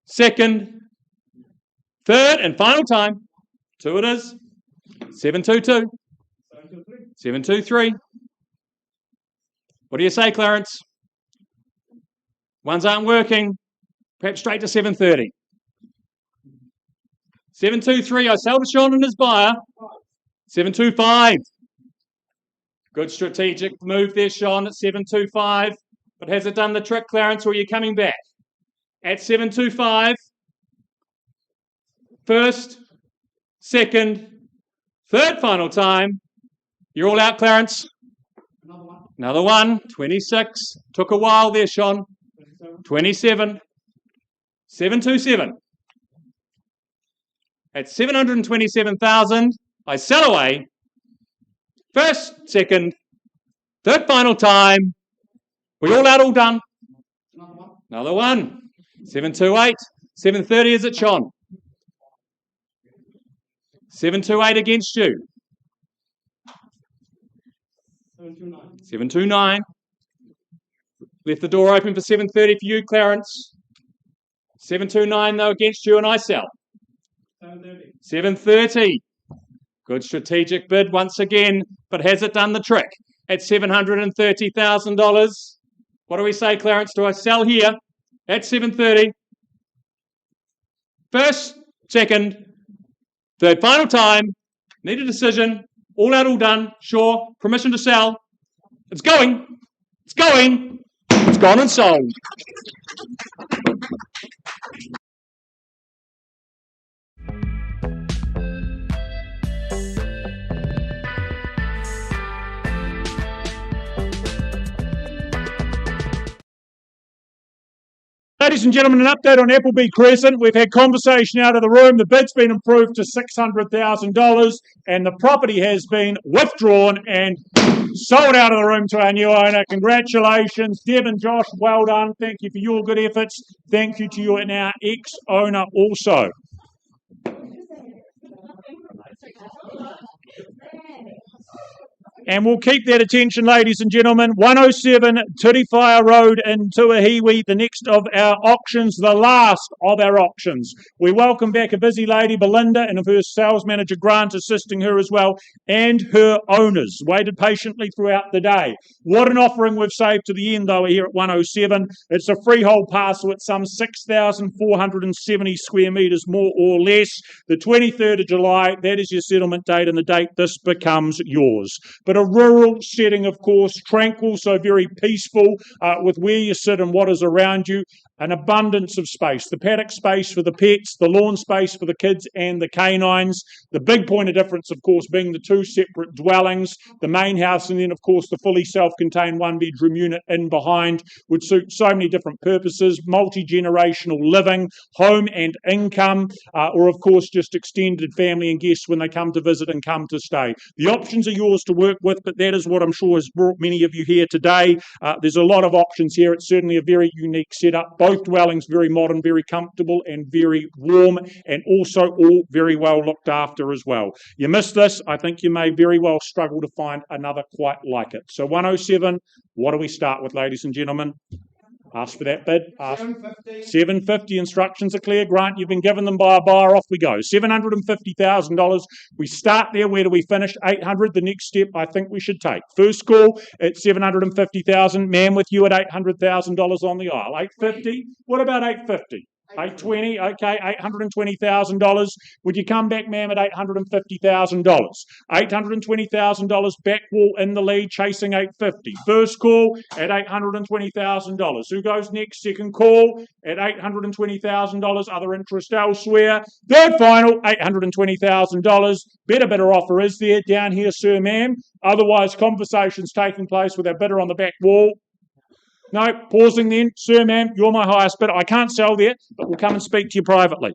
second, third, and final time. 2 it is. 722. 723. What do you say, Clarence? Ones aren't working. Perhaps straight to 730. 723. I sell to Sean and his buyer. 725. Good strategic move there, Sean, at 725. But has it done the trick, Clarence, or are you coming back? At 725. First, second, third, final time. You're all out, Clarence. Another one. 26. Took a while there, Sean. 27. 727. At 727,000, I sell away. First, second, third, final time. We all out, all done. Another one. 728. 730 is it, Sean? 728 against you. 729. Left the door open for 730 for you, Clarence. 729 though against you, and I sell. 730. Good strategic bid once again, but has it done the trick? At $730,000. What do we say, Clarence? Do I sell here at 730? First, second, third, final time. Need a decision. All out, all done. Sure. Permission to sell. It's going. It's going. It's gone and sold. Ladies and gentlemen, an update on Appleby Crescent. We've had conversation out of the room. The bid's been improved to $600,000 and the property has been withdrawn and sold out of the room to our new owner. Congratulations, Deb and Josh. Well done. Thank you for your good efforts. Thank you to your now ex-owner also. And we'll keep that attention, ladies and gentlemen. 107 Tirifire Road in Tuahiwi, the next of our auctions, the last of our auctions. We welcome back a busy lady, Belinda, and of her sales manager, Grant, assisting her as well, and her owners. Waited patiently throughout the day. What an offering we've saved to the end, though, here at 107. It's a freehold parcel at some 6,470 square metres, more or less. The 23rd of July, that is your settlement date, and the date this becomes yours. But a rural setting, of course, tranquil, so very peaceful with where you sit and what is around you. An abundance of space, the paddock space for the pets, the lawn space for the kids and the canines. The big point of difference, of course, being the two separate dwellings, the main house, and then, of course, the fully self-contained one-bedroom unit in behind would suit so many different purposes, multi-generational living, home and income, or, of course, just extended family and guests when they come to visit and come to stay. The options are yours to work with, but that is what I'm sure has brought many of you here today. There's a lot of options here. It's certainly a very unique setup. Both dwellings very modern, very comfortable and very warm, and also all very well looked after as well. You missed this, I think you may very well struggle to find another quite like it. So 107, what do we start with, ladies and gentlemen? Ask for that bid. Ask. 750. Instructions are clear. Grant, you've been given them by a buyer. Off we go. $750,000. We start there. Where do we finish? 800. The next step I think we should take. First call at 750,000. Man with you at $800,000 on the aisle. 850. What about 850? 820, okay, $820,000. Would you come back, ma'am, at $850,000? $820,000, back wall in the lead, chasing 850. First call at $820,000. Who goes next? Second call at $820,000. Other interest elsewhere. Third final, $820,000. Better offer is there down here, sir, ma'am. Otherwise, conversations taking place with our bidder on the back wall. No, pausing then. Sir, ma'am, you're my highest bidder. I can't sell there, but we'll come and speak to you privately.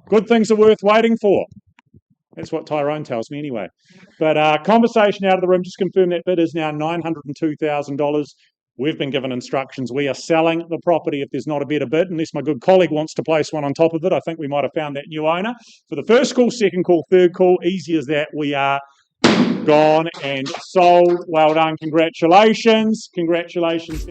Good things are worth waiting for. That's what Tyrone tells me anyway. But conversation out of the room, just confirm that bid is now $902,000. We've been given instructions. We are selling the property if there's not a better bid, unless my good colleague wants to place one on top of it. I think we might have found that new owner. For the first call, second call, third call, easy as that, we are gone and sold. Well done. Congratulations. Congratulations.